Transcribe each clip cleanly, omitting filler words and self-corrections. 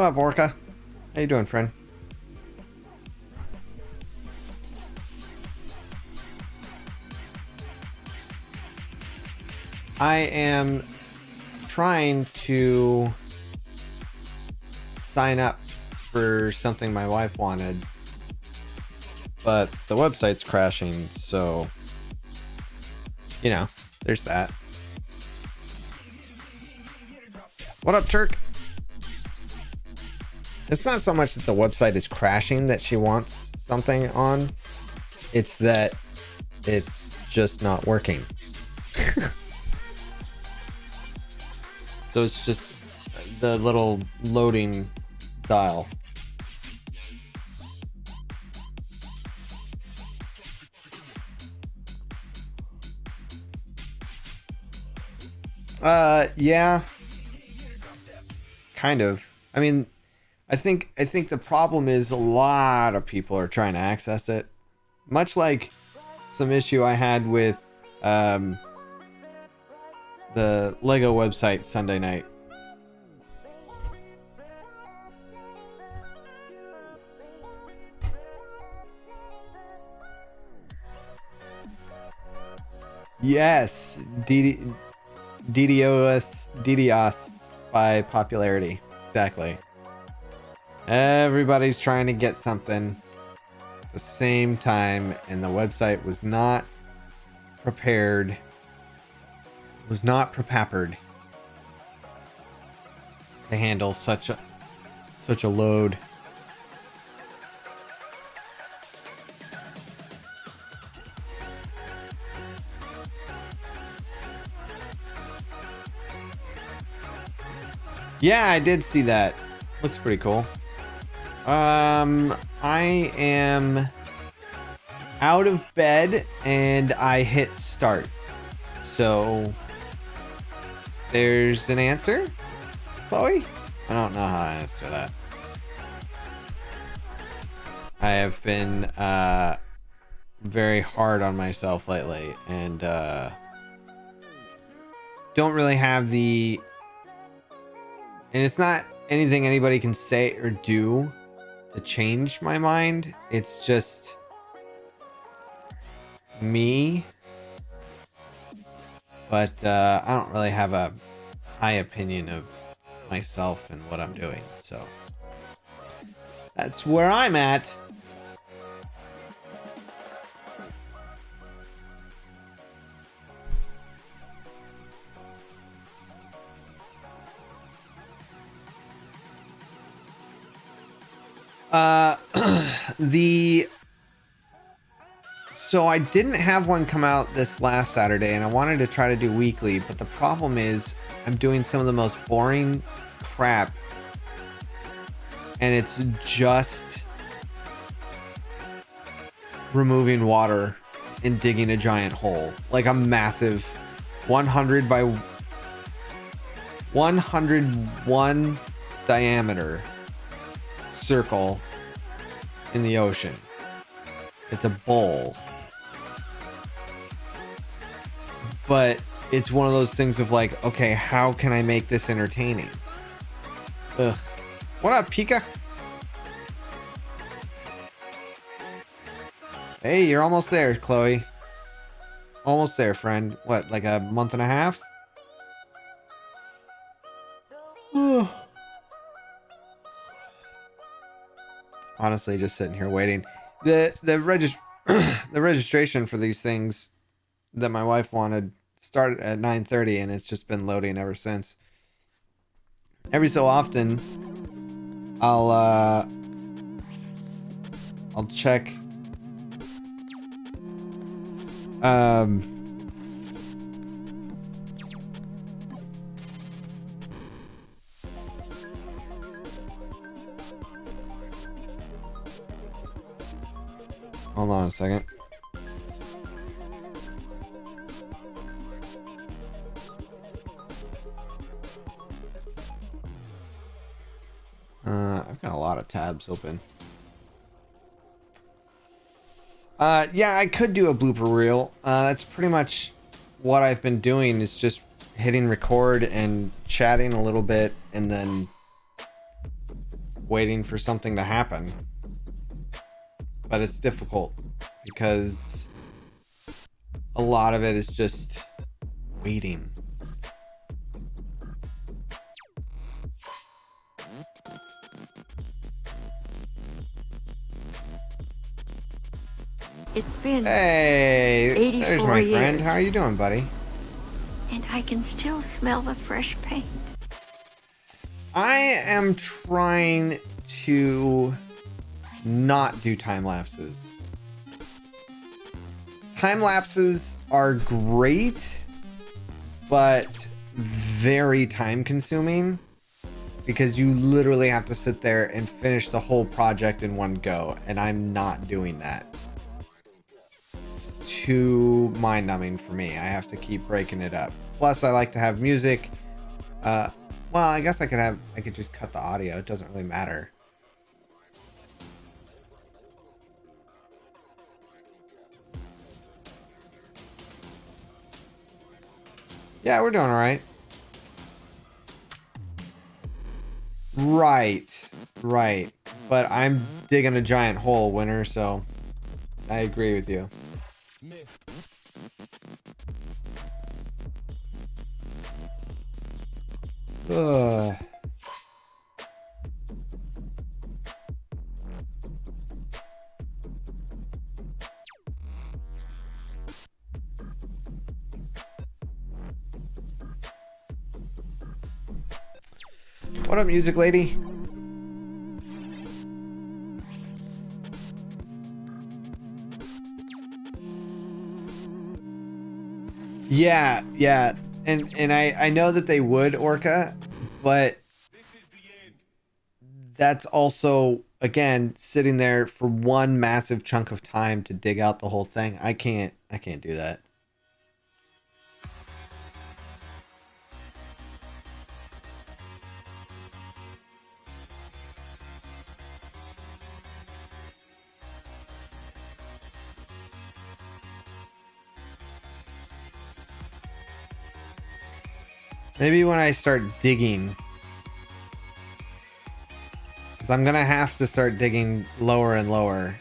What up, Orca? How you doing, friend? I am trying to sign up for something my wife wanted, but the website's crashing, so, you know, there's that. What up, Turk? It's not so much that the website is crashing that she wants something on, it's that it's just not working. So it's just the little loading dial. Yeah. Kind of. I mean, I think the problem is a lot of people are trying to access it. Much like some issue I had with the Lego website Sunday night. Yes, DDoS by popularity. Exactly. Everybody's trying to get something at the same time, and the website was not prepared. Was not prepared to handle such a load. Yeah, I did see that. Looks pretty cool. I am out of bed and I hit start. So there's an answer, Chloe? I don't know how to answer that. I have been very hard on myself lately and don't really have the... And it's not anything anybody can say or do to change my mind. It's just me. But I don't really have a high opinion of myself and what I'm doing. So that's where I'm at. So I didn't have one come out this last Saturday, and I wanted to try to do weekly, but the problem is I'm doing some of the most boring crap, and it's just removing water and digging a giant hole, like a massive 100 by 101 diameter circle in the ocean. It's a bowl. But it's one of those things of like, okay, how can I make this entertaining? Ugh. What up, Pika? Hey, you're almost there, Chloe. Almost there, friend. What, like a month and a half? Honestly, just sitting here waiting. The registration for these things that my wife wanted started at 9:30, and it's just been loading ever since. Every so often, I'll check. Hold on a second. I've got a lot of tabs open. Yeah, I could do a blooper reel. That's pretty much what I've been doing, is just hitting record and chatting a little bit and then waiting for something to happen. But it's difficult because a lot of it is just waiting. It's been Hey, 84 there's my friend. years. How are you doing, buddy? And I can still smell the fresh paint. I am trying to not do time lapses. Time lapses are great, but very time consuming because you literally have to sit there and finish the whole project in one go, and I'm not doing that. It's too mind numbing for me. I have to keep breaking it up. Plus, I like to have music. Well, I guess I could just cut the audio. It doesn't really matter. Yeah, we're doing all right. Right. But I'm digging a giant hole, Winter, so I agree with you. Ugh. What up, music lady? Yeah. And I know that they would, Orca, but that's also, again, sitting there for one massive chunk of time to dig out the whole thing. I can't do that. Maybe when I start digging, because I'm gonna have to start digging lower and lower.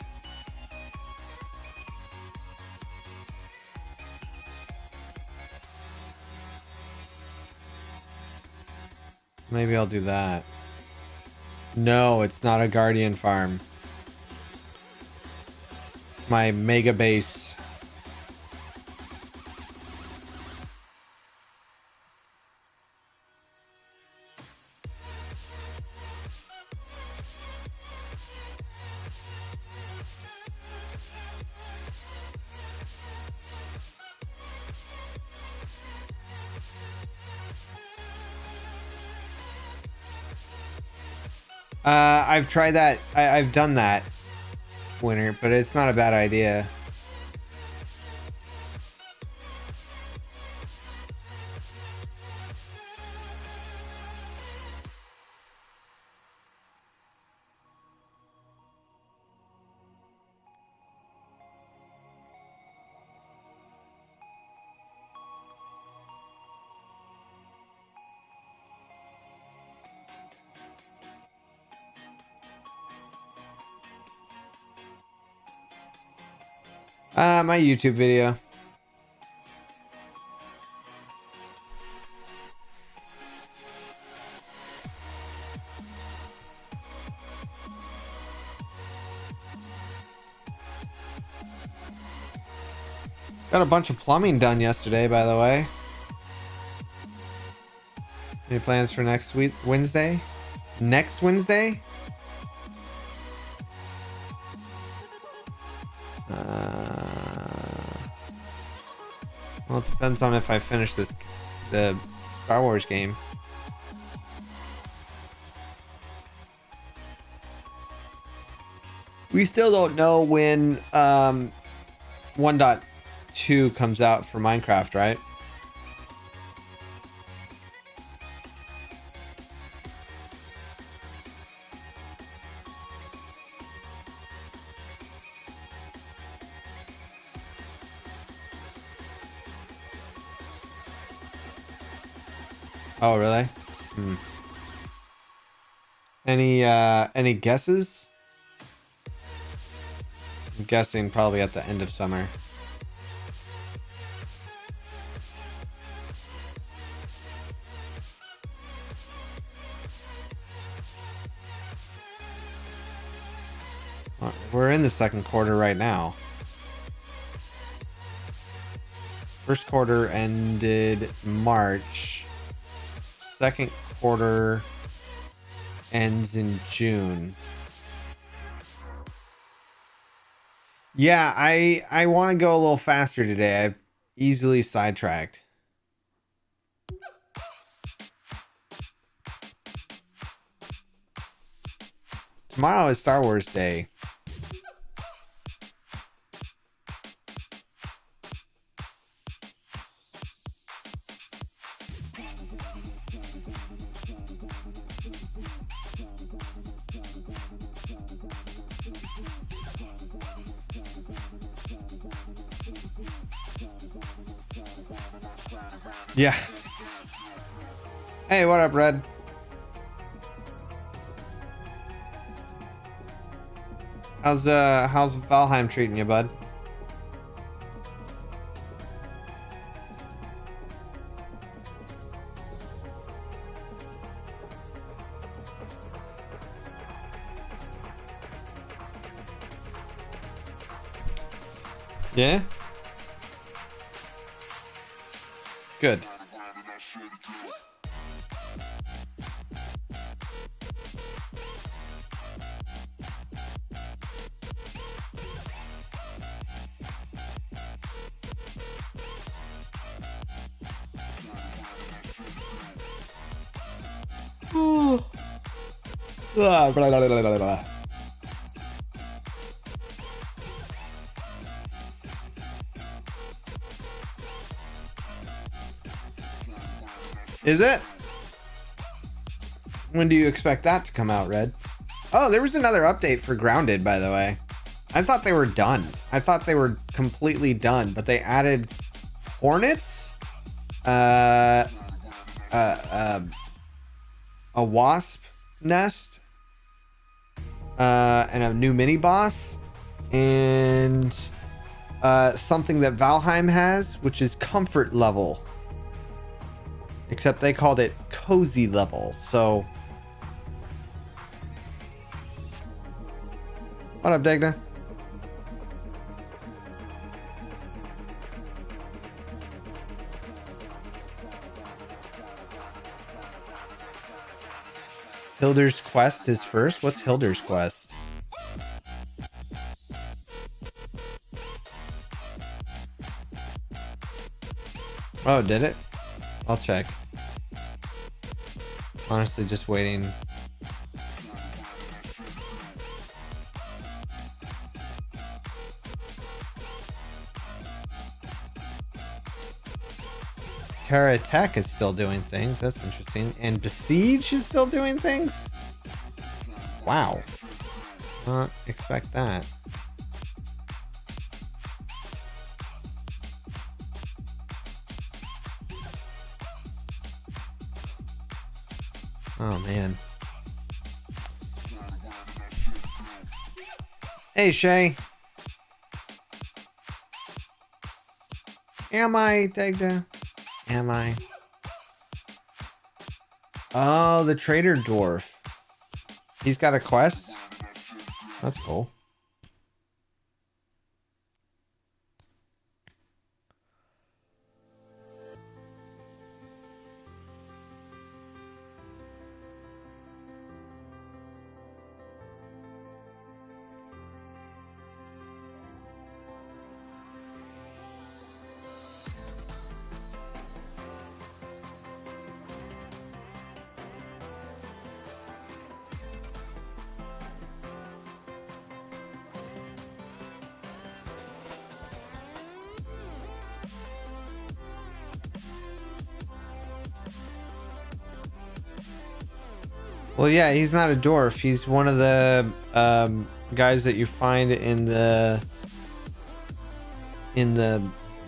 Maybe I'll do that. No, it's not a Guardian farm. My mega base. I've tried that. I've done that, Winter, but it's not a bad idea. My YouTube video. Got a bunch of plumbing done yesterday, by the way. Any plans for next week, Wednesday? Next Wednesday? Well, it depends on if I finish the Star Wars game. We still don't know when 1.2 comes out for Minecraft, right? Oh, really? Any guesses? I'm guessing probably at the end of summer. We're in the second quarter right now. First quarter ended March. Second quarter ends in June. Yeah, I want to go a little faster today. I've easily sidetracked. Tomorrow is Star Wars Day. Yeah. Hey, what up, Red? How's Valheim treating you, bud? Yeah? Good. Blah, blah, blah, blah, blah, blah. Is it? When do you expect that to come out, Red? Oh, there was another update for Grounded, by the way. I thought they were done. I thought they were completely done, but they added hornets, a wasp nest, and a new mini boss, and something that Valheim has, which is comfort level. Except they called it cozy level. So, what up, Dagna? Hilder's Quest is first. What's Hilder's Quest? Oh, did it? I'll check. Honestly, just waiting. Terra Tech is still doing things. That's interesting. And Besiege is still doing things? Wow. Not expect that. Oh, man. Hey, Shay. Am I, Dagda? Am I? Oh, the Trader Dwarf. He's got a quest? That's cool. Well, yeah, he's not a dwarf. He's one of the guys that you find in the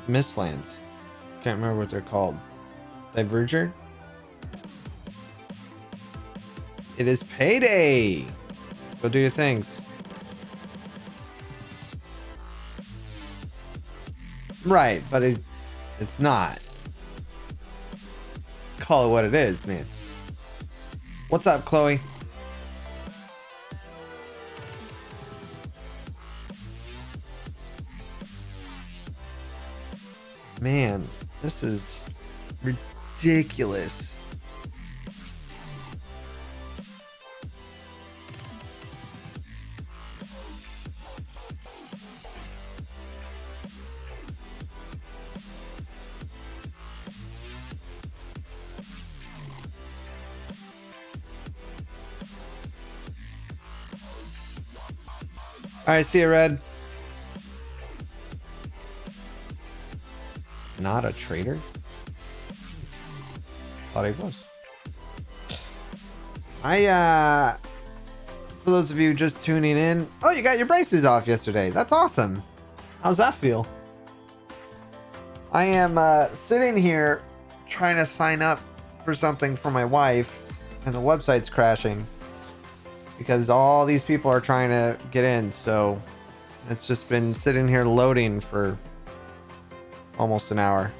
Mistlands. Can't remember what they're called. Diverger? It is payday. Go do your things. Right, but it's not. Call it what it is, man. What's up, Chloe? Man, this is ridiculous. All right, see you, Red. Not a traitor? Thought he was. For those of you just tuning in, oh, you got your braces off yesterday. That's awesome. How's that feel? I am sitting here trying to sign up for something for my wife, and the website's crashing because all these people are trying to get in. So it's just been sitting here loading for almost an hour.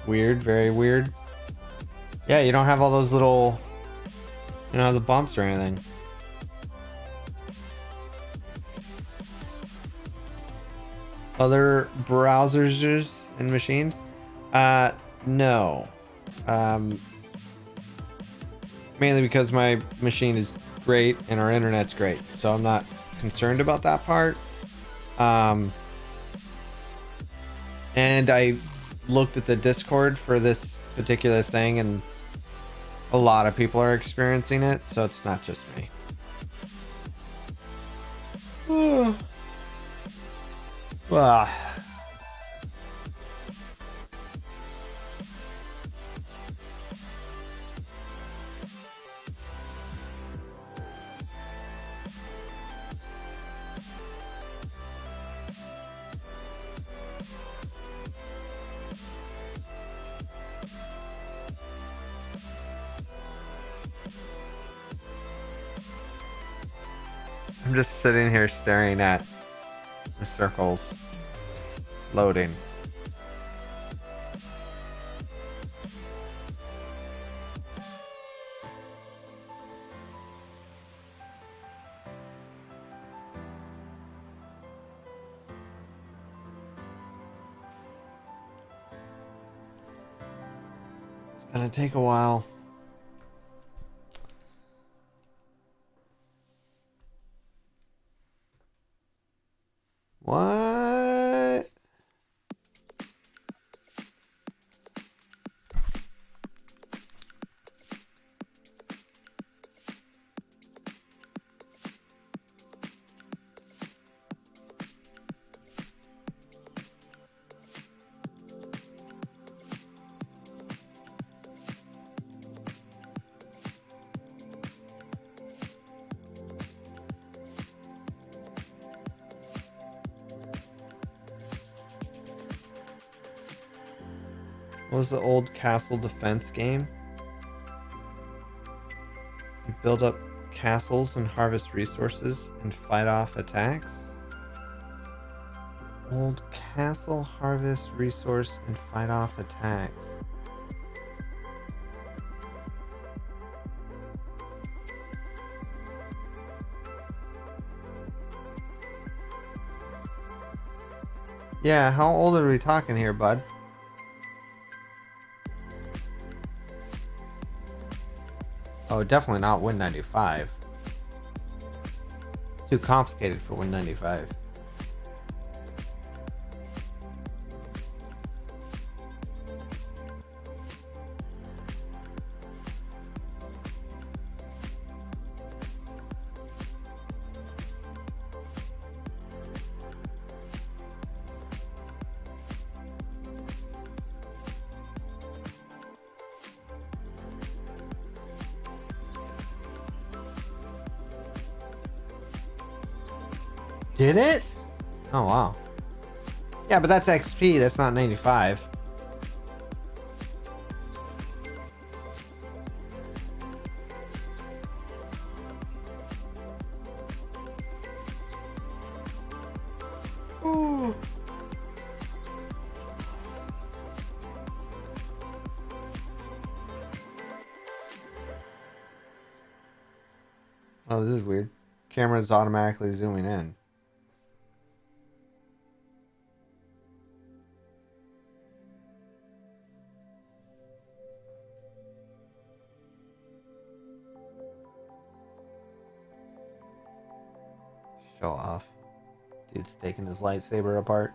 Weird, very weird. Yeah, you don't have all those little, you know, the bumps or anything. Other browsers and machines? No. Mainly because my machine is great and our internet's great, so I'm not concerned about that part. And I looked at the Discord for this particular thing, and a lot of people are experiencing it, so it's not just me. Well, I'm just sitting here staring at the circles loading. It's gonna take a while. What? What was the old castle defense game? You build up castles and harvest resources and fight off attacks. Old castle, harvest resource and fight off attacks. Yeah, how old are we talking here, bud? Oh, definitely not Win95. Too complicated for Win95. Did it? Oh, wow. Yeah, but that's XP. That's not 95. Ooh. Oh, this is weird. Camera's automatically zooming in. Show off. Dude's taking his lightsaber apart.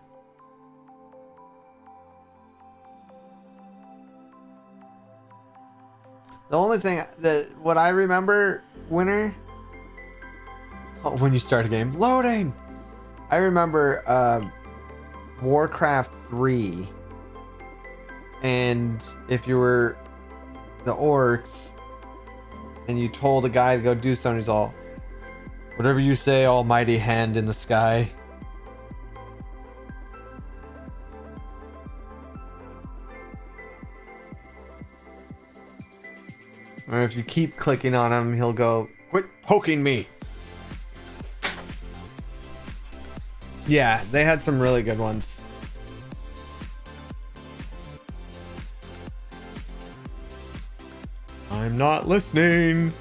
The only thing that what I remember, Winter, when you start a game, loading. I remember Warcraft 3, and if you were the orcs and you told a guy to go do something, he's all, whatever you say, almighty hand in the sky. Or if you keep clicking on him, he'll go, quit poking me. Yeah, they had some really good ones. I'm not listening.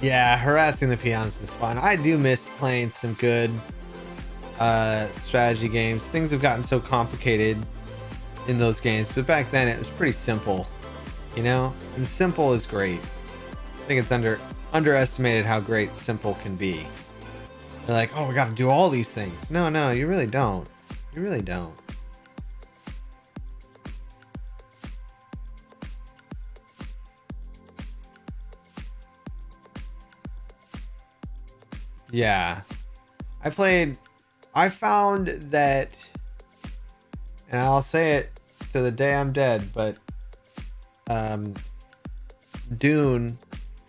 Yeah, harassing the peons was fun. I do miss playing some good strategy games. Things have gotten so complicated in those games, but back then it was pretty simple, you know? And simple is great. I think it's underestimated how great simple can be. They're like, oh, we got to do all these things. No, you really don't. You really don't. Yeah. I found that, and I'll say it to the day I'm dead, but Dune,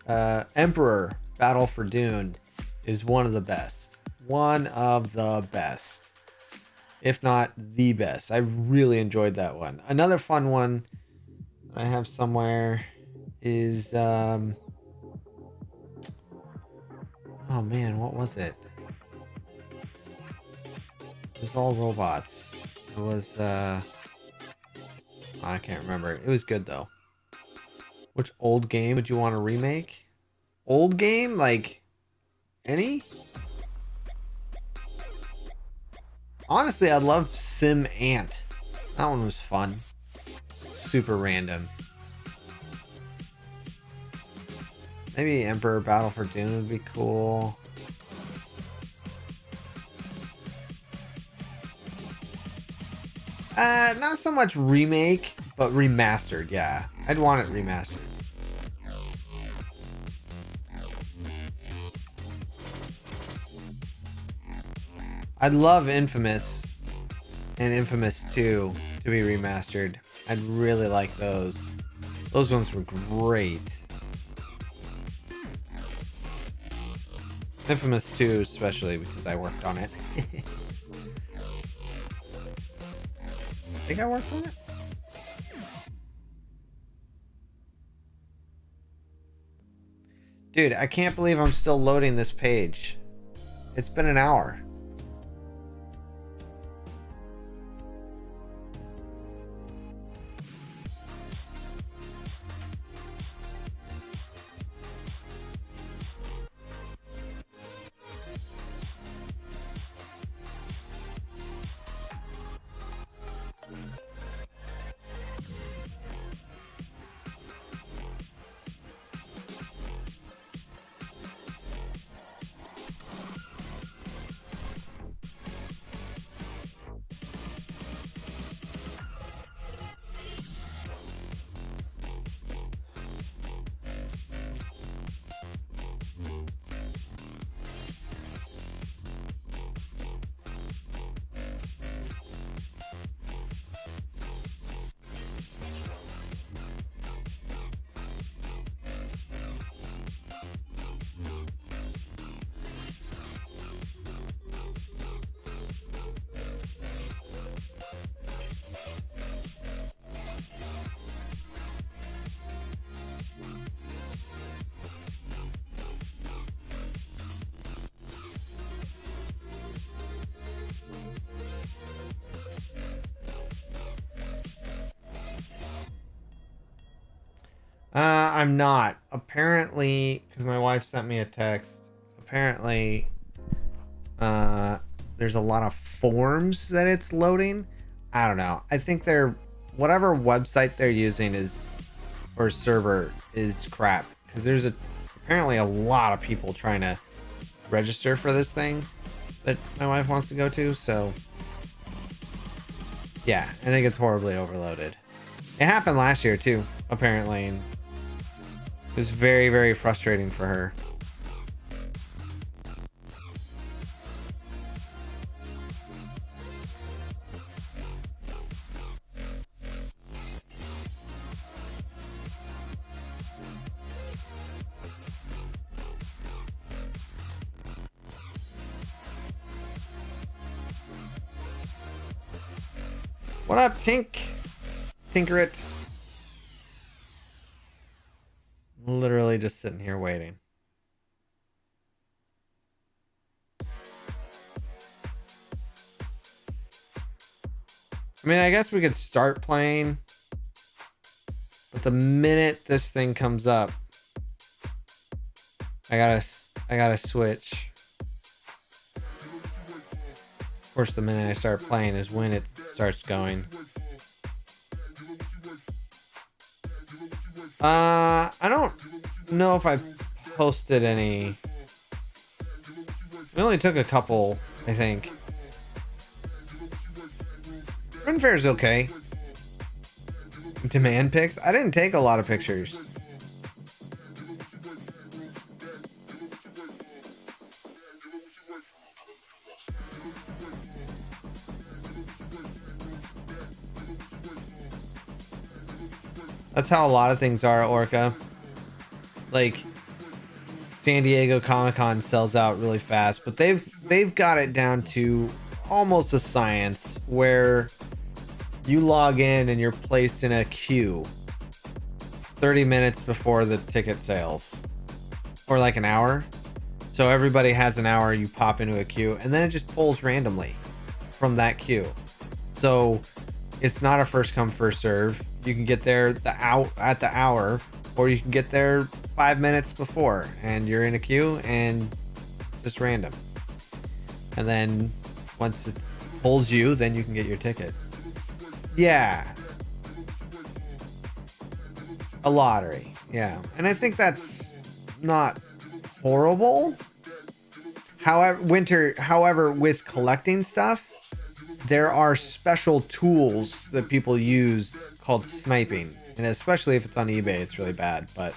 Emperor Battle for Dune is one of the best. One of the best. If not the best. I really enjoyed that one. Another fun one I have somewhere is oh man, what was it? It was all robots. It was I can't remember. It was good though. Which old game would you want to remake? Old game? Like any? Honestly, I love Sim Ant. That one was fun. Super random. Maybe Emperor Battle for Dune would be cool. Not so much remake, but remastered, yeah. I'd want it remastered. I'd love Infamous and Infamous 2 to be remastered. I'd really like those. Those ones were great. Infamous 2 especially because I worked on it. I think I worked on it. Dude, I can't believe I'm still loading this page. It's been an hour. I'm not. Apparently, because my wife sent me a text. Apparently, uh, there's a lot of forms that it's loading. I don't know. I think they're whatever website they're using is or server is crap because there's apparently a lot of people trying to register for this thing that my wife wants to go to. So yeah, I think it's horribly overloaded. It happened last year too, apparently. And it was very, very frustrating for her. What up, Tink? Tinker it. Literally just sitting here waiting. I mean, I guess we could start playing, but the minute this thing comes up, I gotta switch. Of course, the minute I start playing is when it starts going. I don't know if I posted any. We only took a couple, I think. Ren Fair's okay. Demand pics? I didn't take a lot of pictures. That's how a lot of things are at Orca. Like San Diego Comic-Con sells out really fast, but they've got it down to almost a science where you log in and you're placed in a queue 30 minutes before the ticket sales, or like an hour. So everybody has an hour, you pop into a queue, and then it just pulls randomly from that queue. So it's not a first come first serve. You can get there at the hour, or you can get there 5 minutes before, and you're in a queue and just random. And then once it pulls you, then you can get your tickets. Yeah, a lottery. Yeah, and I think that's not horrible. However, with collecting stuff, there are special tools that people use called sniping, and especially if it's on eBay, it's really bad. But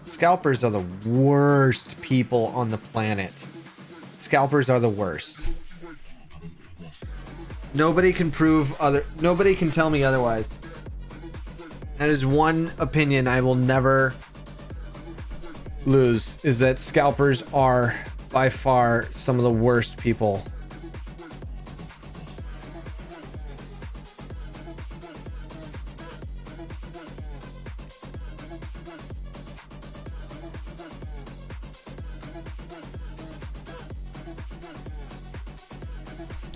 scalpers are the worst people on the planet. Scalpers are the worst. Nobody can tell me otherwise. That is one opinion I will never lose, is that scalpers are by far some of the worst people.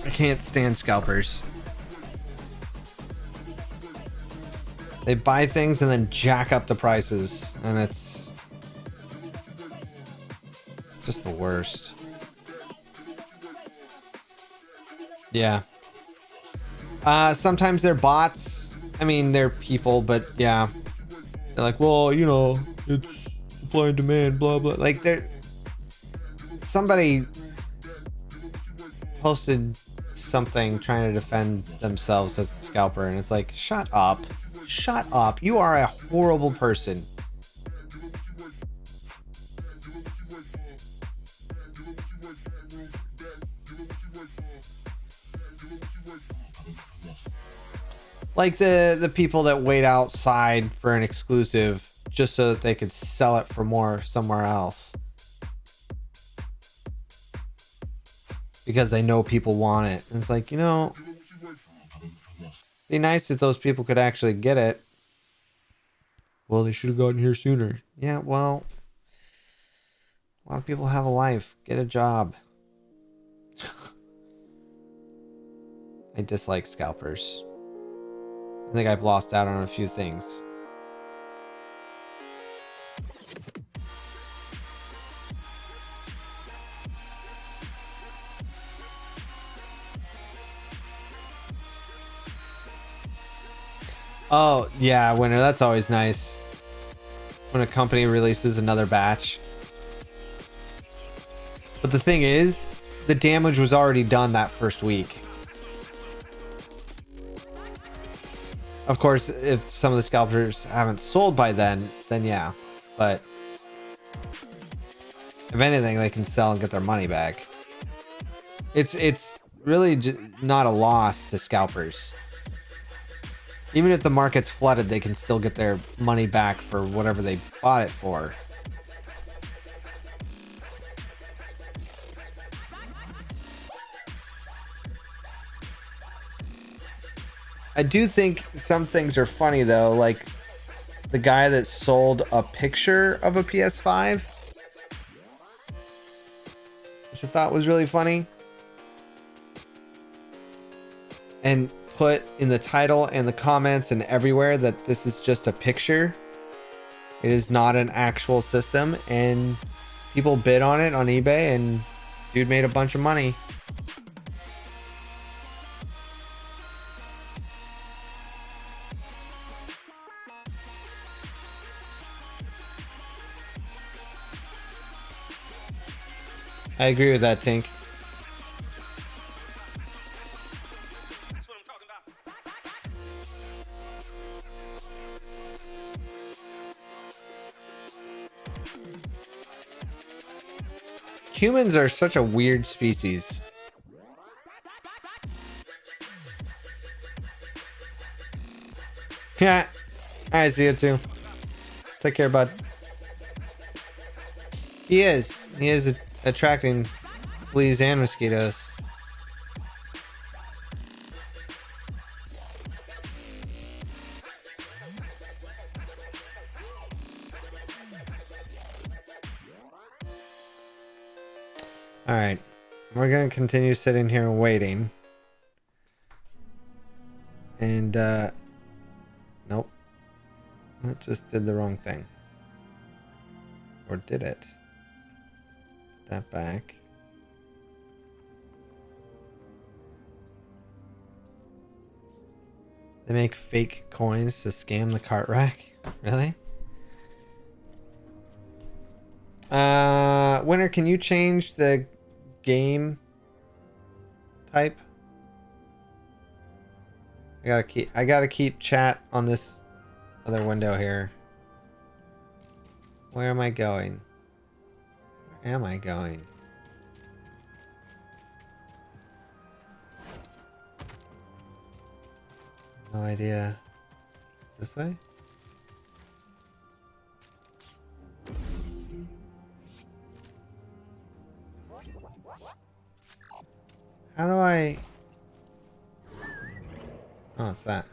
I can't stand scalpers. They buy things and then jack up the prices, and it's just the worst. Yeah. Sometimes they're bots. I mean, they're people, but yeah. They're like, well, you know, it's supply and demand, blah, blah. Like, somebody posted something trying to defend themselves as a scalper, and it's like, shut up. Shut up. You are a horrible person. Like the people that wait outside for an exclusive just so that they could sell it for more somewhere else. Because they know people want it. And it's like, you know, it'd be nice if those people could actually get it. Well, they should have gotten here sooner. Yeah, well, a lot of people have a life. Get a job. I dislike scalpers. I think I've lost out on a few things. Oh, yeah, winter. That's always nice. When a company releases another batch. But the thing is, the damage was already done that first week. Of course, if some of the scalpers haven't sold by then yeah. But if anything, they can sell and get their money back. It's really not a loss to scalpers. Even if the market's flooded, they can still get their money back for whatever they bought it for. I do think some things are funny though, like the guy that sold a picture of a PS5, which I thought was really funny, and put in the title and the comments and everywhere that this is just a picture. It is not an actual system, and people bid on it on eBay, and dude made a bunch of money. I agree with that, Tink. Humans are such a weird species. Yeah, I see it too. Take care, bud. He is attracting fleas and mosquitoes. All right, we're gonna continue sitting here and waiting. And nope, that just did the wrong thing. Or did it? Put that back. They make fake coins to scam the cart rack? Really? Winner, can you change the game type? I gotta keep chat on this other window here. Where am I going? Where am I going? No idea. This way? How do I... Oh, it's that.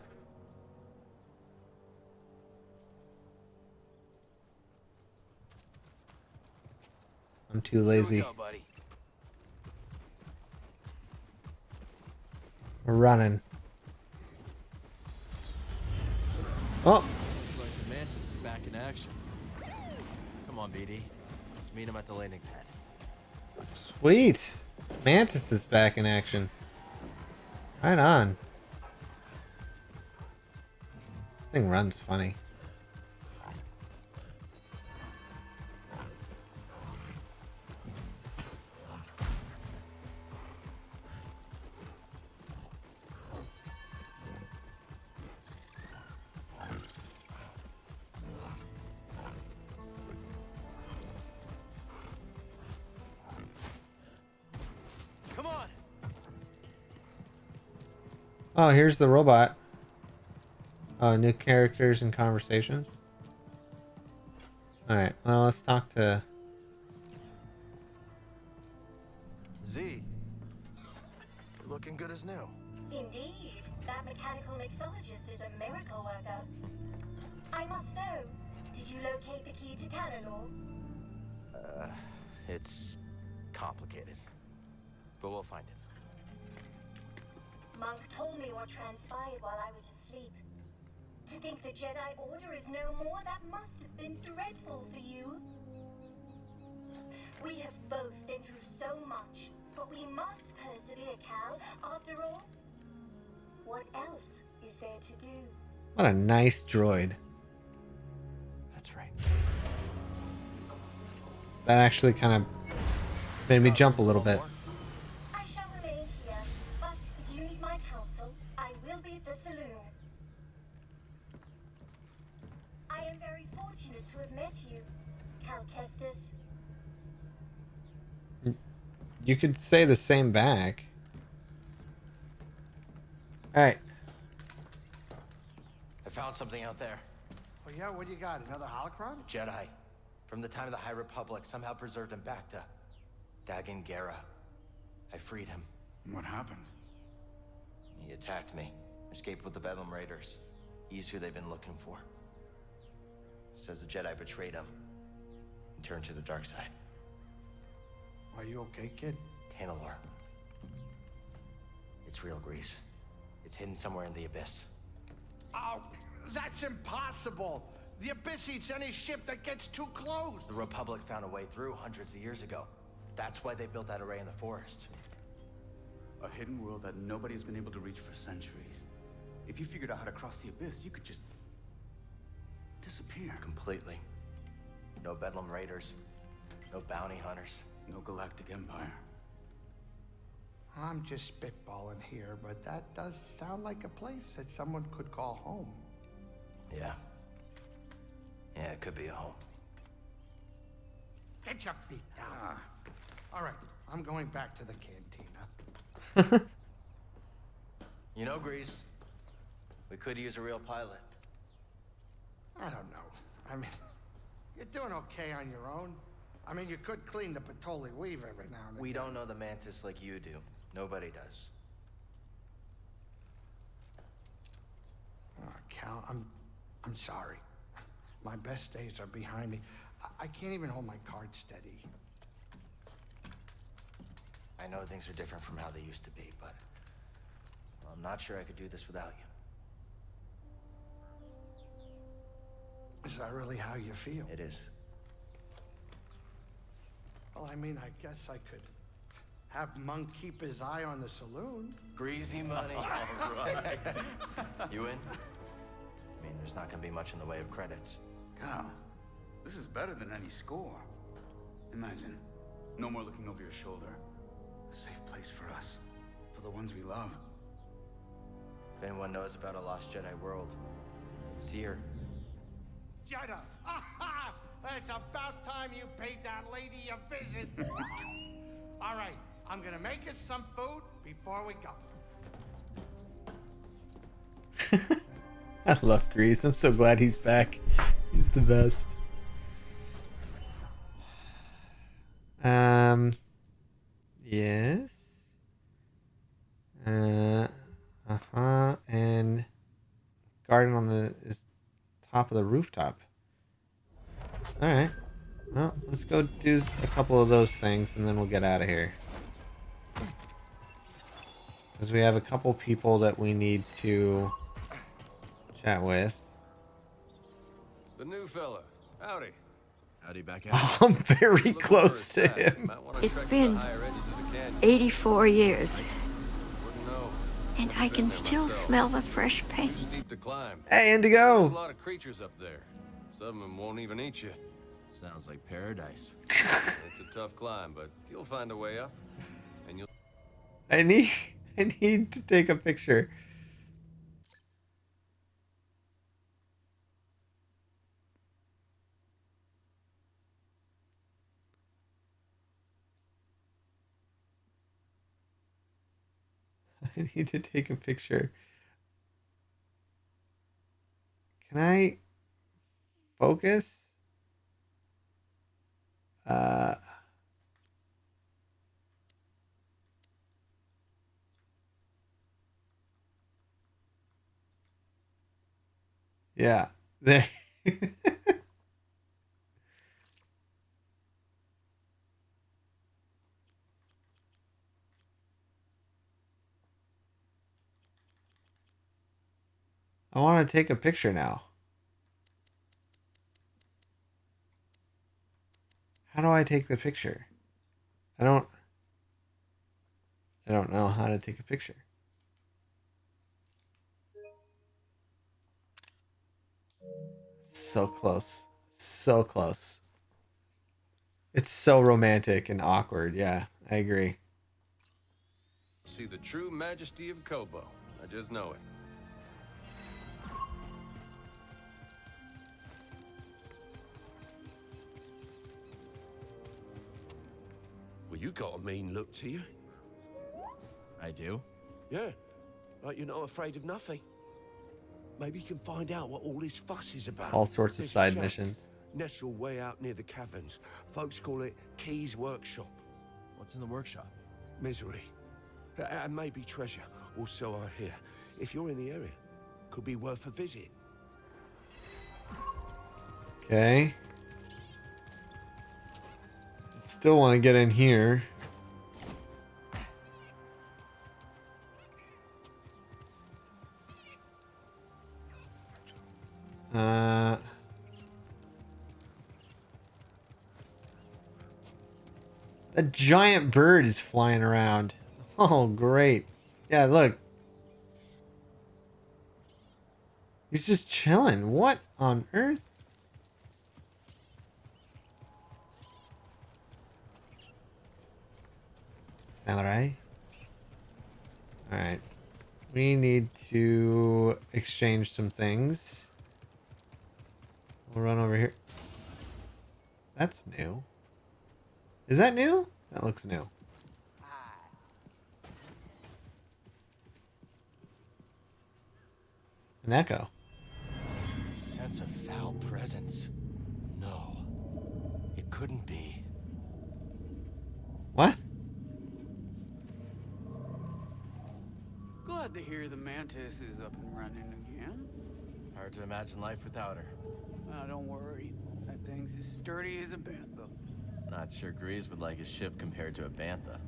I'm too lazy. We're running. Oh! Looks like the Mantis is back in action. Come on, BD. Let's meet him at the landing pad. Sweet! Mantis is back in action. Right on. This thing runs funny. Come on! Oh, here's the robot. New characters and conversations. Alright, well, let's talk to... Z. You're looking good as new. Indeed, that mechanical mixologist is a miracle worker. I must know, Did you locate the key to Tanalor? It's complicated. But we'll find it. Monk told me what transpired while I was asleep. To think the Jedi Order is no more, that must have been dreadful for you. We have both been through so much, but we must persevere, Cal. After all, what else is there to do? What a nice droid. That's right. That actually kind of made me jump a little bit. I shall remain here, but if you need my counsel, I will be at the saloon. I am very fortunate to have met you, Cal Kestis. You could say the same back. Alright. I found something out there. Oh yeah, what do you got? Another holocron? Jedi. From the time of the High Republic, somehow preserved in Bacta. Dagan Gera. I freed him. What happened? He attacked me. Escaped with the Bedlam Raiders. He's who they've been looking for. Says the Jedi betrayed him. And turned to the dark side. Are you okay, kid? Tanalor. It's real, Grease. It's hidden somewhere in the Abyss. Oh, that's impossible. The Abyss eats any ship that gets too close. The Republic found a way through hundreds of years ago. That's why they built that array in the forest. A hidden world that nobody's been able to reach for centuries. If you figured out how to cross the Abyss, you could just disappear. Completely. No Bedlam Raiders. No bounty hunters. No galactic empire. I'm just spitballing here, but that does sound like a place that someone could call home. Yeah. Yeah, it could be a home. Get your feet down. All right, I'm going back to the cantina. You know, Grease, we could use a real pilot. I don't know. I mean, you're doing okay on your own. I mean, you could clean the Patoli weave every now and then. We don't know the Mantis like you do. Nobody does. Oh, Cal, I'm sorry. My best days are behind me. I can't even hold my card steady. I know things are different from how they used to be, but I'm not sure I could do this without you. Is that really how you feel? It is. Well, I mean, I guess I could have Monk keep his eye on the saloon. Greasy money. All right. You in? I mean, there's not gonna be much in the way of credits. Cal, this is better than any score. Imagine, no more looking over your shoulder. A safe place for us, for the ones we love. If anyone knows about a lost Jedi world, it's here. Jedi! Aha! It's about time you paid that lady a visit. All right, I'm gonna make us some food before we go. I love Grease. I'm so glad he's back. He's the best. Yes. And garden on the top of the rooftop. All right. Well, let's go do a couple of those things and then we'll get out of here. Because we have a couple people that we need to chat with. The new fella. Howdy. Howdy back I'm very close to him. It's been 84 years, Wouldn't know. and I can still smell the fresh paint. Too steep to climb. Hey, There's a Indigo. lot of creatures up there. Some of them won't even eat you. Sounds like paradise. It's a tough climb, but you'll find a way up. And you'll... I need to take a picture. I need to take a picture. Can I focus? Yeah. There. I want to take a picture now. How do I take the picture? I don't know how to take a picture. So close. So close. It's so romantic and awkward. Yeah, I agree. See the true majesty of Kobo. I just know it. Well, you got a mean look to you. I do? Yeah, like you're not afraid of nothing. Maybe you can find out what all this fuss is about. All sorts of There's a side shack missions. nestled way out near the caverns. Folks call it Key's Workshop. What's in the workshop? Misery. And maybe treasure, or so I hear. If you're in the area, could be worth a visit. Okay. Still want to get in here. A giant bird is flying around. Oh, great. Yeah, look. He's just chilling. What on earth? Samurai. Alright. We need to exchange some things. We'll run over here. That's new. Is that new? That looks new. An echo. Sense of foul presence. No. It couldn't be. What? Glad to hear the Mantis is up and running again. Hard to imagine life without her. Don't worry. That thing's as sturdy as a bantha. Not sure Grease would like his ship compared to a bantha.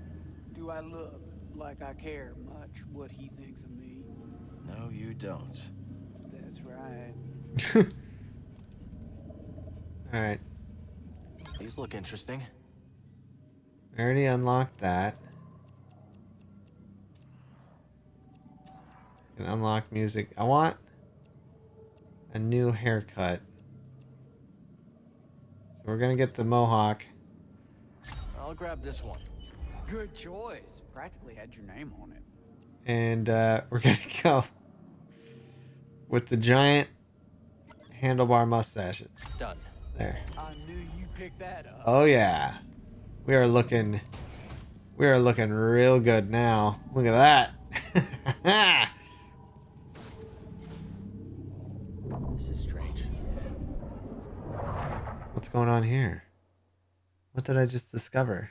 Do I look like I care much what he thinks of me? No, you don't. That's right. Alright. These look interesting. I already unlocked that. Can unlock music. I want a new haircut. So we're gonna get the mohawk. I'll grab this one. Good choice. Practically had your name on it. And we're gonna go with the giant handlebar mustaches. Done. There. I knew you picked that up. Oh yeah. We are looking real good now. Look at that. This is strange. What's going on here? What did I just discover?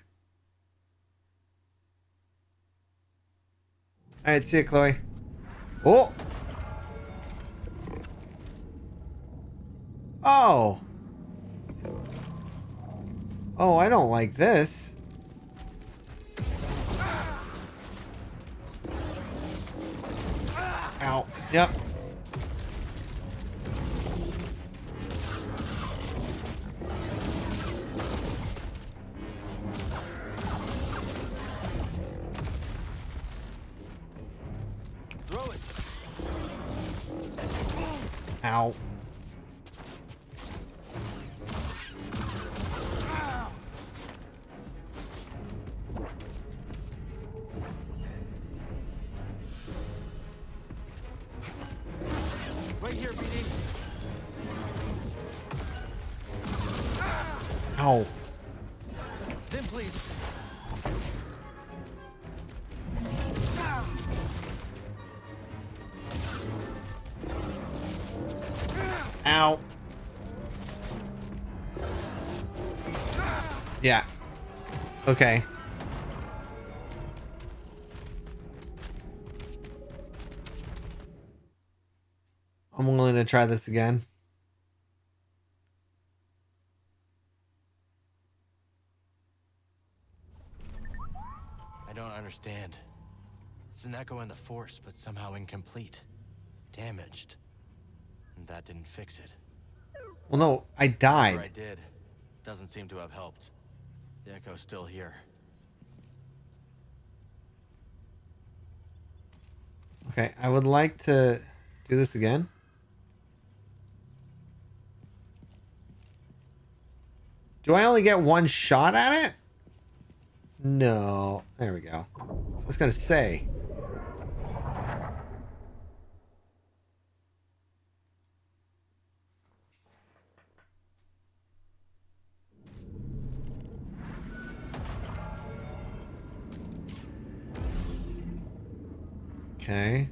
Alright, see ya, Chloe. Oh! Oh! Oh, I don't like this. Ow. Yep. Throw it. Ow. Right here, BD. Ow. Then please. Ow. Yeah. Okay. I'm willing to try this again. I don't understand. It's an echo in the Force, but somehow incomplete. Damaged. And that didn't fix it. Well, no, I Whatever died. I did doesn't seem to have helped. The echo's still here. Okay, I would like to do this again. Do I only get one shot at it? No. There we go. I was going to say. Okay.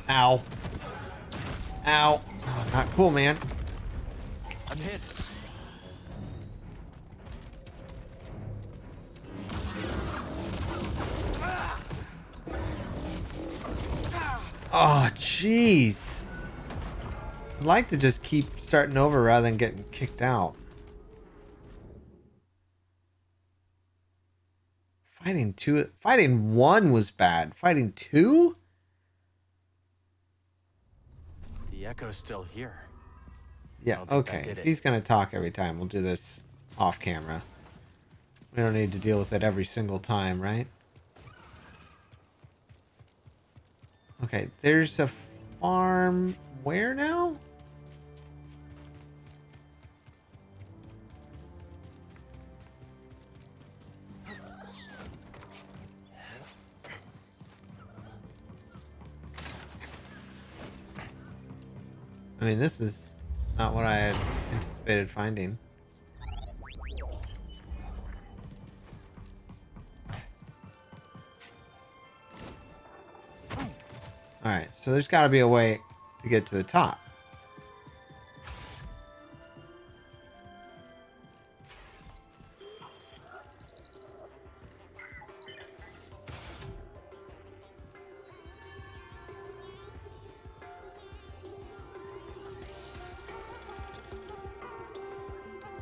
Ow. Ow. Oh, not cool, man. I'm hit. Oh, jeez. I'd like to just keep starting over rather than getting kicked out. Fighting one was bad. Fighting two? The echo's still here. Yeah, I don't think I okay. did If it. he's going to talk every time, we'll do this off camera. We don't need to deal with it every single time, right? Okay, there's a farm. Where now? I mean, this is not what I had anticipated finding. Alright, so there's got to be a way to get to the top.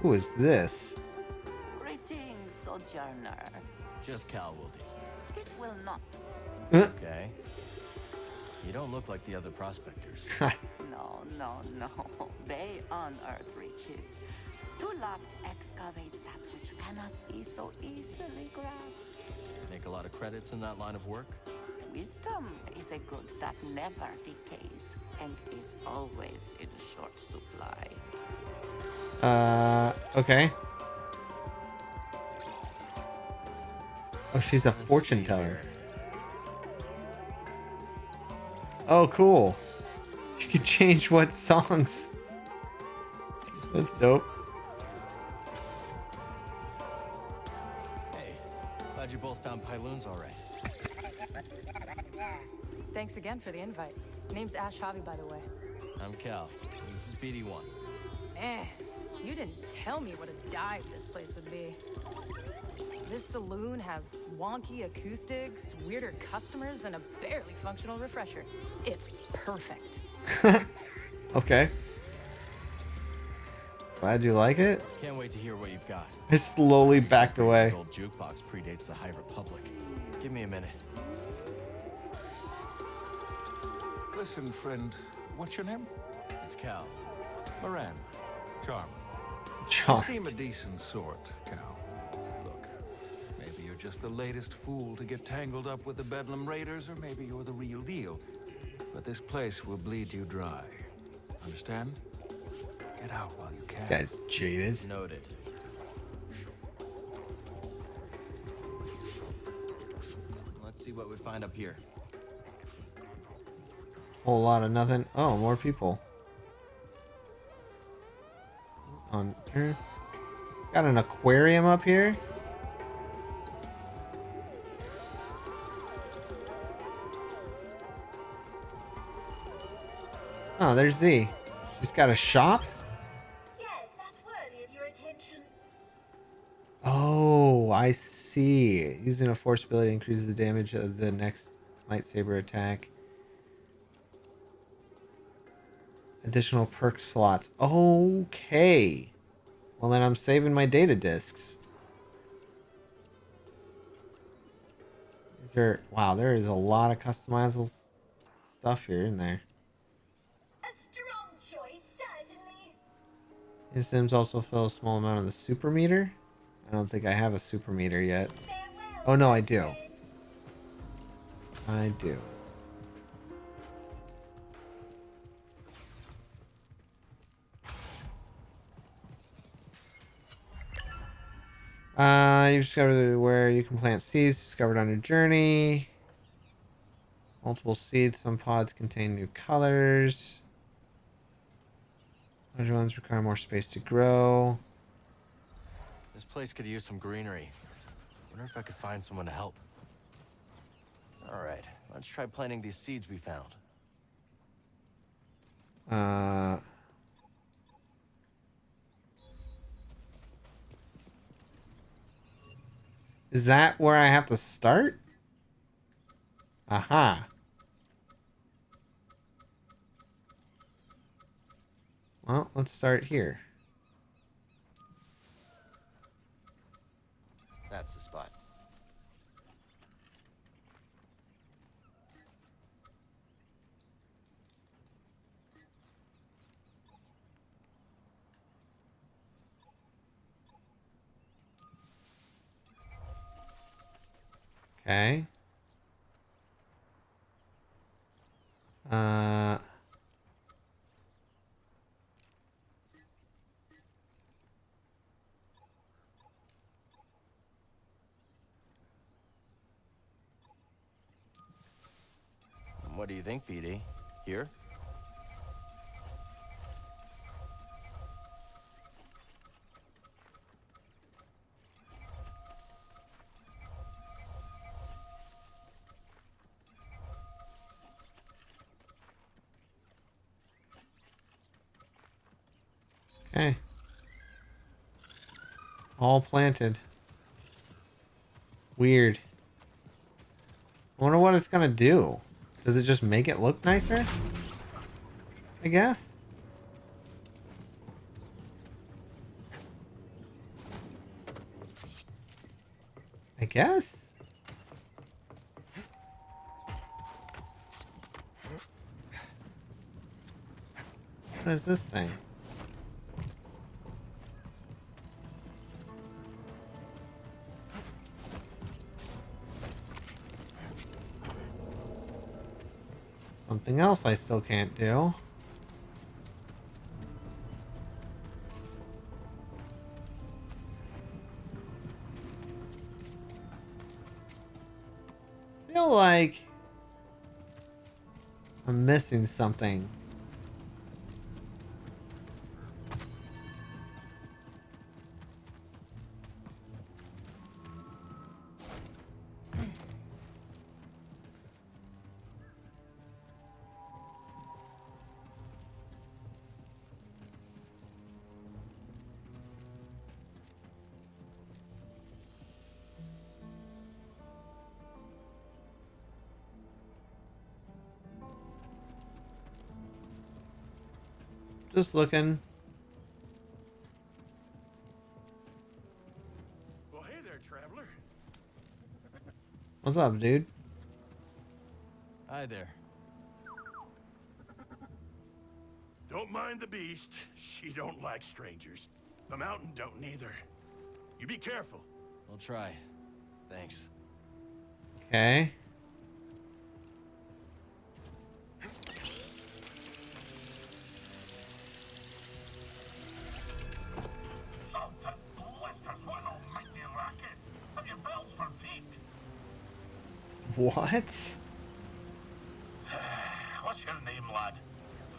Who is this? Greetings, sojourner. Just Cal will do. It will not. Okay. You don't look like the other prospectors. No, no, no. They unearth riches. To locked excavates that which cannot be so easily grasped. Make a lot of credits in that line of work? Wisdom is a good that never decays and is always in short supply. Okay. Oh, she's a Let's fortune see teller. here. Oh, cool. You can change what songs. That's dope. Hey, glad you both found Pyloons all right. Thanks again for the invite. Name's Ash Javi, by the way. I'm Cal. This is BD1. Man, you didn't tell me what a dive this place would be. This saloon has wonky acoustics, weirder customers, and a barely functional refresher. It's perfect. Okay. Glad you like it. Can't wait to hear what you've got. I slowly backed away. This old jukebox predates the High Republic. Give me a minute. Listen, friend, what's your name? It's Cal. Moran. Charm. You Charmed. seem a decent sort, Cal. Look, maybe you're just the latest fool to get tangled up with the Bedlam Raiders, or maybe you're the real deal. But this place will bleed you dry. Understand? Get out while you can. Guy's jaded. Noted. Let's see what we find up here. Whole lot of nothing. Oh, more people. On Earth. Got an aquarium up here. Oh, there's Z. She's got a shop. Yes, that's worthy of your attention. Oh, I see. Using a force ability increases the damage of the next lightsaber attack. Additional perk slots. Okay. Well, then I'm saving my data discs. Is there... Wow, there is a lot of customizable stuff here in there. A strong choice, certainly. These sims also fill a small amount of the super meter. I don't think I have a super meter yet. Farewell, Oh, no, I do. friend. I do. You've discovered where you can plant seeds. Discovered on your journey. Multiple seeds. Some pods contain new colors. Larger ones require more space to grow. This place could use some greenery. Wonder if I could find someone to help. All right, let's try planting these seeds we found. Is that where I have to start? Aha. Well, let's start here. That's the spot. Okay. What do you think, BD? Here? Okay. All planted. Weird. I wonder what it's gonna do. Does it just make it look nicer? I guess. I guess. What is this thing? Something else I still can't do. I feel like I'm missing something. Just looking. Well, hey there, traveler. What's up, dude? Hi there. Don't mind the beast. She don't like strangers. The mountain don't neither. You be careful. We'll try. Thanks. Okay. Something blisters, what an almighty racket. Have your bells for feet? What? What's your name, lad?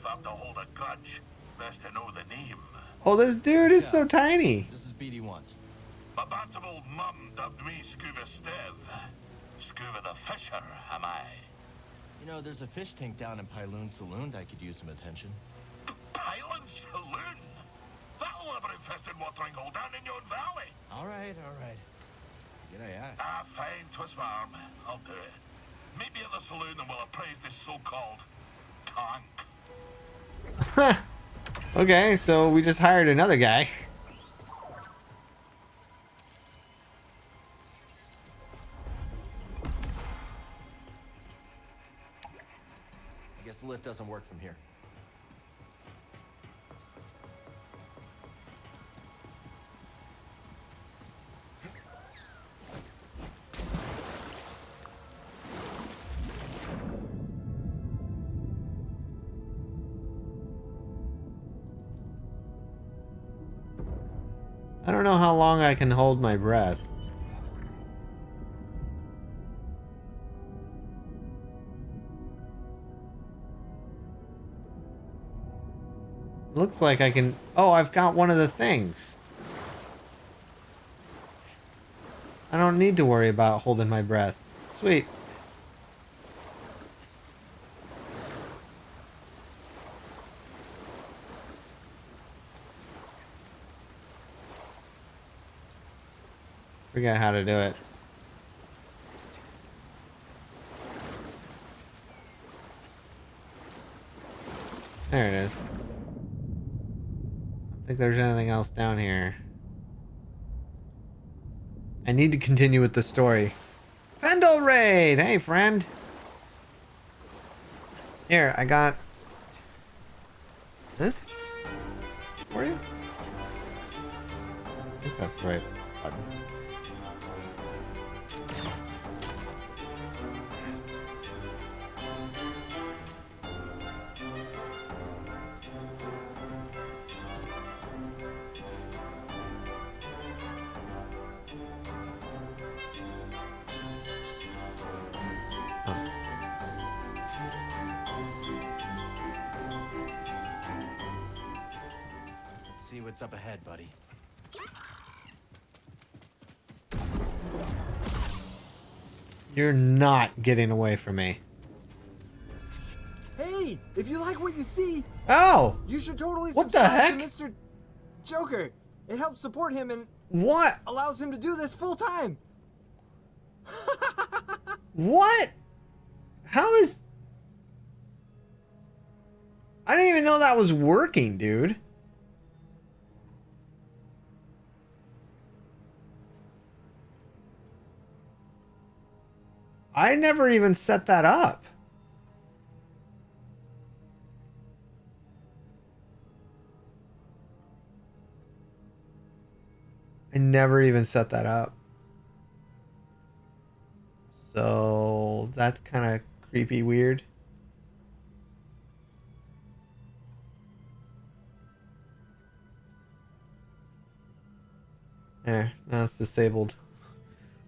If I'm to hold a grudge, best to know the name. Oh, this dude is so tiny. This is BD1. My bantam old mum dubbed me Scuba Stev. Scuba the Fisher, am I? You know, there's a fish tank down in Pyloon Saloon that could use some attention. Pylon Saloon? That'll have an infested watering hole down in yon valley. All right, all right. Did I ask? Ah, fine, twist my arm. I'll do it. Meet me at the saloon and we'll appraise this so-called tank. Okay, so we just hired another guy. I guess the lift doesn't work from here. I don't know how long I can hold my breath. Looks like I can... Oh, I've got one of the things. I don't need to worry about holding my breath. Sweet. Forget how to do it. There it is. I don't think there's anything else down here. I need to continue with the story. Pendle raid! Hey, friend. Here, I got this for you. I think that's the right button. Let's see what's up ahead, buddy. You're not getting away from me. Hey, if you like what you see, oh, you should totally what the subscribe heck? to Mr. Joker. It helps support him and what allows him to do this full time. What? How is... I didn't even know that was working, dude. I never even set that up. I never even set that up. So that's kind of creepy weird. There, now it's disabled.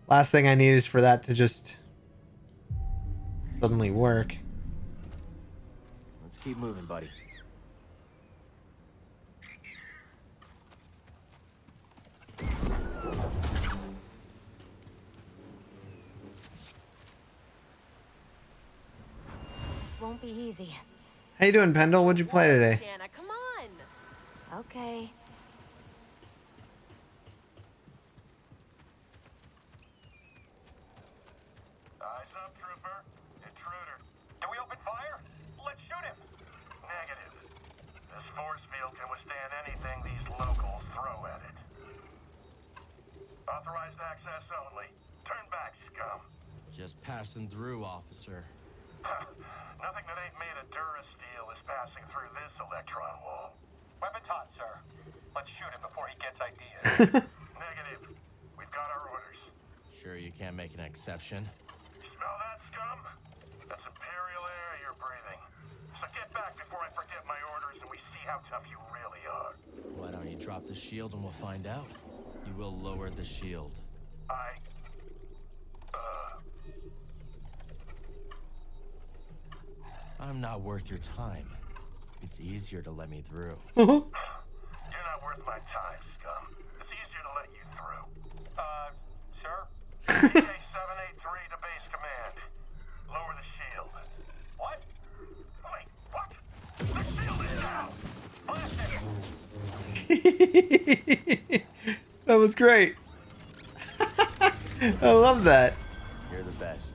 Last thing I need is for that to just suddenly work. Let's keep moving, buddy. This won't be easy. How you doing, Pendle? What'd you play today? Shanna, come on. Okay. Eyes up, trooper. Intruder. Do we open fire? Let's shoot him. Negative. This force field can withstand anything these locals throw at it. Authorized access only. Turn back, scum. Just passing through, officer. Nothing that ain't made of Durasteel is passing through this electron wall. Weapons hot, sir. Let's shoot him before he gets ideas. Negative. We've got our orders. Sure you can't make an exception? Smell that, scum? That's Imperial air you're breathing. So get back before I forget my orders and we see how tough you really are. Why don't you drop the shield and we'll find out? You will lower the shield. I'm not worth your time. It's easier to let me through. You're not worth my time, scum. It's easier to let you through. Sir? PA-783 to base command. Lower the shield. What? Wait, what? The shield is down! Blast it! That was great. I love that. You're the best.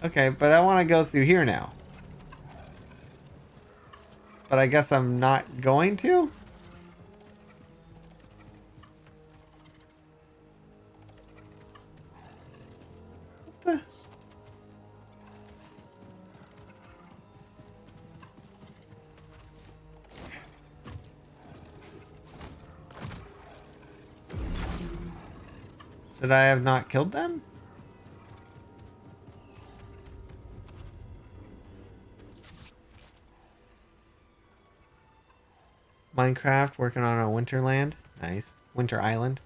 Okay, but I want to go through here now. But I guess I'm not going to? What the? Should I have not killed them? Minecraft, working on a Winterland. Nice. Winter Island.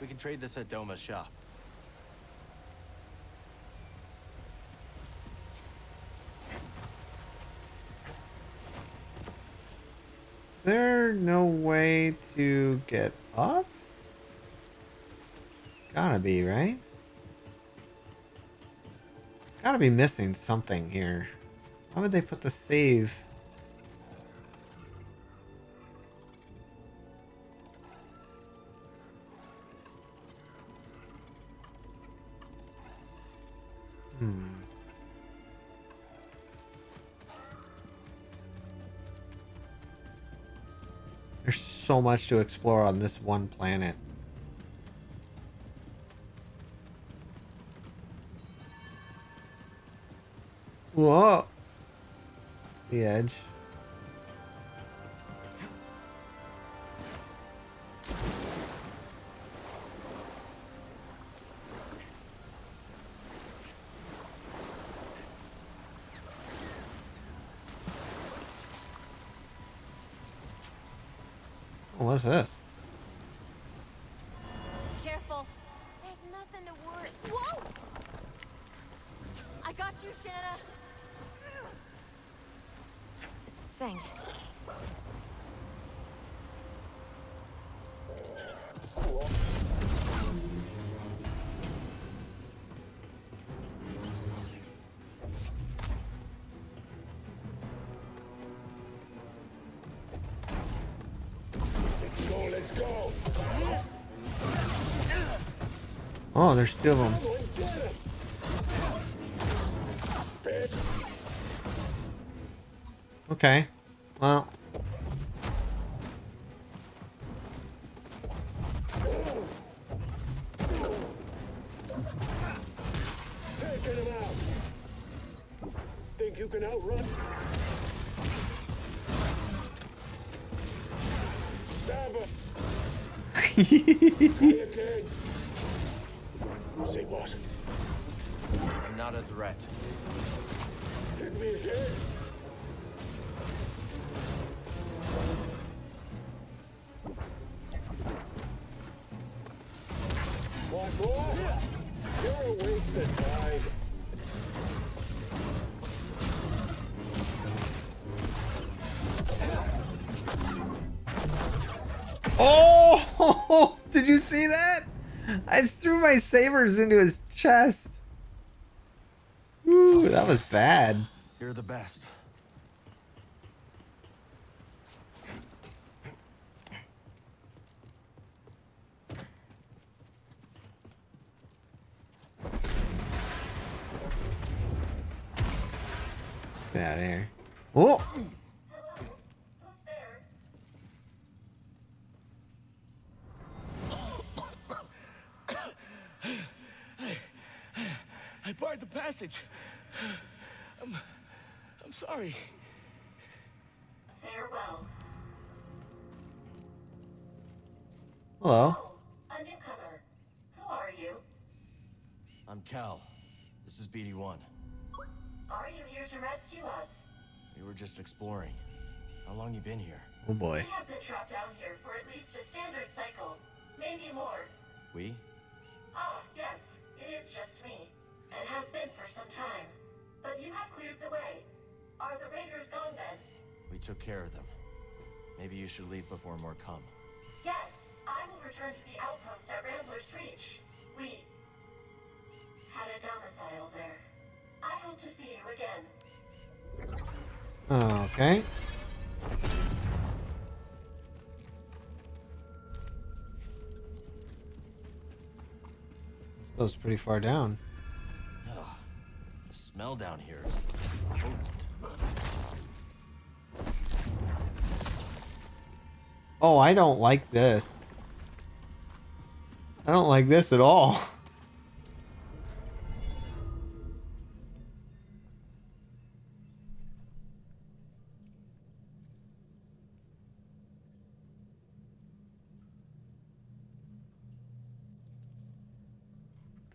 We can trade this at Doma's shop. Is there no way to get up? Gotta be, right? Gotta be missing something here. Why would they put the save? There's so much to explore on this one planet. Whoa! The edge. What's this? Careful. There's nothing to worry. Whoa! I got you, Shanna. Thanks. Let's go. Oh, there's two of them. Okay. Well. Taking him out. Think you can outrun? Stab her. Say what? I'm not a threat. Hit me again. What more? You're a waste of time. Oh! Did you see that? I threw my sabers into his chest. Ooh, that was bad. You're the best. Get out of here. Oh! I barred the passage. I'm sorry. Farewell. Hello. A newcomer. Who are you? I'm Cal. This is BD1. Are you here to rescue us? We were just exploring. How long you been here? Oh boy. We have been trapped down here for at least a standard cycle. Maybe more. We? Ah, yes. It is just me. And has been for some time. But you have cleared the way. Are the raiders gone then? We took care of them. Maybe you should leave before more come. Yes. I will return to the outpost at Rambler's Reach. We had a domicile there. I hope to see you again. Okay. This goes pretty far down. Ugh. The smell down here is potent. Oh, I don't like this. I don't like this at all.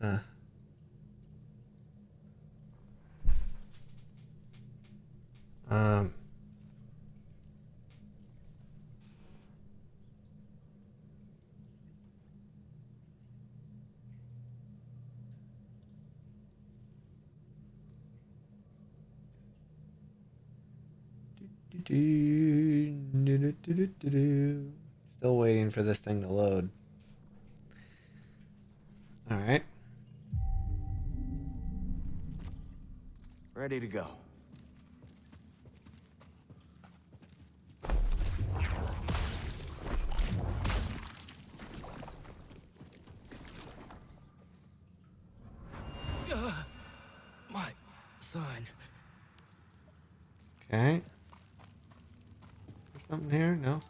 Uh. Um. Still waiting for this thing to load. All right. Ready to go. My son. Okay. Is there something here? No.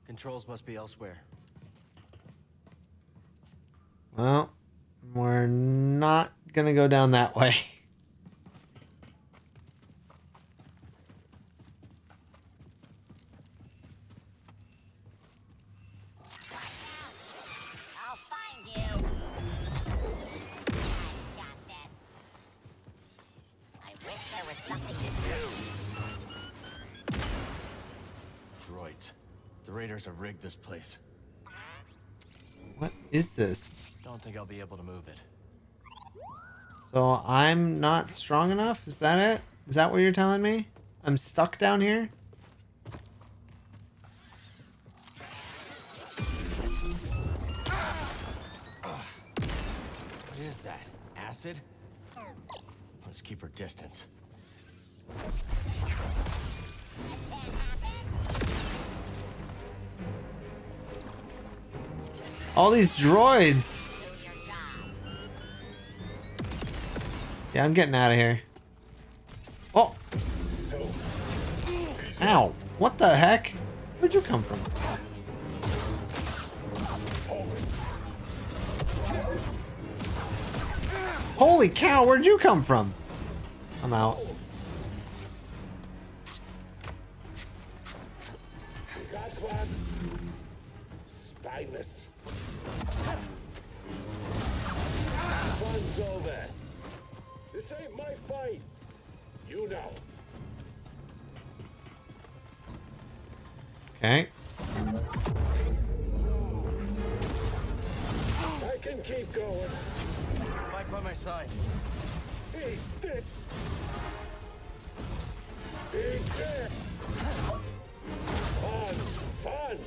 Controls must be elsewhere. Well, we're not gonna go down that way. I'll find you. I got this. I wish there was something to do. Droids. The Raiders have rigged this place. What is this? Don't think I'll be able to move it. So I'm not strong enough? Is that it? Is that what you're telling me? I'm stuck down here? What is that? Acid? Let's keep her distance. All these droids! Yeah, I'm getting out of here. Oh! Ow! What the heck? Where'd you come from? Holy cow, where'd you come from? I'm out. That's one. Spineless. Fun's over. This ain't my fight. You know. Okay. I can keep going. Fight by my side. Eat this. Eat this. Fun.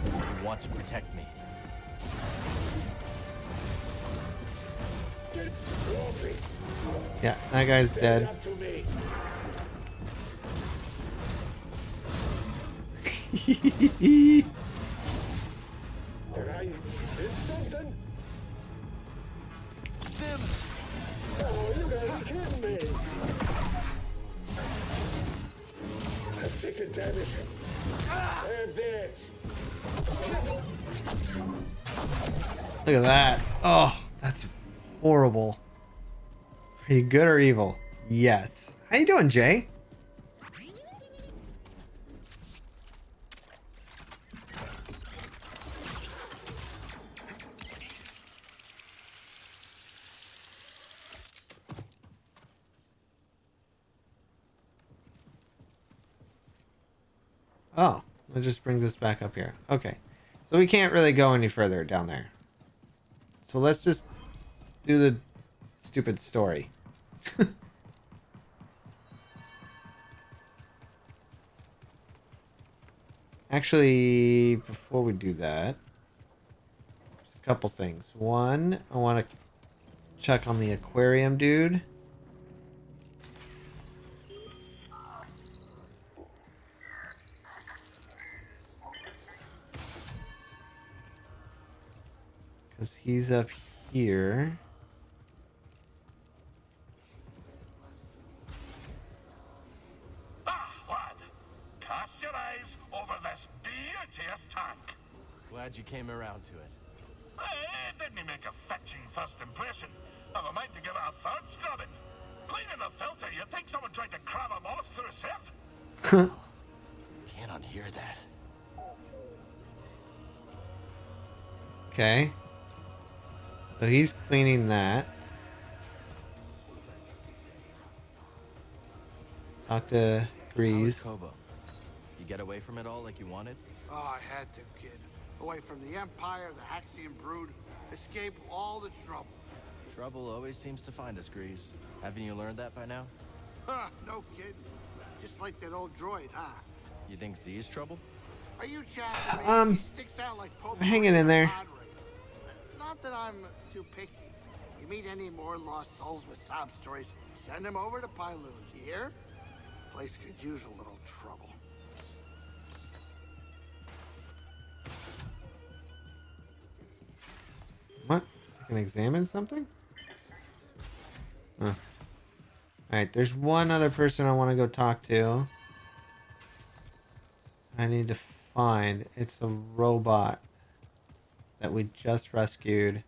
You want to protect me. Yeah, that guy's dead. Up to me. Did I miss something? Oh, you gotta be kidding me. I've taken damage. Have this. Look at that. Oh, that's horrible. Are you good or evil? Yes. How you doing, Jay? Oh, that just brings us back up here. Okay. So we can't really go any further down there. So let's just do the stupid story. Actually, before we do that, a couple things. One, I want to check on the aquarium dude. Because he's up here. Ah, lad. Cast your eyes over this beauteous tank. Glad you came around to it. It didn't make a fetching first impression. I've a mind to give it a third scrubbing. Cleaning the filter, you'd think someone tried to cram a moth through a sieve. Can't unhear that. Okay. So he's cleaning that. Talk to How was Breeze. Kobo? You get away from it all like you wanted? Oh, I had to, kid. Away from the Empire, the Haxian brood, escape all the trouble. Trouble always seems to find us, Grease. Haven't you learned that by now? Huh, no kid. Just like that old droid, huh? You think Z's trouble? Are you chatting me? He sticks out like Pope hanging in there. Not that I'm too picky. You meet any more lost souls with sob stories, send them over to Pyloon. You hear? Place could use a little trouble. What? I can examine something? Huh. Alright, there's one other person I want to go talk to. I need to find. It's a robot that we just rescued.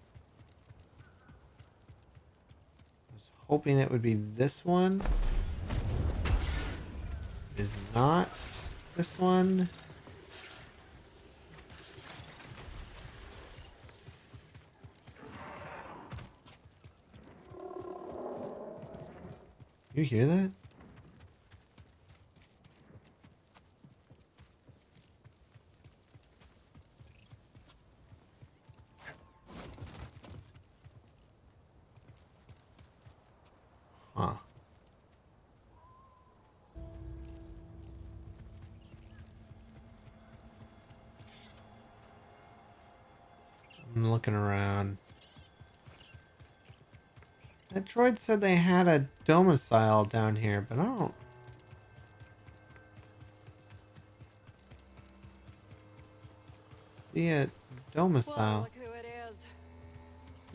I was hoping it would be this one. It is not this one. You hear that? Huh. I'm looking around. That droid said they had a domicile down here, but I don't see a domicile. Well, look who it is.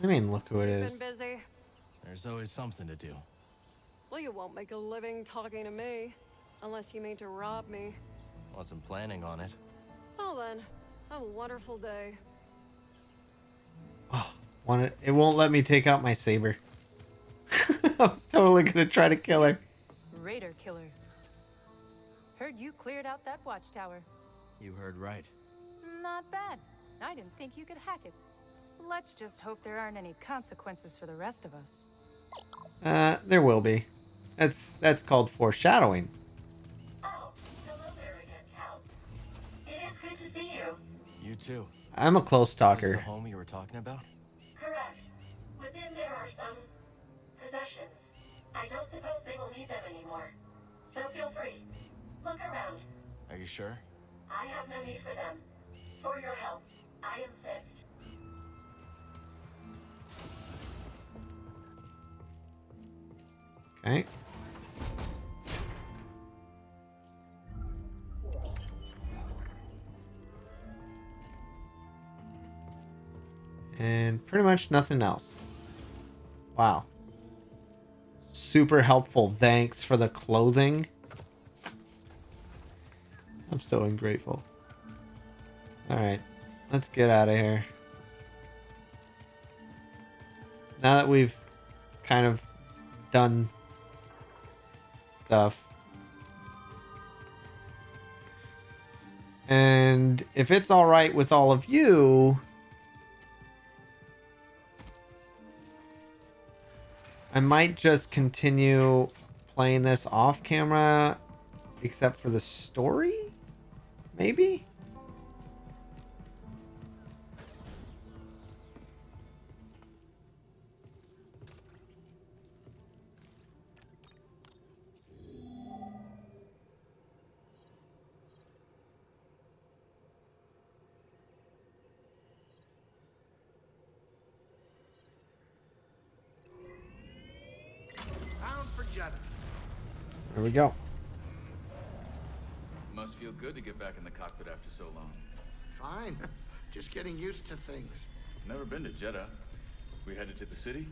I mean, look who it You've is. been busy. There's always something to do. Well, you won't make a living talking to me, unless you mean to rob me. Wasn't planning on it. Well then, have a wonderful day. Oh, it won't let me take out my saber. I'm totally gonna try to kill her. Raider killer. Heard you cleared out that watchtower. You heard right. Not bad. I didn't think you could hack it. Let's just hope there aren't any consequences for the rest of us. There will be. That's called foreshadowing. Oh, hello there again, Cal. It is good to see you. You too. I'm a close Is this talker. the home you were talking about? Correct. Within there are some possessions. I don't suppose they will need them anymore. So feel free. Look around. Are you sure? I have no need for them. For your help, I insist. Okay. And pretty much nothing else. Wow. Super helpful. Thanks for the clothing. I'm so ungrateful. Alright. Let's get out of here. Now that we've kind of done stuff. And if it's alright with all of you, I might just continue playing this off camera, except for the story? Maybe? There we go. Must feel good to get back in the cockpit after so long. Fine. Just getting used to things. Never been to Jeddah. We headed to the city?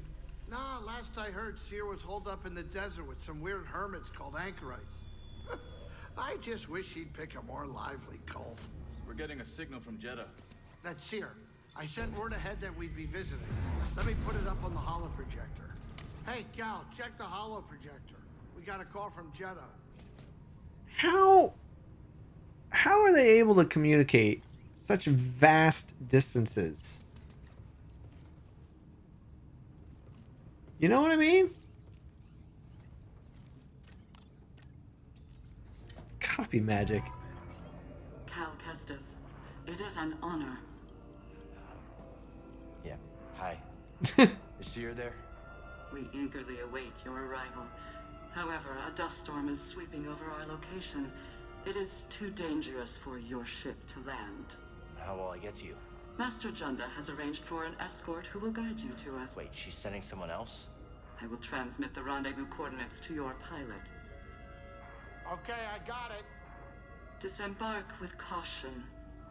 Nah, last I heard, Seer was holed up in the desert with some weird hermits called anchorites. I just wish he'd pick a more lively cult. We're getting a signal from Jeddah. That's Seer. I sent word ahead that we'd be visiting. Let me put it up on the holo projector. Hey, Cal, check the holo projector. We got a call from Jeddah. How are they able to communicate such vast distances? You know what I mean? It's gotta be magic. Cal Kestis, it is an honor. Yeah. Hi. Is Seer there? We eagerly await your arrival. However, a dust storm is sweeping over our location. It is too dangerous for your ship to land. How will I get to you? Master Junda has arranged for an escort who will guide you to us. Wait, she's sending someone else? I will transmit the rendezvous coordinates to your pilot. Okay, I got it. Disembark with caution.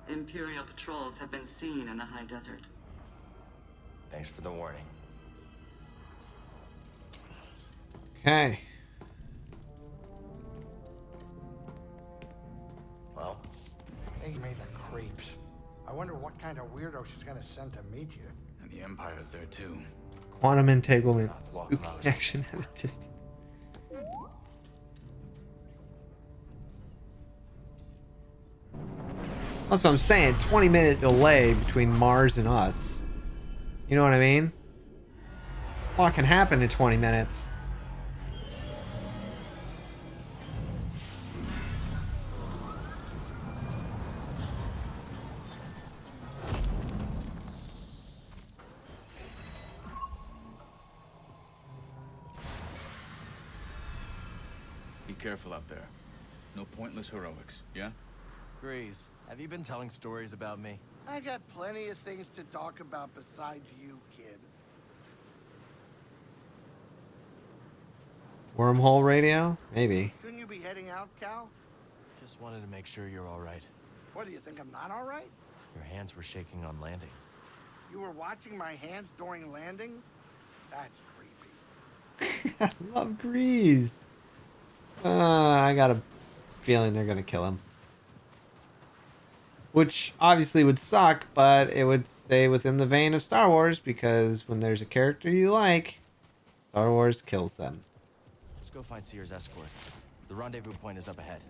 Imperial patrols have been seen in the high desert. Thanks for the warning. Okay. Well? Hey, me the creeps. I wonder what kind of weirdo she's gonna send to meet you. And the Empire's there too. Quantum entanglement. Walk Spooky out. action at a distance. That's what I'm saying. 20-minute delay between Mars and us. You know what I mean? A lot can happen in 20 minutes. Be careful out there. No pointless heroics, yeah? Grease, have you been telling stories about me? I got plenty of things to talk about besides you, kid. Wormhole radio? Maybe. Shouldn't you be heading out, Cal? Just wanted to make sure you're all right. What, do you think I'm not all right? Your hands were shaking on landing. You were watching my hands during landing? That's creepy. I love Grease. I got a feeling they're going to kill him. Which obviously would suck, but it would stay within the vein of Star Wars because when there's a character you like, Star Wars kills them. Let's go find Seer's escort. The rendezvous point is up ahead.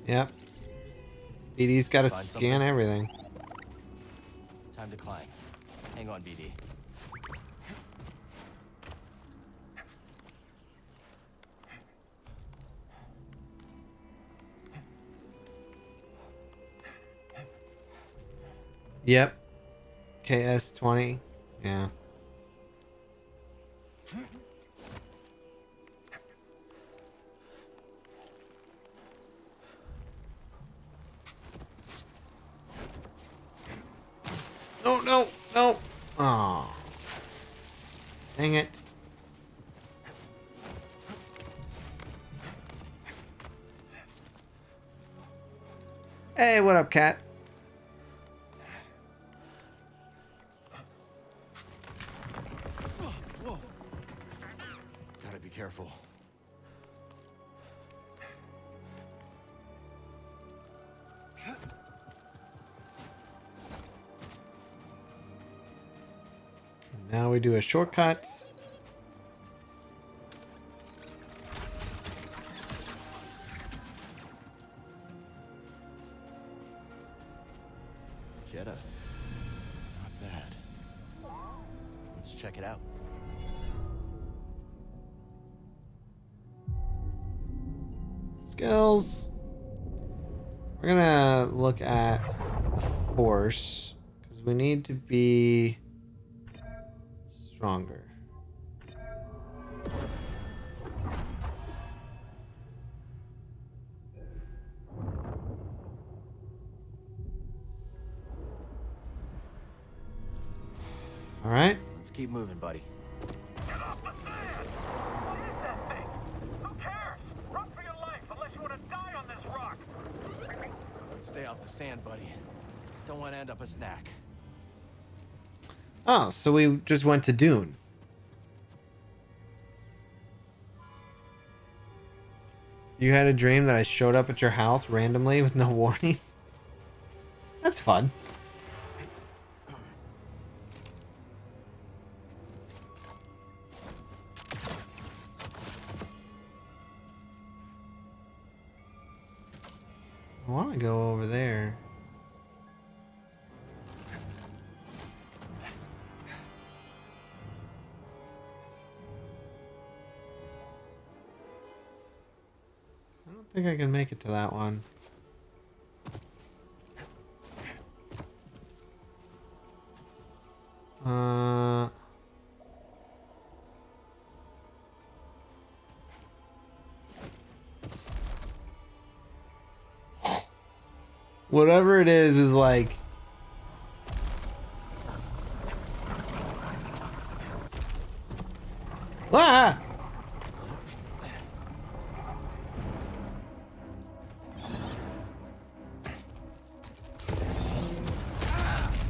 Yep. BD's got to Find scan something? everything. Time to climb. Hang on, BD. Yep. KS-20. Yeah. No, no, no. Oh. Dang it. Hey, what up, cat? Whoa. Gotta be careful. Now we do a shortcut. Jedi. Not bad. Let's check it out. skills. We're gonna look at the force because we need to be stronger. All right. Let's keep moving, buddy. Get off the sand! What is that thing? Who cares? Run for your life unless you want to die on this rock! Let's stay off the sand, buddy. Don't want to end up a snack. Oh, so we just went to Dune. You had a dream that I showed up at your house randomly with no warning? That's fun. I want to go over there. I don't think I can make it to that one. Whatever it is like... Ah!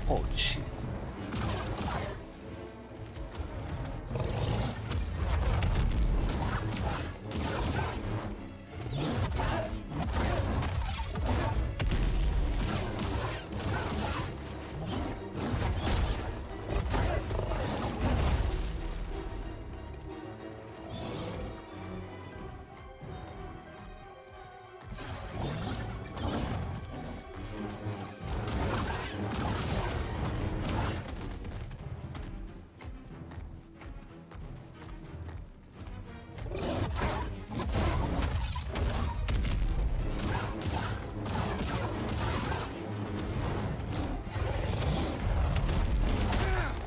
Oh, jeez.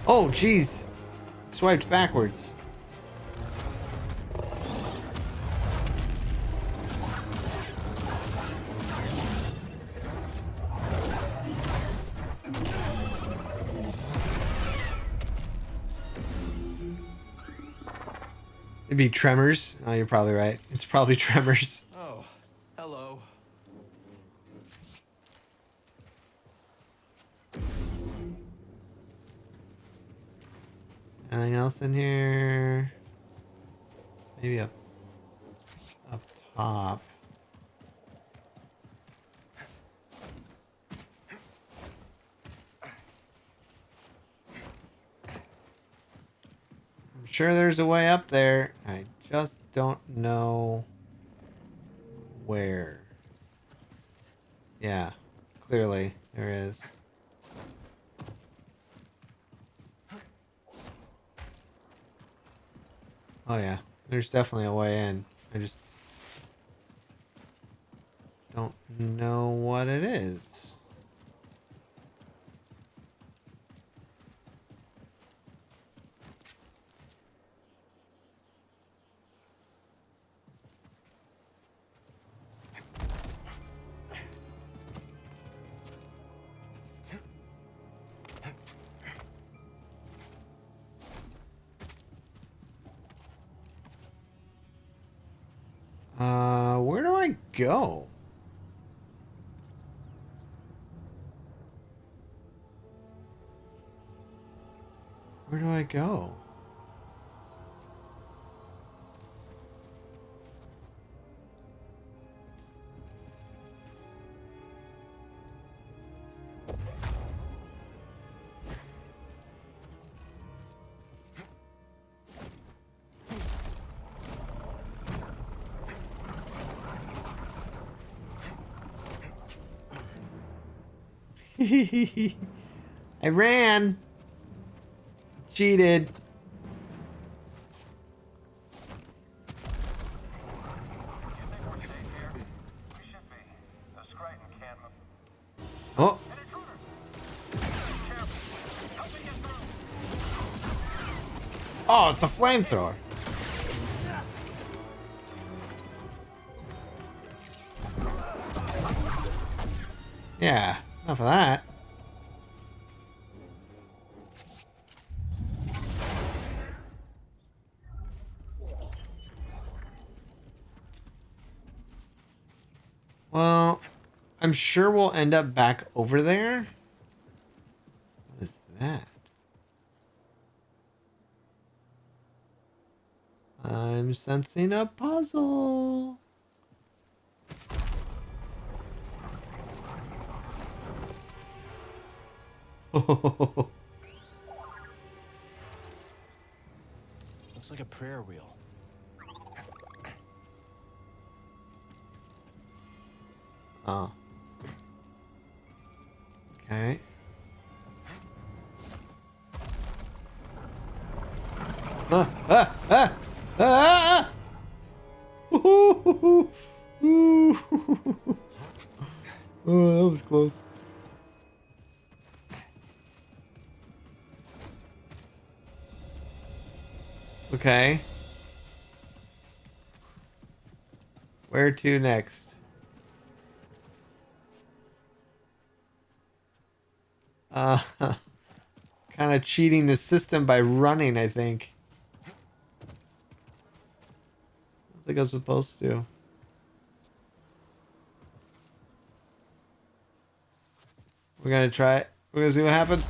Oh, jeez. Swiped backwards. It'd be Tremors. Oh, you're probably right. It's probably Tremors. Oh, hello. Anything else in here? Maybe up top. I'm sure there's a way up there. I just don't know where. Yeah, clearly there is. Oh yeah, there's definitely a way in. I just don't know what it is. Where do I go? Where do I go? I ran. Cheated. Oh. Oh, it's a flamethrower. Yeah, enough of that. Well, I'm sure we'll end up back over there. What is that? I'm sensing a puzzle. Looks like a prayer wheel. Oh. Okay. Ah, ah, ah, ah, ah. Ooh, ooh. Oh, that was close. Okay. Where to next? Kind of cheating the system by running, I think. I think I was supposed to. We're gonna try it. We're gonna see what happens.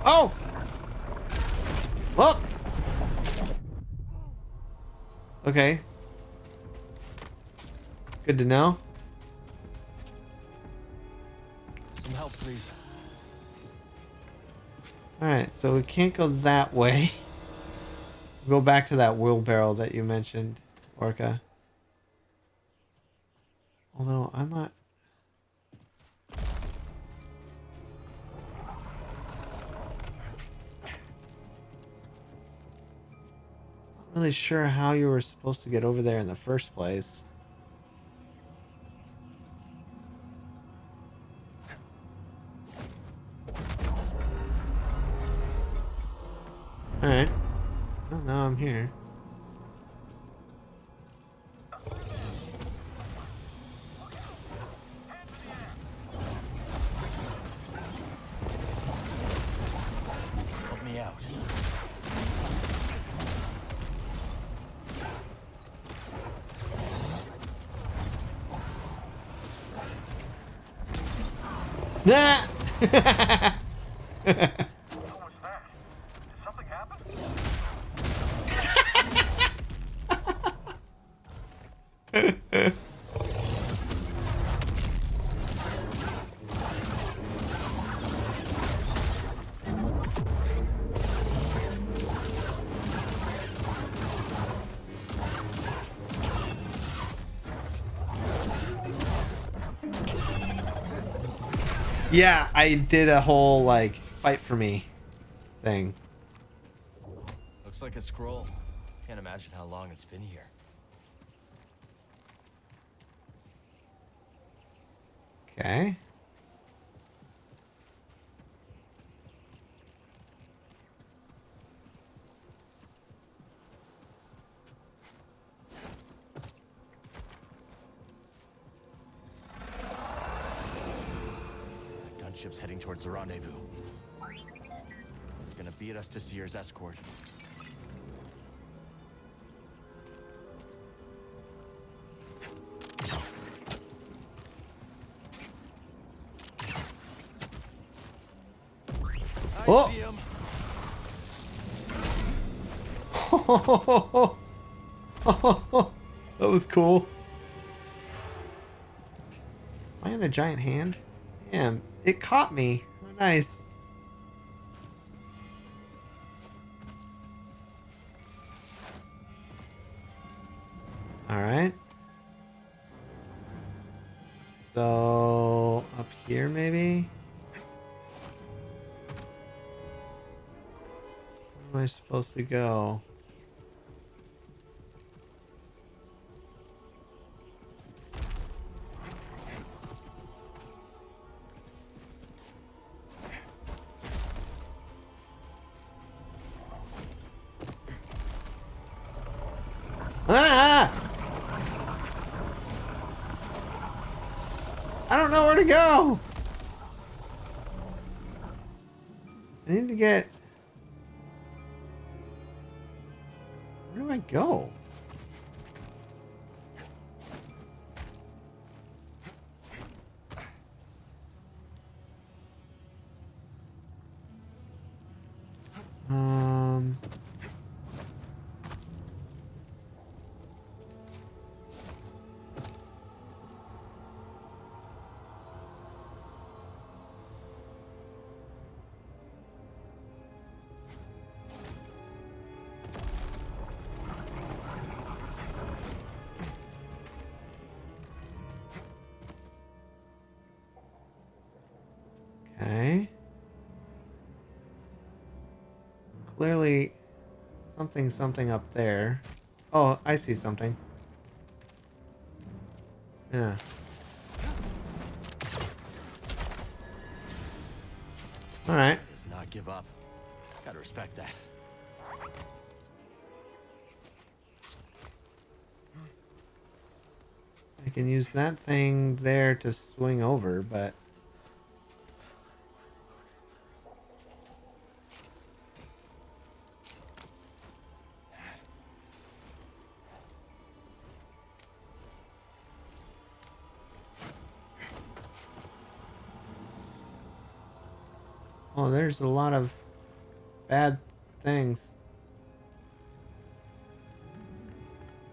Oh! Well! Okay. Good to know. Some help, please. Alright, so we can't go that way. Go back to that wheelbarrow that you mentioned, Orca. Although, I'm not... really sure how you were supposed to get over there in the first place. Alright. Well, now I'm here. Help me out. Nah! What was that? Did something happen? Yeah, I did a whole, like, fight for me thing. Looks like a scroll. Can't imagine how long it's been here. Okay. Gunship's heading towards the rendezvous. It's gonna beat us to Seer's escort. Oh! I see him. That was cool. Am I in a giant hand? Damn, it caught me. Oh, nice. Alright. So, up here maybe? Where am I supposed to go? I don't know where to go. I need to get... Where do I go? Okay. Clearly something up there. Oh, I see something. Yeah. All right. Does not give up. Gotta respect that. I can use that thing there to swing over, but... Oh, there's a lot of bad things.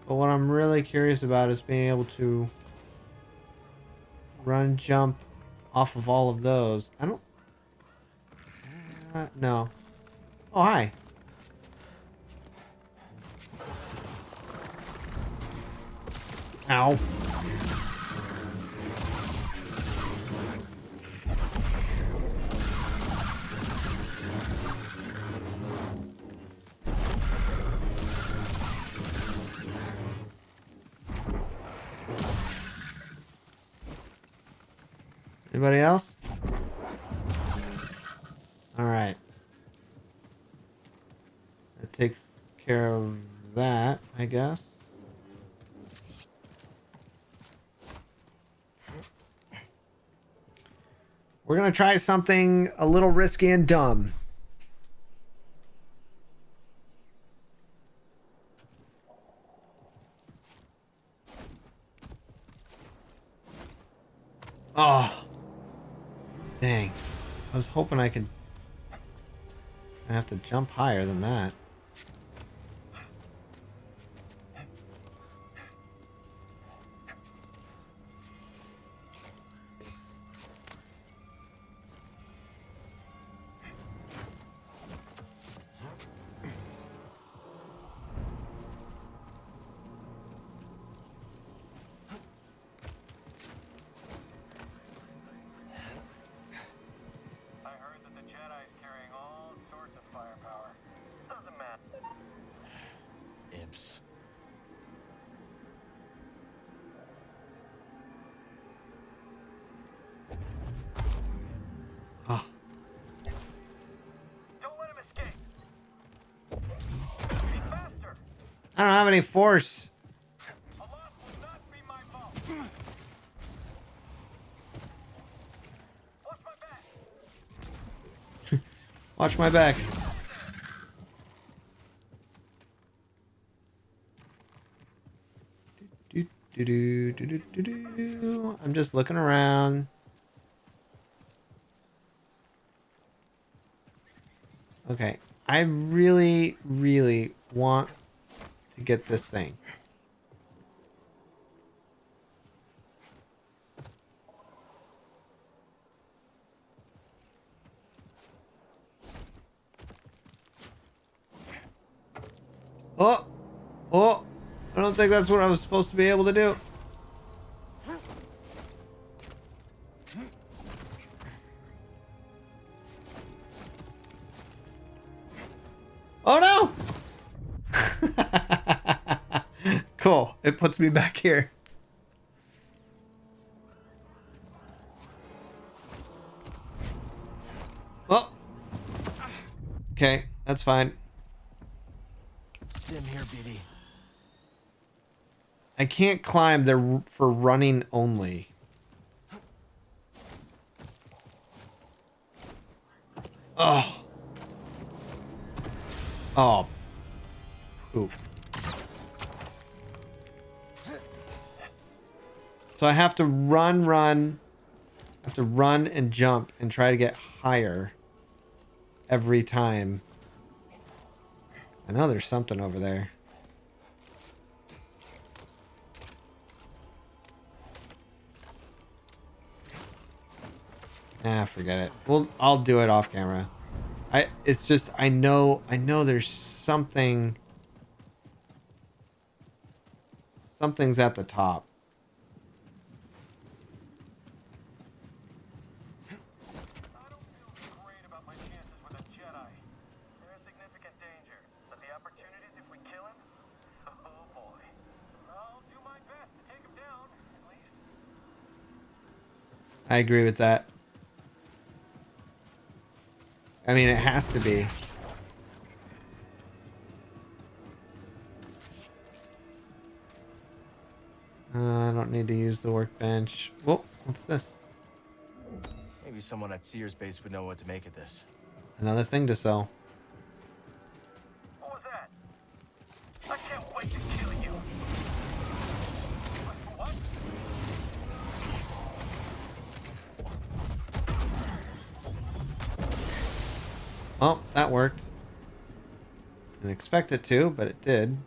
But what I'm really curious about is being able to run, jump off of all of those. I don't... no. Oh, hi. Ow. Anybody else? All right. That takes care of that, I guess. We're gonna try something a little risky and dumb. Oh. Dang. I was hoping I could... I have to jump higher than that. I heard that the Jedi's carrying all sorts of firepower. Doesn't matter. Imps. Oh. Don't let him escape. Be faster. I don't have any force. A loss would not be my fault. Watch my back. Watch my back. I'm just looking around. Okay, I really, really want to get this thing. Oh! Oh! I don't think that's what I was supposed to be able to do. Oh no! Cool. It puts me back here. Oh! Okay, that's fine. Stim here, BD. I can't climb. They're for running only. Oh. Oh. Poop. So I have to run. I have to run and jump and try to get higher every time. I know there's something over there. Ah, forget it. Well, I'll do it off camera. It's just I know there's something's at the top. I don't feel great about my chances with a Jedi. They're a significant danger, but the opportunities if we kill him? Oh boy. I'll do my best to take him down, at least. I agree with that. I mean, it has to be. I don't need to use the workbench. Whoa, what's this? Maybe someone at Sears base would know what to make of this. Another thing to sell. What was that? I can't wait to kill you. What? Oh, that worked. Didn't expect it to, but it did.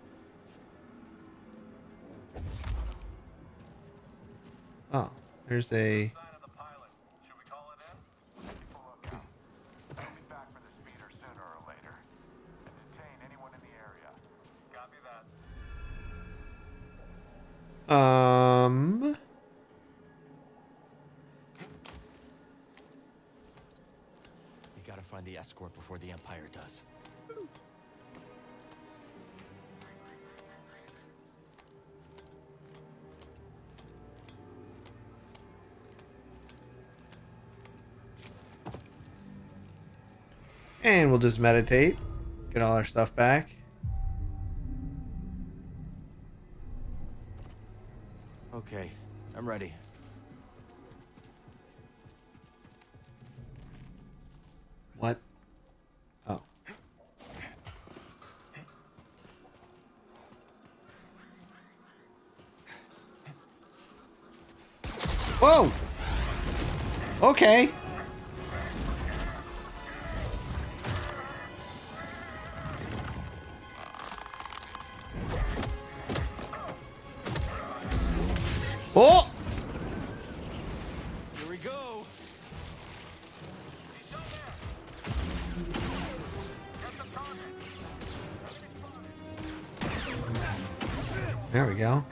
Oh, there's a... We gotta find the escort before the Empire does. And we'll just meditate. Get all our stuff back. Okay, I'm ready. What? Oh. Whoa! Okay. Oh! Here we go. There we go.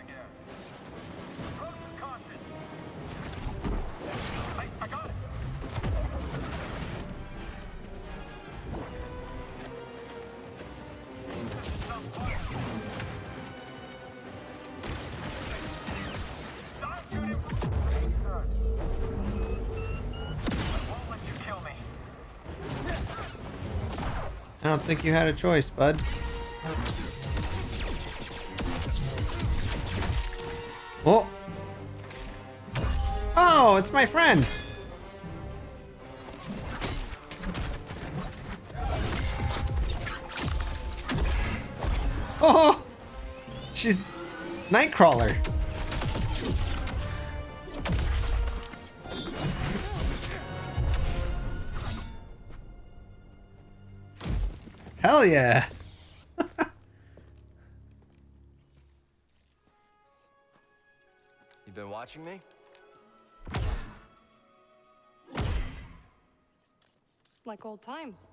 I don't think you had a choice, bud. Oh! Oh, it's my friend! Oh! She's Nightcrawler. Hell yeah! You been watching me? Like old times.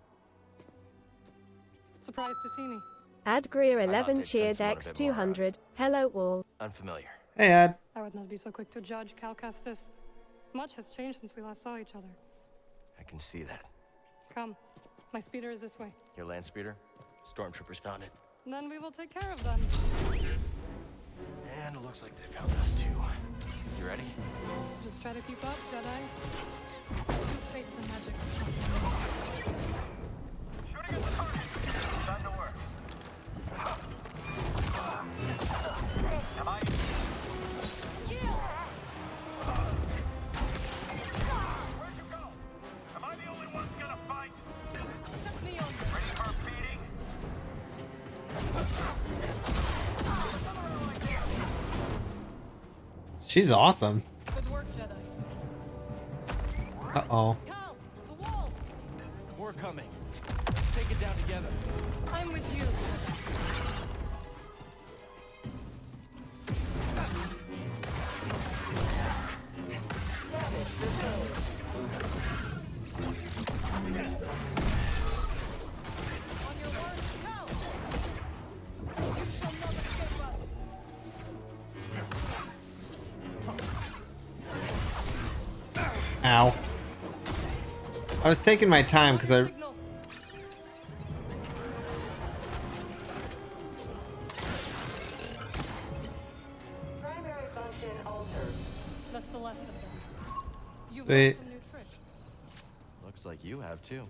Surprised to see me. Adgreer11 cheered X200. Hello all. Unfamiliar. Hey, Ad. I would not be so quick to judge, Cal Kestis. Much has changed since we last saw each other. I can see that. Come. My speeder is this way. Your land speeder? Stormtroopers found it. Then we will take care of them. And it looks like they found us too. You ready? Just try to keep up, Jedi. You face the magic. Shooting at the target. Time to work. Am I? Where'd you go? Am I the only one gonna fight? She's awesome. Good work, Jedi. Uh-oh. Cal, the wall. We're coming. Let's take it down together. I'm with you. On your mark, Cal. You shall not escape us. Ow. I was taking my time because I... Primary function altered. That's the last of them. You've Sweet. learned some new tricks. Looks like you have too.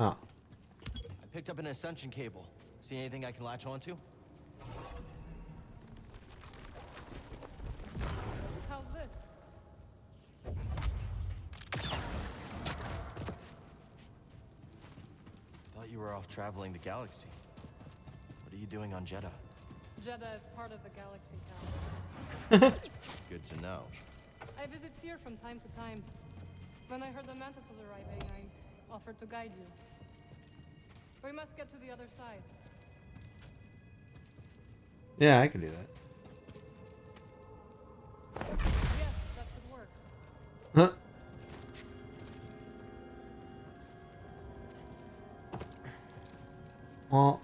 Oh. I picked up an ascension cable. See anything I can latch onto? How's this? Thought you were off traveling the galaxy. What are you doing on Jeddah? Jeddah is part of the galaxy, Cal. Good to know. I visit Seer from time to time. When I heard the Mantis was arriving, I offered to guide you. We must get to the other side. Yeah, I can do that. Yes, that should work. Huh. Well...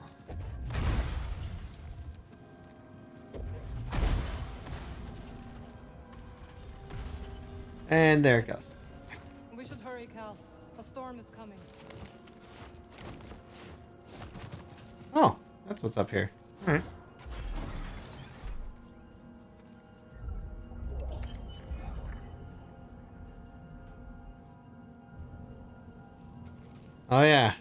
And there it goes. We should hurry, Cal. A storm is coming. Oh, that's what's up here. Alright. Oh yeah.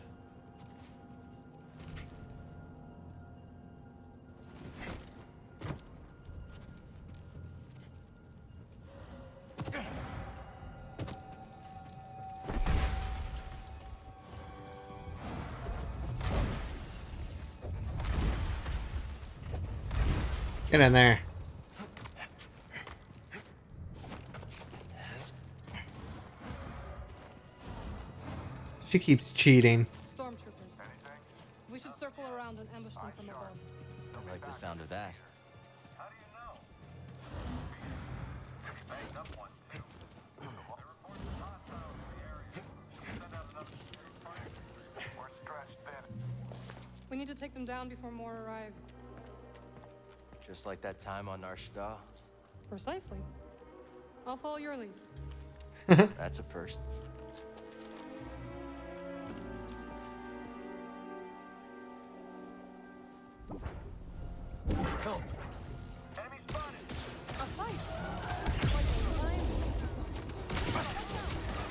Get in there. She keeps cheating. Stormtroopers. We should circle around and ambush them from above. I like the sound of that. We need to take them down before more arrive. Just like that time on Nar Shaddaa. Precisely. I'll follow your lead. That's a first. Help! Enemy spotted! A fight! Quite a time.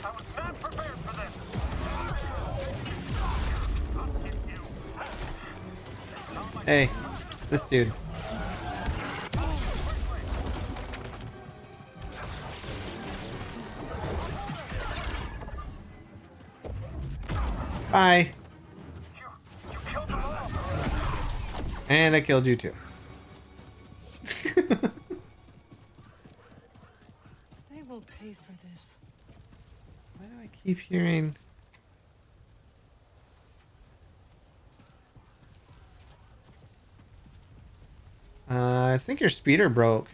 I was not prepared for this! Hey, this dude. Bye. And I killed you too. They will pay for this. Why do I keep hearing... I think your speeder broke.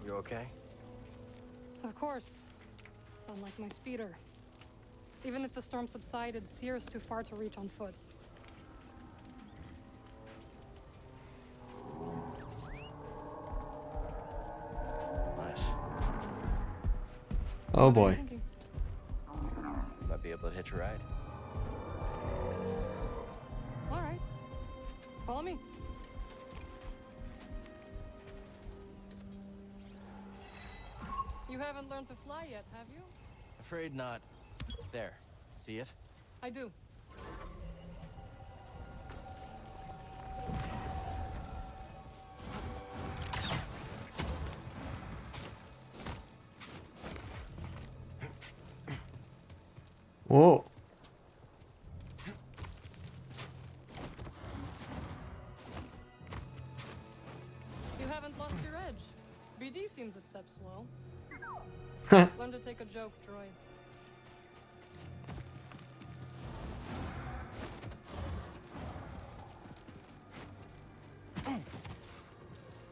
You okay? Of course. Unlike my speeder. Even if the storm subsided, Seer is too far to reach on foot. Nice. Oh boy. Might be able to hitch a ride. All right. Follow me. You haven't learned to fly yet, have you? Afraid not. There. See it? I do. Whoa. You haven't lost your edge. BD seems a step slow. Learn to take a joke, droid.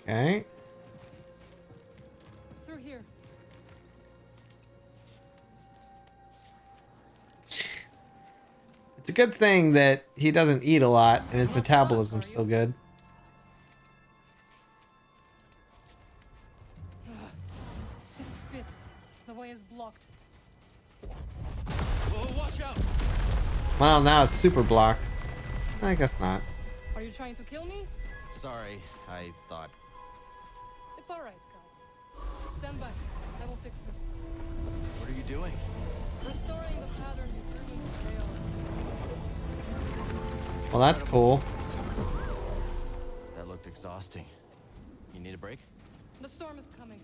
Okay. Through here. It's a good thing that he doesn't eat a lot and his metabolism's still good. Spit. The way is blocked. Watch out! Well, now it's super blocked. I guess not. Are you trying to kill me? Sorry, I thought. It's all right, Cal. Stand back. I will fix this. What are you doing? Restoring the pattern you threw into chaos. Well, that's cool. That looked exhausting. You need a break? The storm is coming.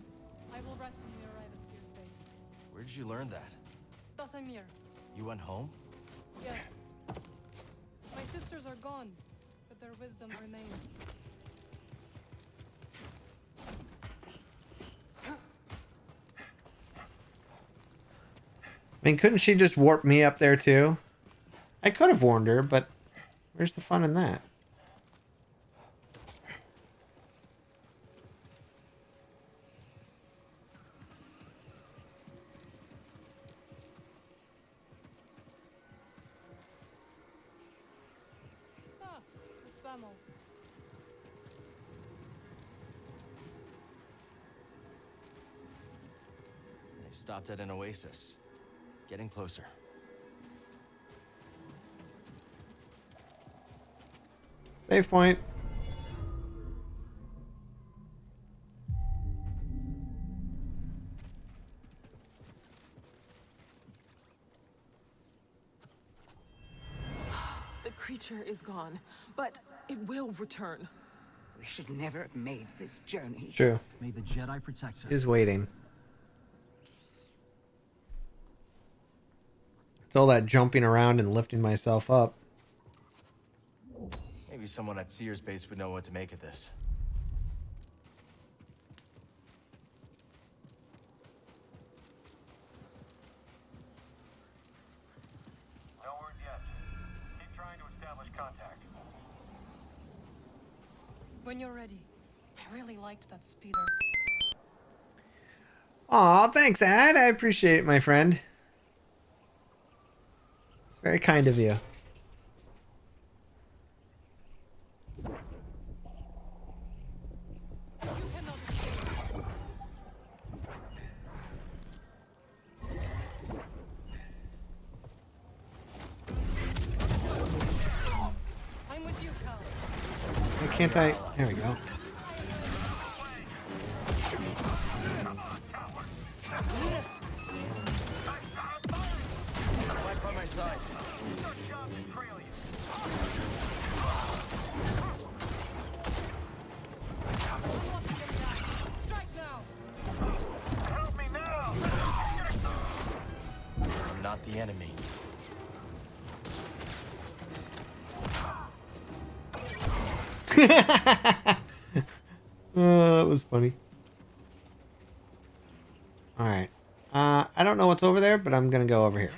I will rest when we arrive at Sears base. Where did you learn that? Dathamir. You went home? Yes. My sisters are gone, but their wisdom remains. I mean, couldn't she just warp me up there too? I could have warned her, but where's the fun in that? Ah, the spammels. They stopped at an oasis. Getting closer. Save point. The creature is gone, but it will return. We should never have made this journey. True. May the Jedi protect us. He's waiting. It's all that jumping around and lifting myself up. Maybe someone at Sears base would know what to make of this. No word yet. Keep trying to establish contact. When you're ready. I really liked that speeder. Aw, thanks, Ad. I appreciate it, my friend. It's very kind of you. I'm with you, Cal. Why can't I? There we go. Right by my side. Strike now! Help me now! I'm not the enemy. That was funny. Alright. I don't know what's over there, but I'm gonna go over here.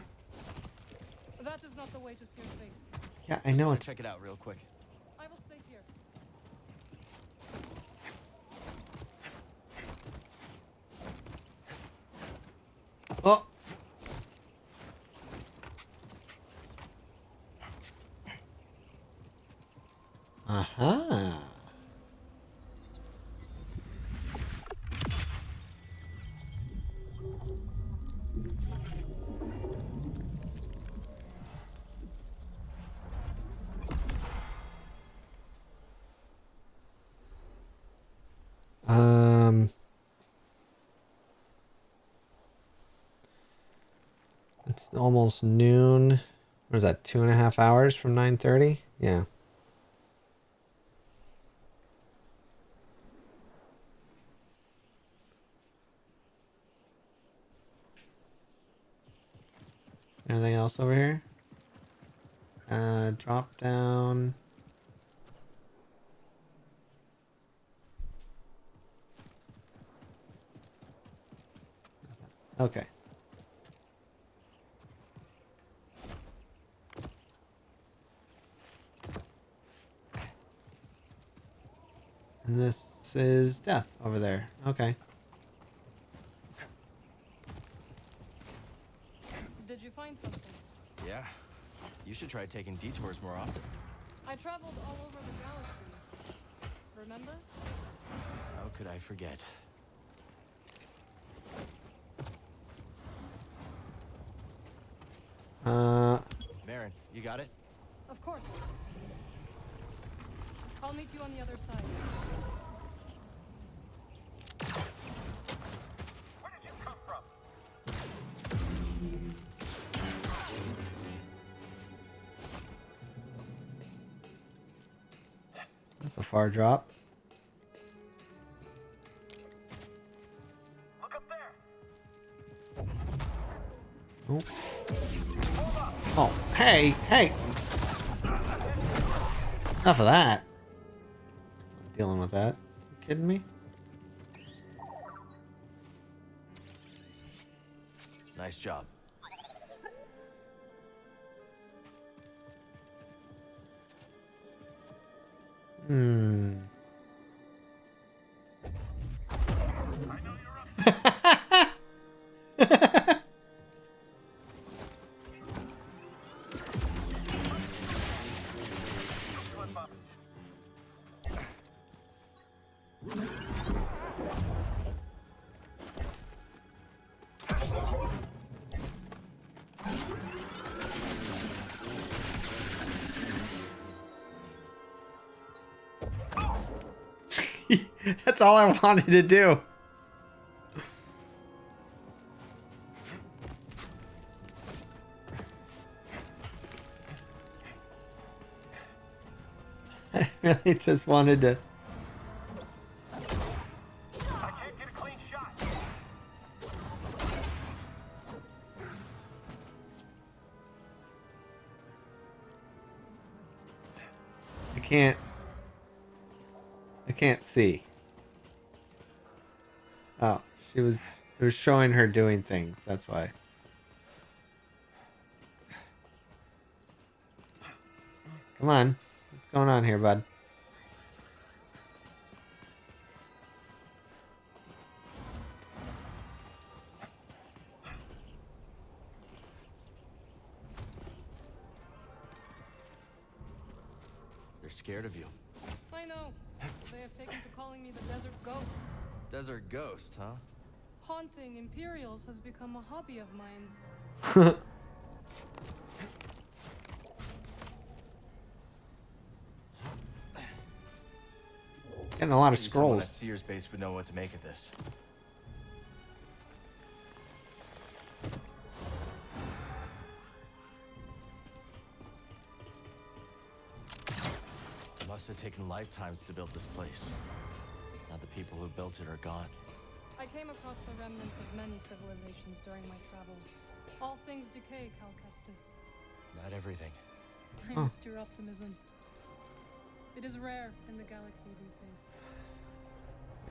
That is not the way to Sears base. Yeah, I know Wanna it's... check it out real quick. I will stay here. Oh! Aha! It's almost noon. What is that, 2.5 hours from 9:30? Yeah. Anything else over here? Drop down. Okay. And this is death over there. Okay. Did you find something? Yeah. You should try taking detours more often. I traveled all over the galaxy. Remember? How could I forget? Marin, you got it? Of course. I'll meet you on the other side. Where did you come from? That's a far drop. Look up there. Oh. Oh, hey, hey! Enough of that. I'm dealing with that. You kidding me? Nice job. Hmm. I know you're up. Slip up. That's all I wanted to do. I really just wanted to. I can't get a clean shot. I can't see. Oh, it was showing her doing things, that's why. Come on. What's going on here, bud? They're scared of you. I know. They have taken to calling me the Desert Ghost. Desert Ghost, huh? Haunting Imperials has become a hobby of mine. Getting a lot of Maybe someone scrolls. at Sears base would know what to make of this. It must have taken lifetimes to build this place. Now the people who built it are gone. I came across the remnants of many civilizations during my travels. All things decay, Cal Kestis. Not everything. I missed your optimism. It is rare in the galaxy these days.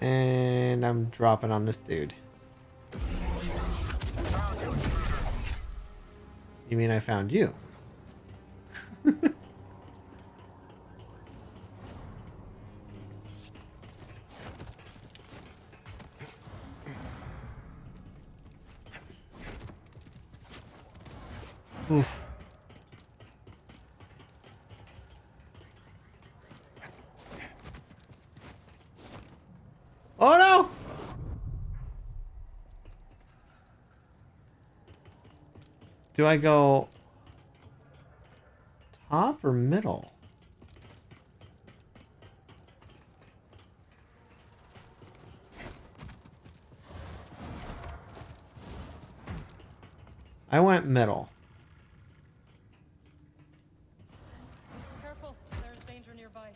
And I'm dropping on this dude. You mean I found you? Oof. Oh no! Do I go top or middle? I went middle. Careful, there's danger nearby.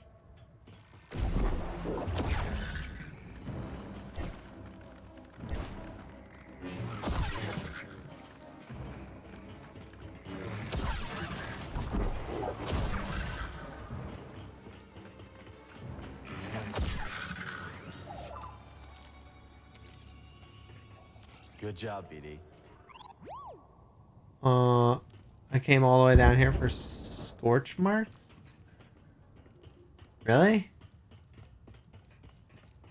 Good job, BD. I came all the way down here for scorch marks? Really?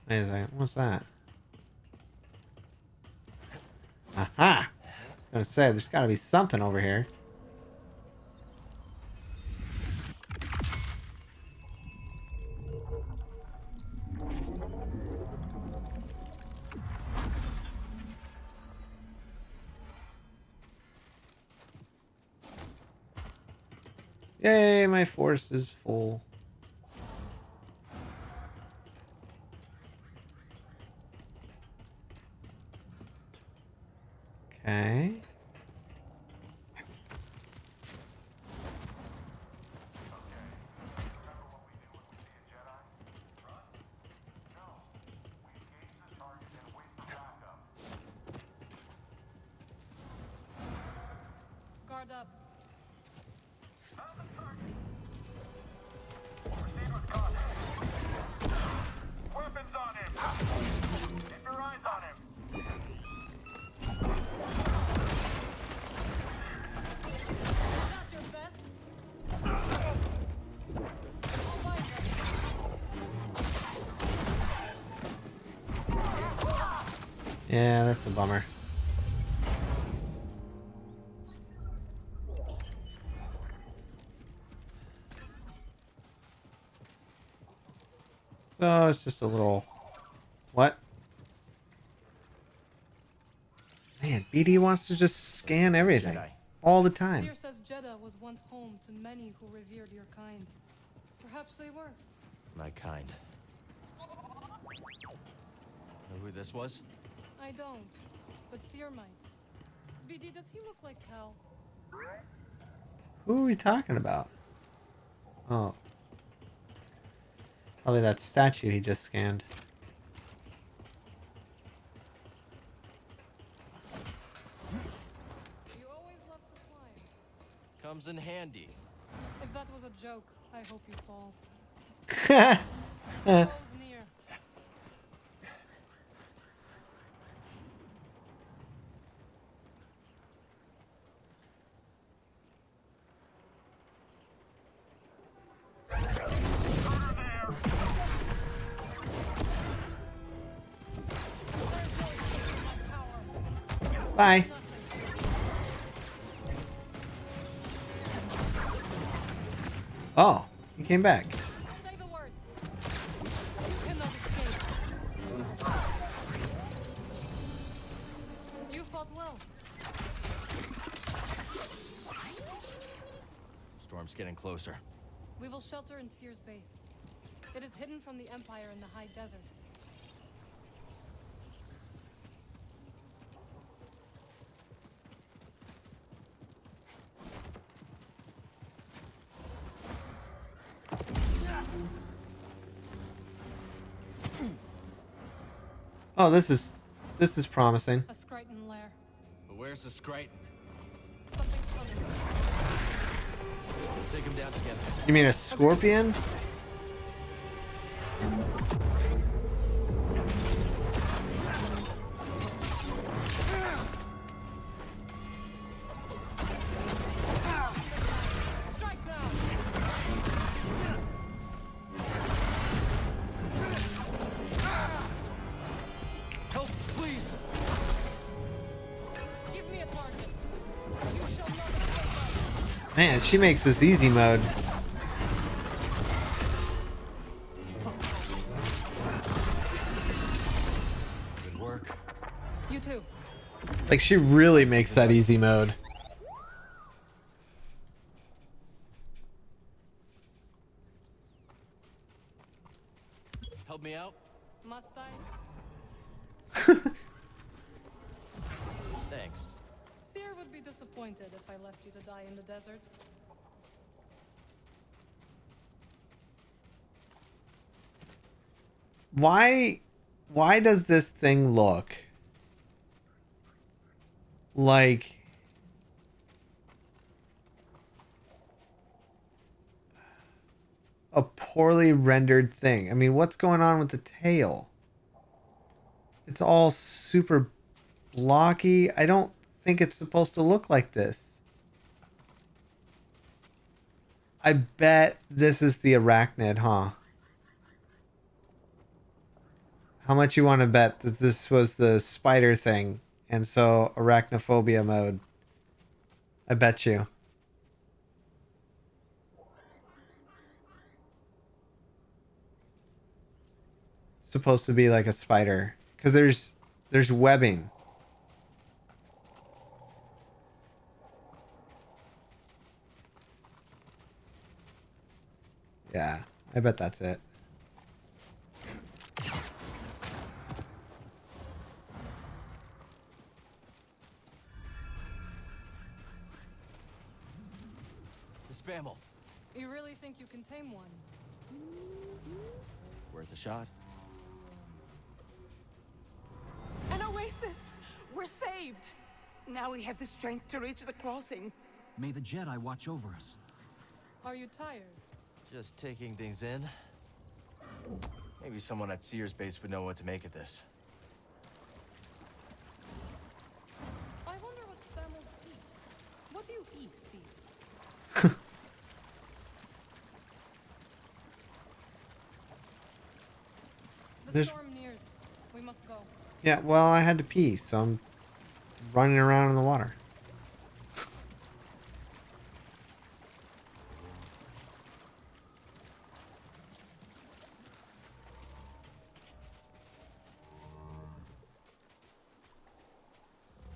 Wait a second, what's that? Aha! I was gonna say, there's gotta be something over here. Yay, my force is full. Okay. Guard up. Weapons on him! Keep your eyes on him! Not your best. Yeah, that's a bummer. So it's just a little... What? Man, BD wants to just scan everything. Jedi. All the time. Seer says Jeddah was once home to many who revered your kind. Perhaps they were. My kind. Know who this was? I don't, but Seer might. BD, does he look like Cal? Who are we talking about? Oh. Probably that statue he just scanned. You always love to climb. Comes in handy. If that was a joke, I hope you fall. Uh, Foes near. Bye. Oh, he came back. Say the word. You cannot escape. You fought well. Storm's getting closer. We will shelter in Seer's base. It is hidden from the Empire in the high desert. Oh, this is promising. A Skriton lair. But where's the Skriton? Something's coming. We'll take him down together. You mean a scorpion? Strike now. Help, please! Give me a target. You shall not escape us. Man, she makes this easy mode. Good work. You too. Like, she really makes that easy mode. Help me out? Must I? Thanks. Seer would be disappointed if I left you to die in the desert. Why does this thing look like a poorly rendered thing? I mean, what's going on with the tail? It's all super blocky. I don't think it's supposed to look like this. I bet this is the arachnid, huh? How much you want to bet that this was the spider thing? And so arachnophobia mode. I bet you. It's supposed to be like a spider. Because there's webbing. Yeah, I bet that's it. The Spammel. You really think you can tame one? Worth a shot. An oasis! We're saved! Now we have the strength to reach the crossing. May the Jedi watch over us. Are you tired? Just taking things in. Maybe someone at Sears base would know what to make of this. I wonder what Spammels eat. What do you eat, Beast? The storm nears. We must go. Yeah, well, I had to pee, so I'm running around in the water.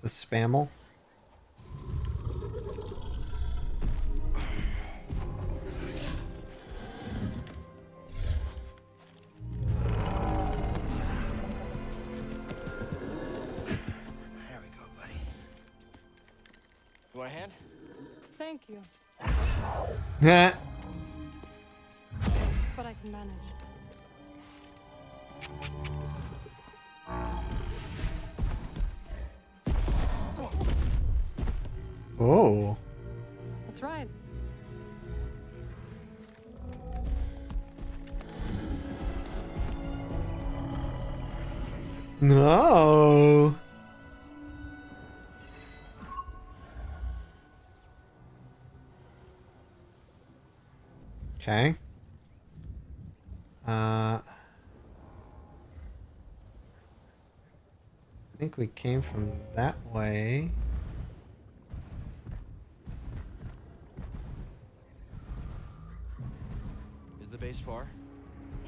The Spammel. There we go, buddy. You want a hand? Thank you. Yeah. But I can manage. Oh. That's right. No. Okay. I think we came from that way. Is the base far?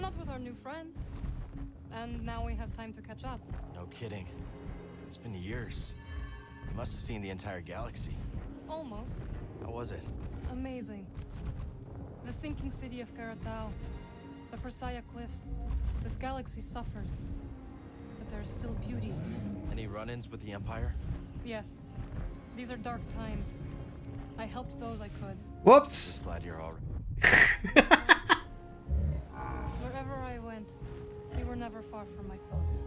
Not with our new friend. And now we have time to catch up. No kidding. It's been years. You must have seen the entire galaxy. Almost. How was it? Amazing. The sinking city of Karatao. The Persaya Cliffs. This galaxy suffers. But there is still beauty. Any run-ins with the Empire? Yes. These are dark times. I helped those I could. Whoops! Just glad you're all right. Wherever I went, you were never far from my thoughts.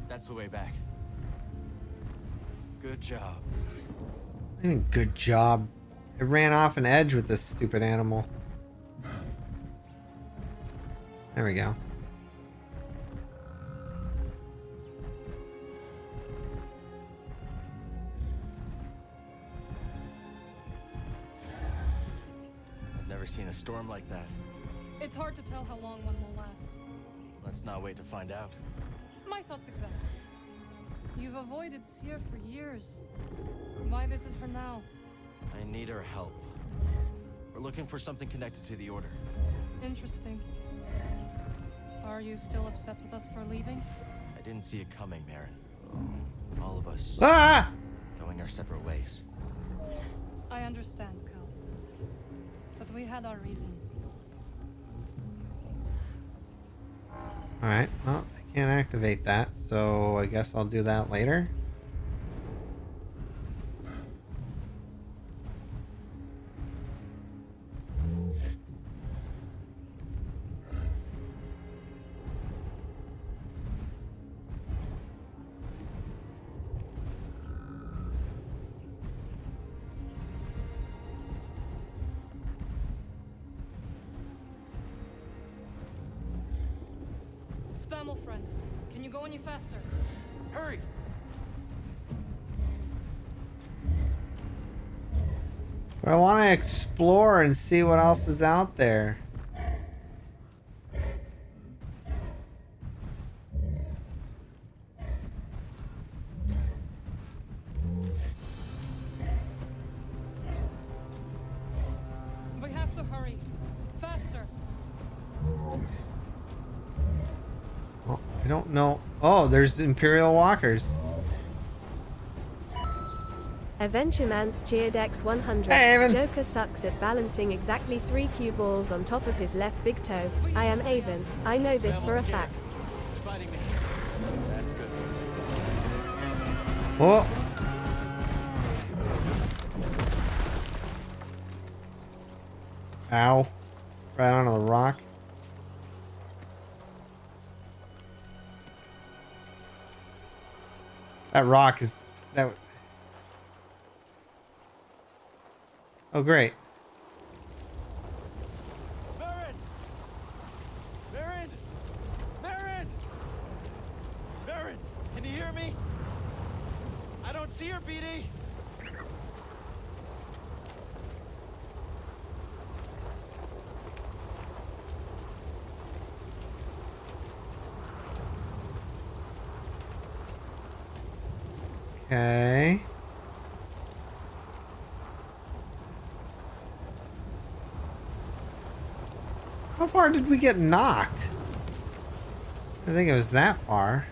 That's the way back. Good job. Good job. I ran off an edge with this stupid animal. There we go. I've never seen a storm like that. It's hard to tell how long one will last. Let's not wait to find out. My thoughts exactly. You've avoided Seer for years. Why visit her now? I need her help. We're looking for something connected to the Order. Interesting. Are you still upset with us for leaving? I didn't see it coming, Marin. All of us going our separate ways. I understand, Cal. But we had our reasons. Alright, well, I can't activate that, so I guess I'll do that later. Spammel friend, can you go any faster? Hurry! But I want to explore and see what else is out there. We have to hurry. Faster. Oh, I don't know. Oh, there's Imperial walkers. Adventureman's cheered X100. Hey, Avon. Joker sucks at balancing exactly 3 cue balls on top of his left big toe. I am Avon. I know this for a fact. It's fighting me. That's good. Oh. Ow. Right onto the rock. That rock is... that. Oh, great. Marin! Marin! Marin! Marin! Can you hear me? I don't see her, BD! Okay. How far did we get knocked? I think it was that far.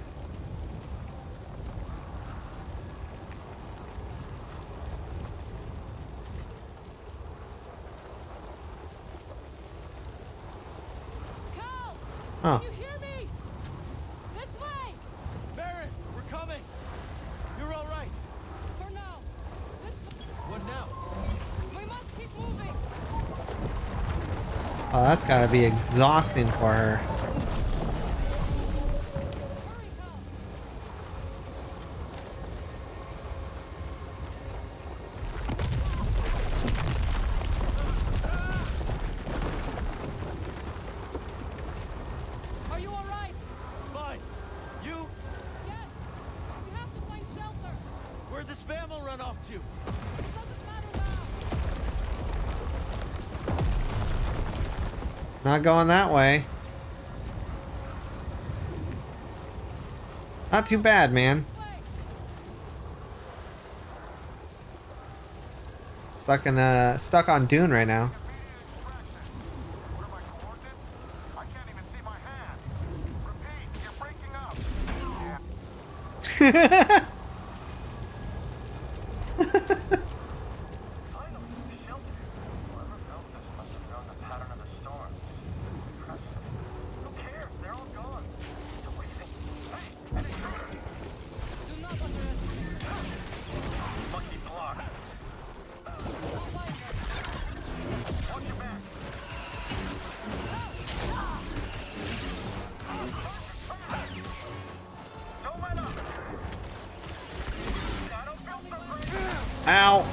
Cal! Oh. Can you hear me? This way! Marin! We're coming! You're all right! For now. This way. What now? We must keep moving. Oh, that's gotta be exhausting for her. Hurry, Cal. Are you all right? Fine! You? Yes. We have to find shelter. Where'd the spam will run off to? It doesn't matter now. Not going that way. Not too bad, man. Stuck on Dune right now. I can't even see my hand. Repeat, you're breaking up. Finally, the shelter. Whoever built this must have known the pattern of the storm. Impressive. Who cares? They're all gone. Still breathing. Hey, an intruder. Do not underestimate them. Lucky block. I'll find them. Watch your back. Don't let up. I don't feel so great. Ow.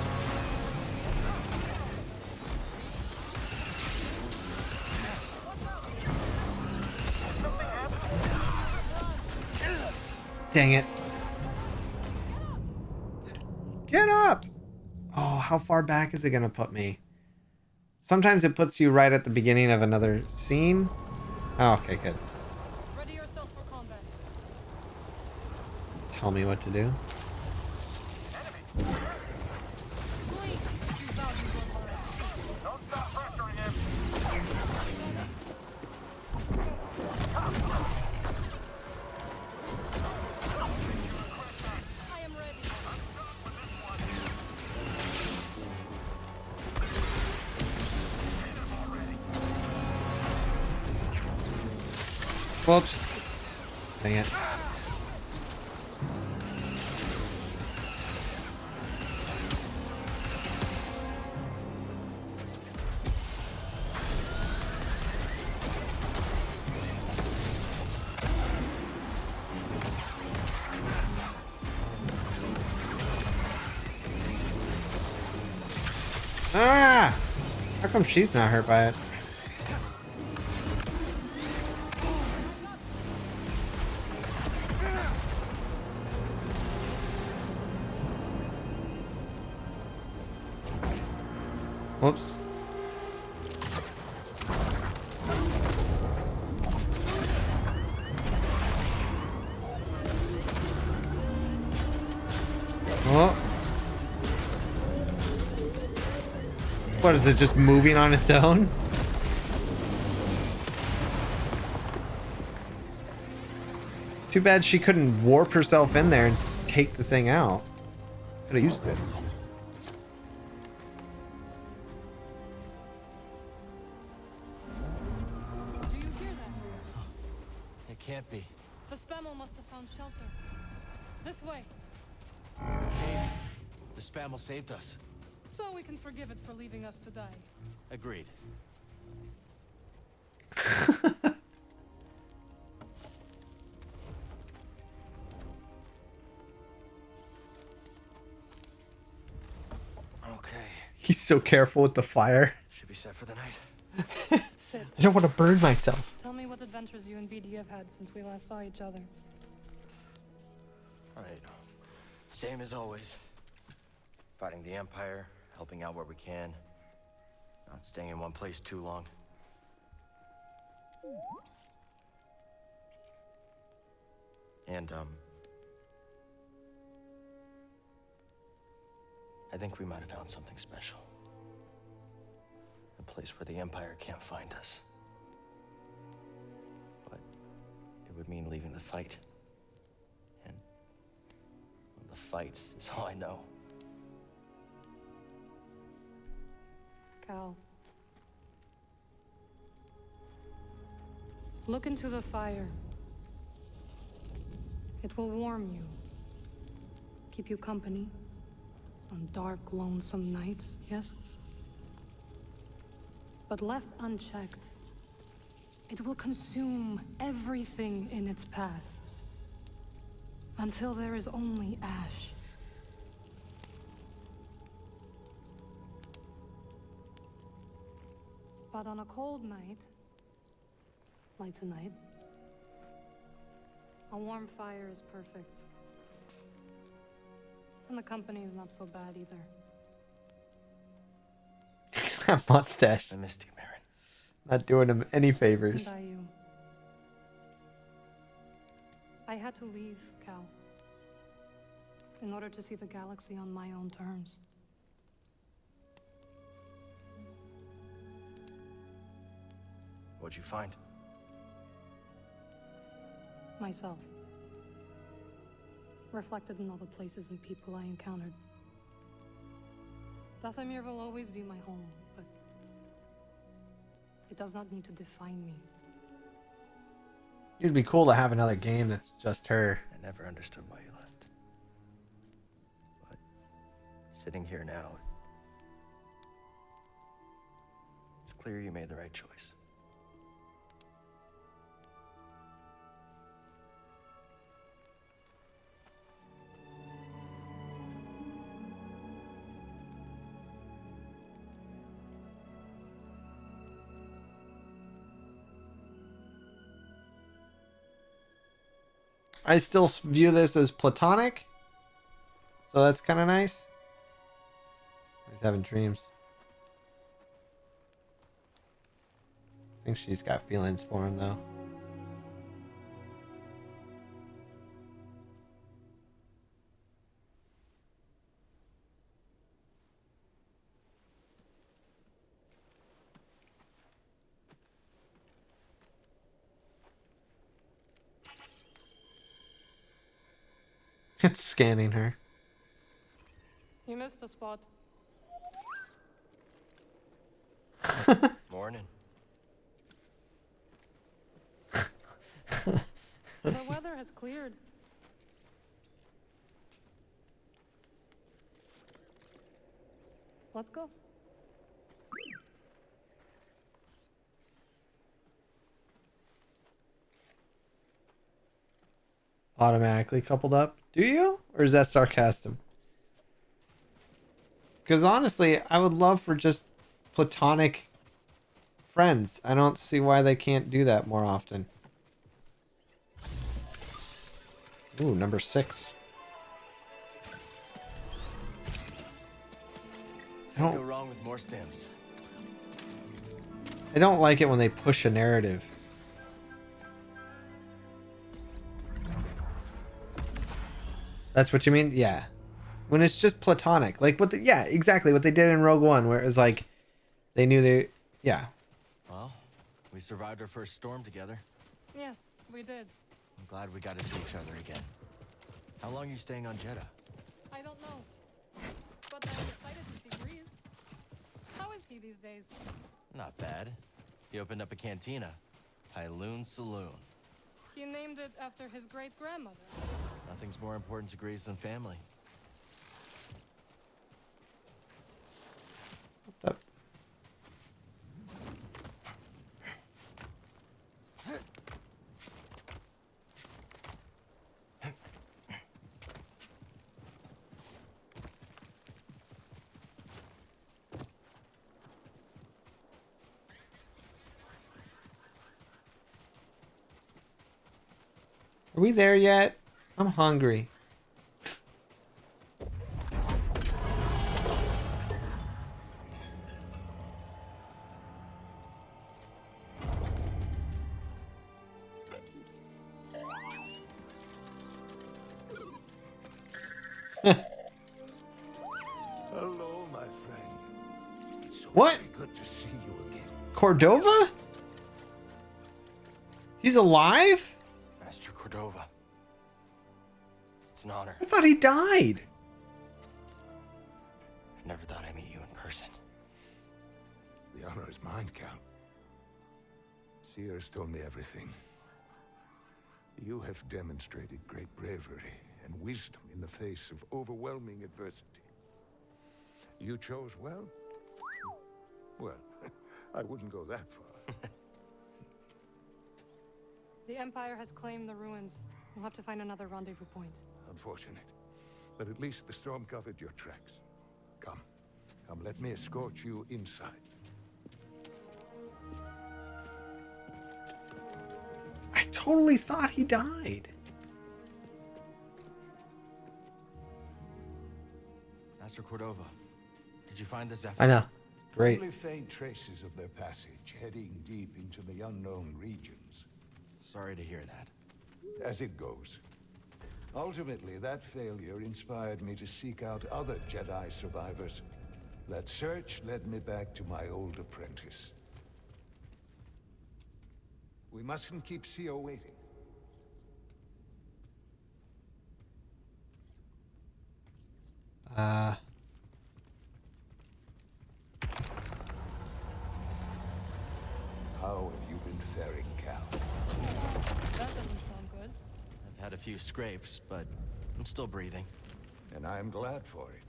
Dang it. Get up! Oh, how far back is it gonna put me? Sometimes it puts you right at the beginning of another scene. Oh, okay, good. Ready yourself for combat. Tell me what to do. Please, you value your life. Don't stop pressuring him. I am ready. Whoops. Dang it. Ah! How come she's not hurt by it? Whoops. Oh. What is it, just moving on its own? Too bad she couldn't warp herself in there and take the thing out. Could have used it. Do you hear that? It can't be. The Spammel must have found shelter. This way. The Spammel saved us. So we can forgive it for leaving us to die. Agreed. Okay. He's so careful with the fire. Should be set for the night. Sid, I don't want to burn myself. tell me what adventures you and BD have had since we last saw each other. Alright. Same as always. Fighting the Empire, helping out where we can. Not staying in one place too long. And, I think we might have found something special. A place where the Empire can't find us. But it would mean leaving the fight. And the fight is all I know. Cal. Look into the fire. It will warm you. Keep you company. On dark, lonesome nights, yes? But left unchecked, it will consume everything in its path. Until there is only ash. But on a cold night, like tonight, a warm fire is perfect. And the company is not so bad either. That mustache. I missed you, Marin. Not doing him any favors. And I you. I had to leave, Cal. In order to see the galaxy on my own terms. What'd you find? Myself. Reflected in all the places and people I encountered. Dathomir will always be my home, but it does not need to define me. It'd be cool to have another game that's just her. I never understood why you left. But sitting here now, it's clear you made the right choice. I still view this as platonic. So that's kind of nice. He's having dreams. I think she's got feelings for him though. It's scanning her. You missed a spot. Morning. The weather has cleared. Let's go. Automatically coupled up. Do you? Or is that sarcasm? Because honestly, I would love for just platonic friends. I don't see why they can't do that more often. Ooh, number 6. Can't go wrong with more stims. I don't like it when they push a narrative. That's what you mean? Yeah. When it's just platonic. Like what yeah, exactly what they did in Rogue One, where it was like they knew they yeah. Well, we survived our first storm together. Yes, we did. I'm glad we got to see each other again. How long are you staying on Jeddah? I don't know. But I'm excited to see Grease. How is he these days? Not bad. He opened up a cantina. Pyloon Saloon. He named it after his great-grandmother. Nothing's more important to Grease than family. What Are we there yet? I'm hungry. Hello, my friend. It's so What? very good to see you again. Cordova? He's alive? Master Cordova. It's an honor. I thought he died. I never thought I'd meet you in person. The honor is mine, Count. Sears told me everything. You have demonstrated great bravery and wisdom in the face of overwhelming adversity. You chose well? Well, I wouldn't go that far. The Empire has claimed the ruins. We'll have to find another rendezvous point. Unfortunate. But at least the storm covered your tracks. Come. Come, let me escort you inside. I totally thought he died. Master Cordova, did you find the Zephyr? I know. It's great. Only faint traces of their passage, heading deep into the unknown regions. Sorry to hear that. As it goes. Ultimately, that failure inspired me to seek out other Jedi survivors. That search led me back to my old apprentice. We mustn't keep Co waiting. How have you been faring, Cal? That doesn't sound good. I've had a few scrapes, but I'm still breathing. And I'm glad for it.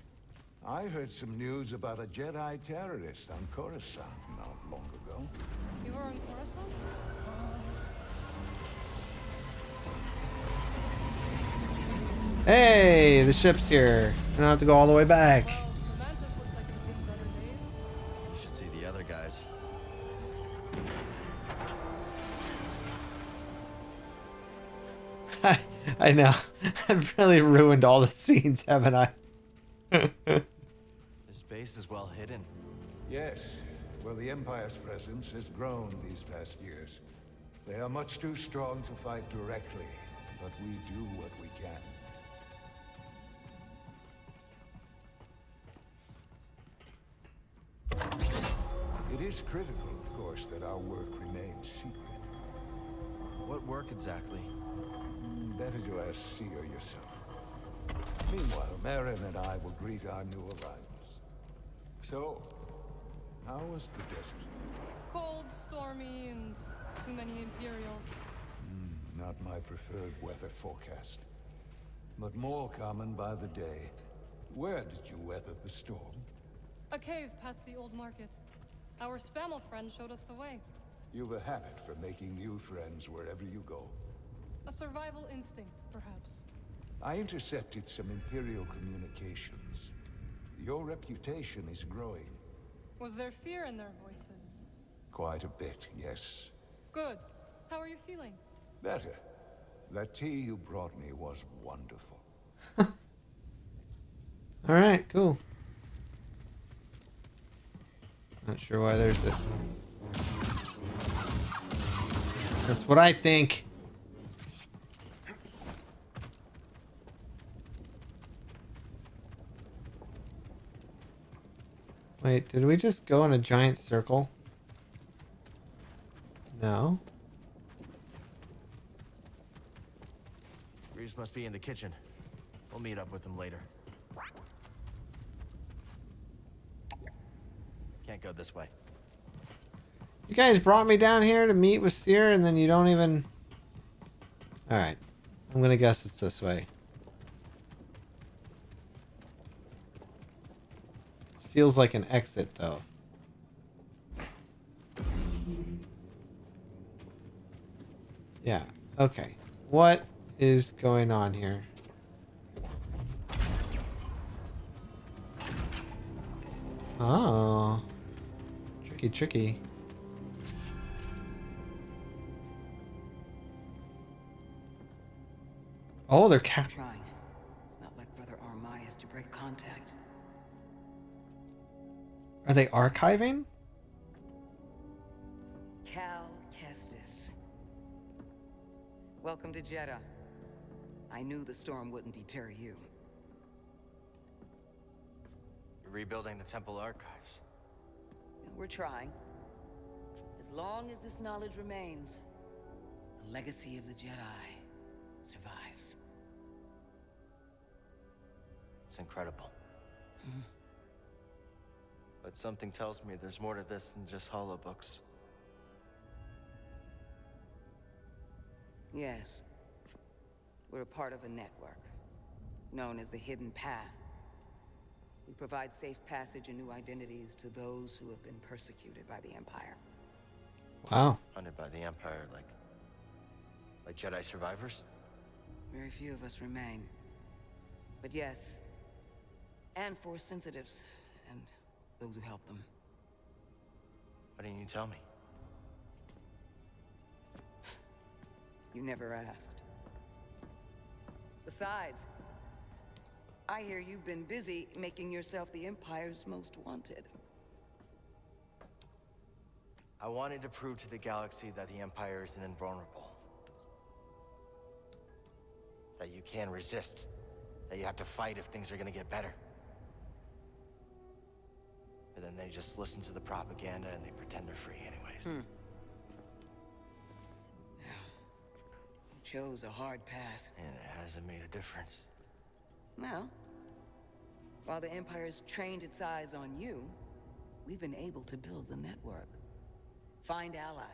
I heard some news about a Jedi terrorist on Coruscant not long ago. You were on Coruscant? Hey, the ship's here. I don't have to go all the way back. Well, the Mantis looks like it's seen better days. You should see the other guys. I know. I've really ruined all the scenes, haven't I? This base is well hidden. Yes. Well, the Empire's presence has grown these past years. They are much too strong to fight directly, but we do what we can. It is critical, of course, that our work remains secret. What work exactly? Better to ask Seer yourself. Meanwhile, Marin and I will greet our new arrivals. So, how was the desert? Cold, stormy, and too many Imperials. Not my preferred weather forecast. But more common by the day. Where did you weather the storm? A cave past the old market. Our Spammel friend showed us the way. You've a habit for making new friends wherever you go. A survival instinct, perhaps. I intercepted some Imperial communications. Your reputation is growing. Was there fear in their voices? Quite a bit, yes. Good. How are you feeling? Better. That tea you brought me was wonderful. All right, cool. sure why there's a... That's what I think. Wait, did we just go in a giant circle? No. Reeves must be in the kitchen. We'll meet up with him later. Can't go this way. You guys brought me down here to meet with Seer, and then you don't even... Alright. I'm gonna guess it's this way. Feels like an exit, though. Yeah, okay. What is going on here? Oh. Tricky, tricky. Oh, they're Trying. It's not like Brother Armai has to break contact. Are they archiving? Cal Kestis. Welcome to Jedi. I knew the storm wouldn't deter you. You're rebuilding the temple archives. We're trying. As long as this knowledge remains, the legacy of the Jedi survives. It's incredible. But something tells me there's more to this than just holobooks. Yes. We're a part of a network, known as the Hidden Path. We provide safe passage and new identities to those who have been persecuted by the Empire. Wow. Hunted by the Empire, like Jedi survivors? Very few of us remain. But yes, and Force sensitives, and those who help them. Why didn't you tell me? You never asked. Besides, I hear you've been busy making yourself the Empire's most wanted. I wanted to prove to the galaxy that the Empire isn't invulnerable. That you can resist. That you have to fight if things are gonna get better. But then they just listen to the propaganda and they pretend they're free anyways. You chose a hard path. And it hasn't made a difference. Well, while the Empire's trained its eyes on you, we've been able to build the network. Find allies.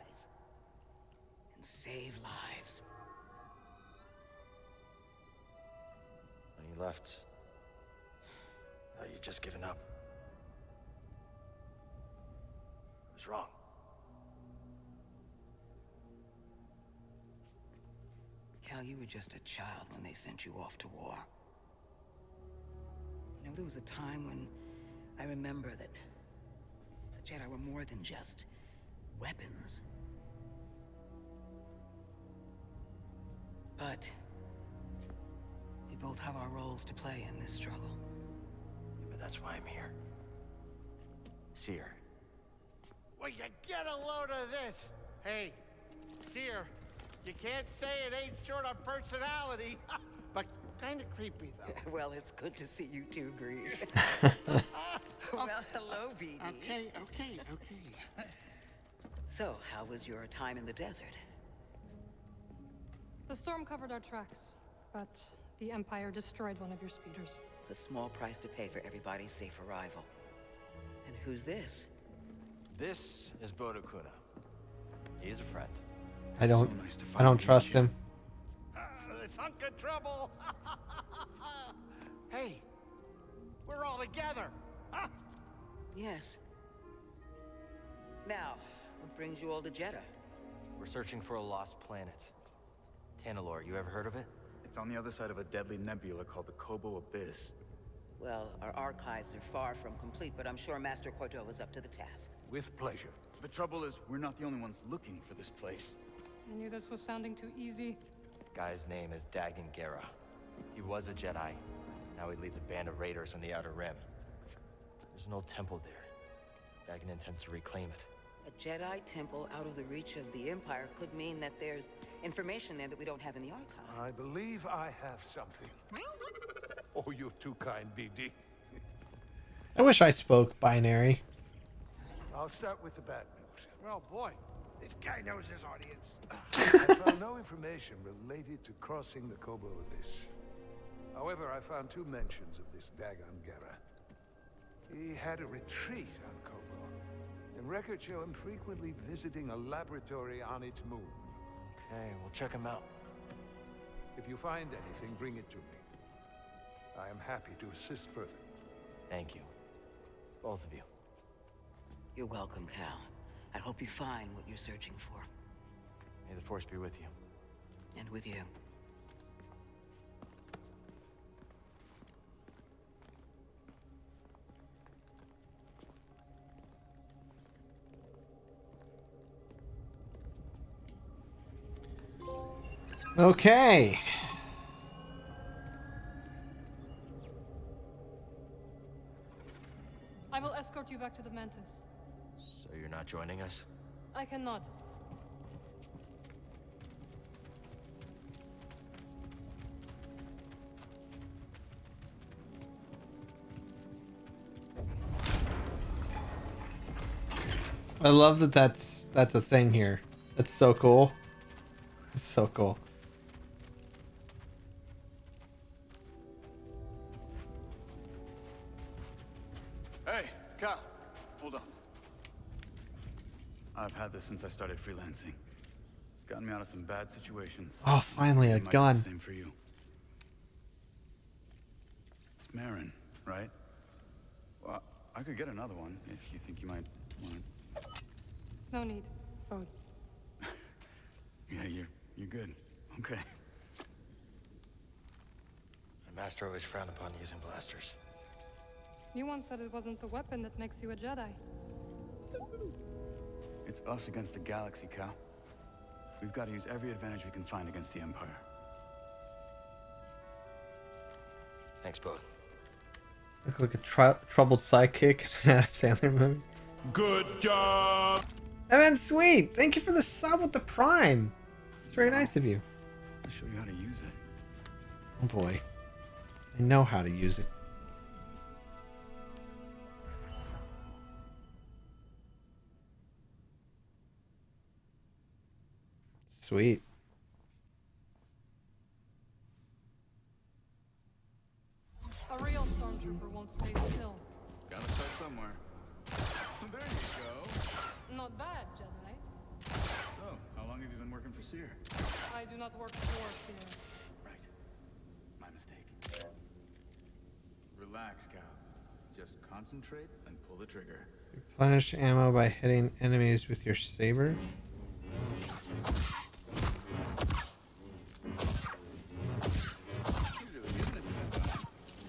And save lives. When you left, you just given up. I was wrong. Cal, you were just a child when they sent you off to war. You know, there was a time when I remember that the Jedi were more than just weapons. But we both have our roles to play in this struggle. But that's why I'm here. Seer. Will you get a load of this? Hey, Seer, you can't say it ain't short on personality, but kind of creepy, though. Well, it's good to see you too, Grease. Well, hello, BD. Okay. So, how was your time in the desert? The storm covered our tracks, but the Empire destroyed one of your speeders. It's a small price to pay for everybody's safe arrival. And who's this? This is Bodo Kuna. He's a friend. I don't trust him. This hunk of trouble. Hey, we're all together. Huh? Yes. Now, what brings you all to Jeddah? We're searching for a lost planet. Tanalorr, you ever heard of it? It's on the other side of a deadly nebula called the Kobo Abyss. Well, our archives are far from complete, but I'm sure Master Cordo is up to the task. With pleasure. The trouble is, we're not the only ones looking for this place. I knew this was sounding too easy. Guy's name is Dagan Gera. He was a Jedi. Now he leads a band of raiders on the Outer Rim. There's an old temple there. Dagon intends to reclaim it. A Jedi temple out of the reach of the Empire could mean that there's information there that we don't have in the archive. I believe I have something. Oh, you're too kind, BD. I wish I spoke binary. I'll start with the bad news. Well, boy, this guy knows his audience. I found no information related to crossing the Kobo Abyss. However, I found 2 mentions of this Dagon Gera. He had a retreat on Kobo, and records show him frequently visiting a laboratory on its moon. Okay, we'll check him out. If you find anything, bring it to me. I am happy to assist further. Thank you. Both of you. You're welcome, Cal. I hope you find what you're searching for. May the Force be with you. And with you. Okay. I will escort you back to the Mantis. So you're not joining us? I cannot. I love that that's a thing here. That's so cool. It's so cool. Hey, Cal, hold on. I've had this since I started freelancing. It's gotten me out of some bad situations. Oh, finally, a It might do gun. the same for you. It's Marin, right? Well, I could get another one if you think you might want it. No need. Oh, Yeah, you're good. Okay. My master always frowned upon using blasters. you once said it wasn't the weapon that makes you a Jedi. It's us against the galaxy, Cal. We've got to use every advantage we can find against the Empire. Thanks, both. Look like a troubled sidekick in a Sandler movie. Good job! That man, sweet. Thank you for the sub with the Prime. It's very nice of you. I'll show you how to use it. Oh boy. I know how to use it. Sweet. A real stormtrooper won't stay still. Gotta start somewhere. There you go. Not bad, Jedi. So, how long have you been working for Seer? I do not work for fear. Right. My mistake. Relax, Cal. Just concentrate and pull the trigger. Replenish ammo by hitting enemies with your saber.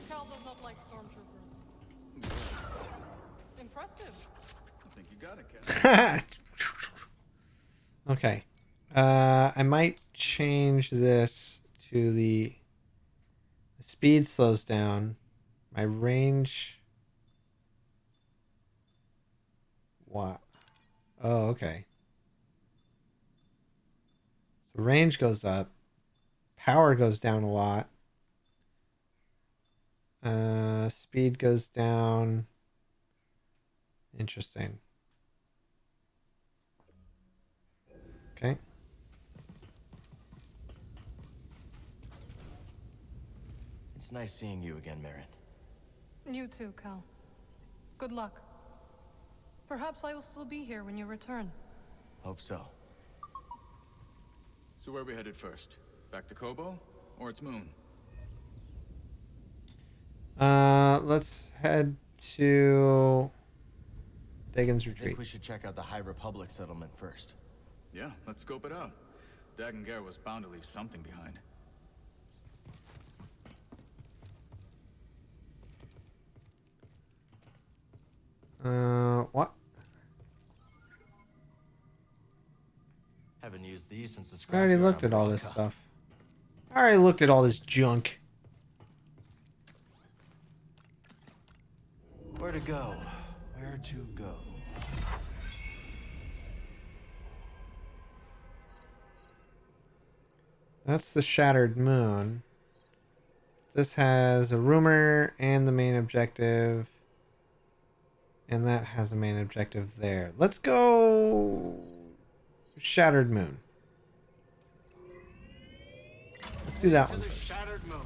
Cal does not like stormtroopers. Impressive. I think you got it, Cal. Okay. I might change this to the speed slows down. My range. What? Oh, okay. So range goes up. Power goes down a lot. Speed goes down. Interesting. Okay. It's nice seeing you again, Marin. You too, Cal. Good luck. Perhaps I will still be here when you return. Hope so. So where are we headed first? Back to Kobo? Or its moon? Let's head to Dagon's I retreat. think we should check out the High Republic settlement first. Yeah, let's scope it out. Dagon Gera was bound to leave something behind. What? Haven't used these since the I already scrapyard looked on at all this Bronca. stuff. I already looked at all this junk. Where to go? Where to go? That's the Shattered Moon. This has a rumor and the main objective. And that has a main objective there. Let's go Shattered Moon. Let's do that one first. Shattered Moon.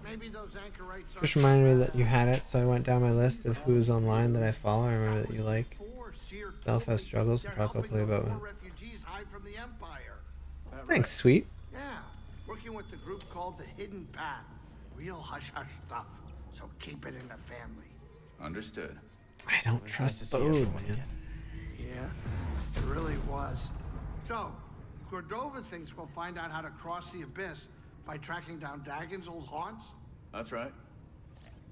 Maybe those anchorites Just reminded me that you had it, so I went down my list of who's online that I follow. I remember that you like. Self has struggles and talk openly about it. refugees hide from the Empire. Thanks, sweet. Yeah, working with the group called the Hidden Path. Real hush-hush stuff, so keep it in the family. Understood. I don't trust Bode, man. Yeah, it really was. So, Cordova thinks we'll find out how to cross the abyss by tracking down Dagon's old haunts? That's right.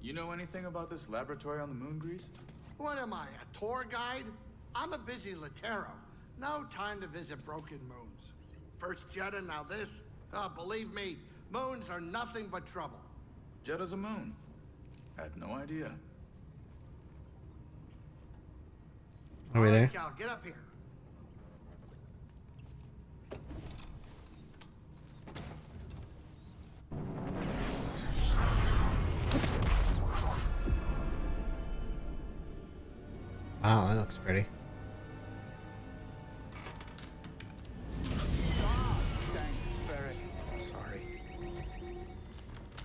You know anything about this laboratory on the moon, Grease? What am I, a tour guide? I'm a busy Latero. No time to visit broken moons. First Jedi, now this. Believe me, moons are nothing but trouble. Jedda's a moon. Had no idea. Are we there? Cal, get up here. Wow, that looks pretty. Sorry.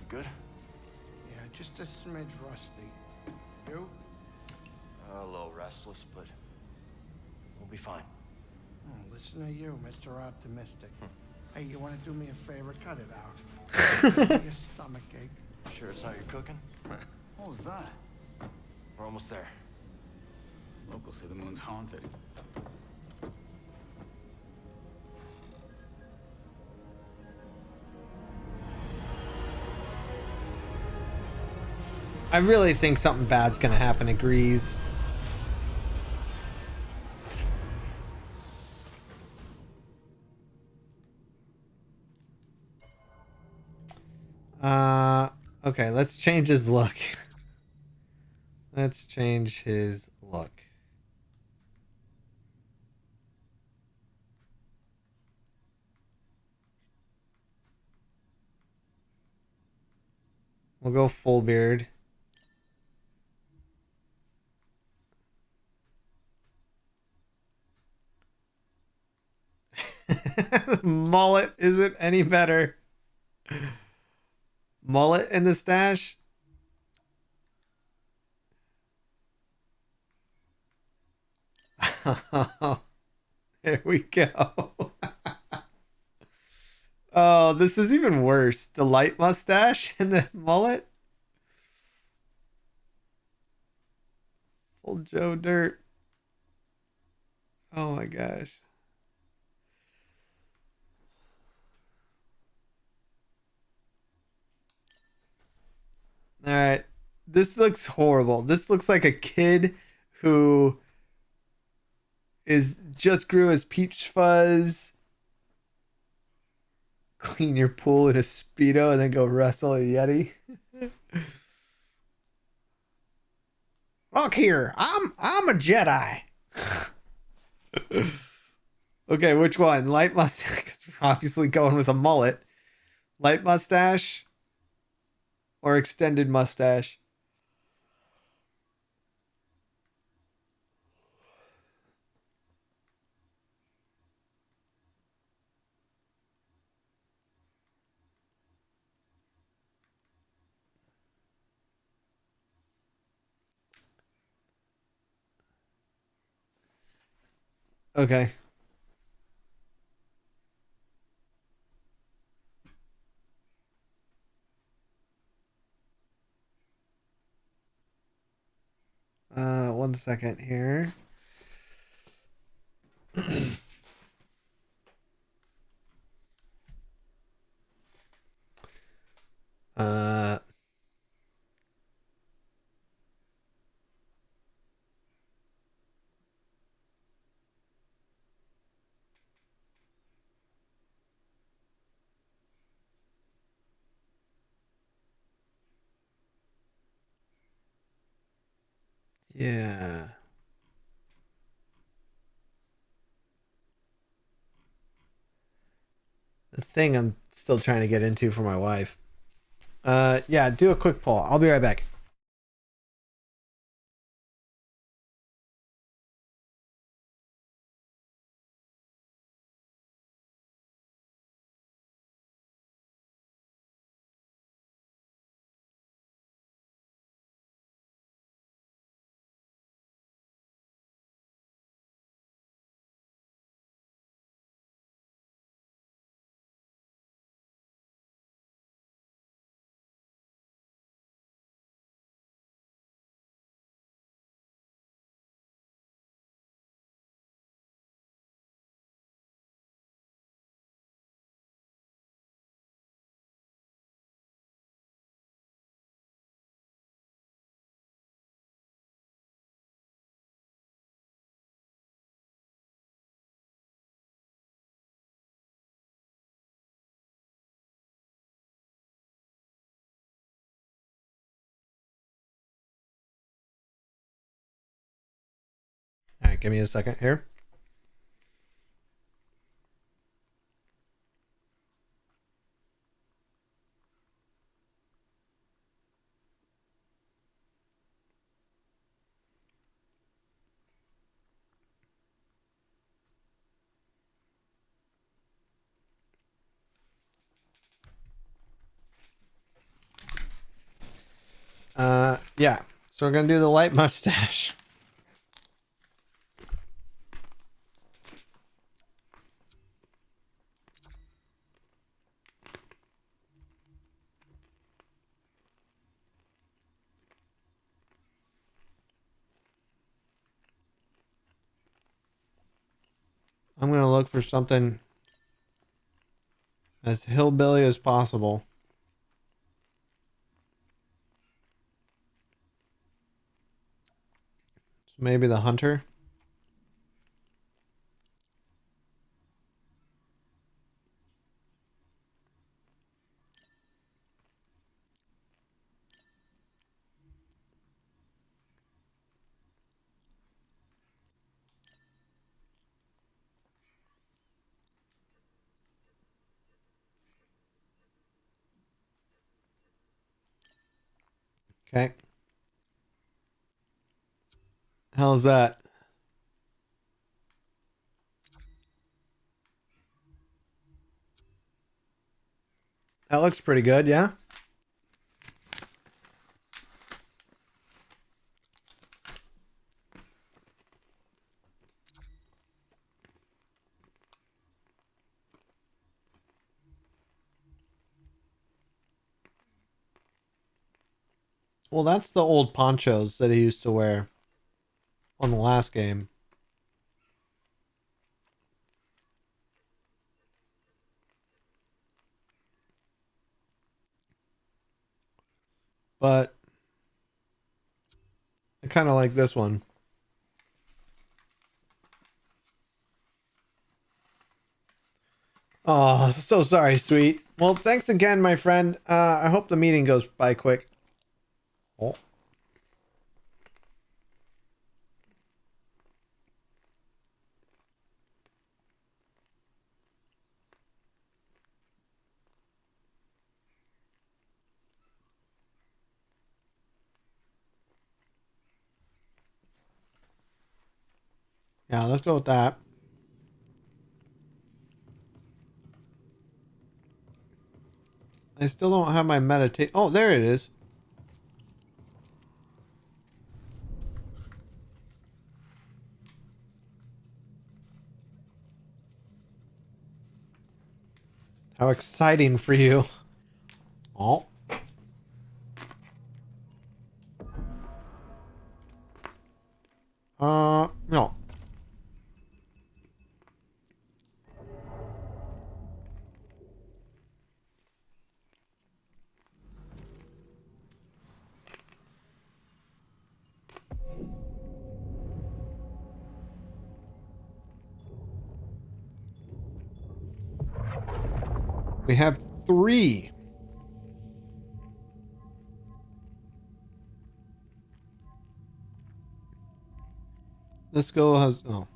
Good? Yeah, just a smidge rusty. You? A little restless, but we'll be fine. Oh, listen to you, Mr. Optimistic. Hey, you want to do me a favor? Cut it out. Give me a stomach ache. Sure it's not your cooking? What was that? We're almost there. Locals say the moon's haunted. I really think something bad's gonna happen to Grease. Okay, let's change his look. Let's change his look. We'll go full beard. Mullet isn't any better. Mullet in the stash. There we go. Oh, this is even worse. The light mustache and the mullet. Full Joe Dirt. Oh my gosh. All right. This looks horrible. This looks like a kid who is just grew his peach fuzz. Clean your pool in a Speedo and then go wrestle a Yeti. Look here, I'm a Jedi. Okay, which one? Light mustache. 'Cause we're obviously going with a mullet. Light mustache or extended mustache? Okay. One second here. uh Yeah. The thing I'm still trying to get into for my wife. Yeah, do a quick poll. I'll be right back. All right, give me a second here. Yeah. So we're gonna do the light mustache. I'm gonna look for something as hillbilly as possible. So maybe the hunter. Okay. How's that? That looks pretty good, yeah? Well, that's the old ponchos that he used to wear on the last game. But I kind of like this one. Oh, so sorry, sweet. Well, thanks again, my friend. I hope the meeting goes by quick. Oh. Yeah, let's go with that. I still don't have my meditate. Oh, there it is. How exciting for you. Oh. No. We have 3. Let's go.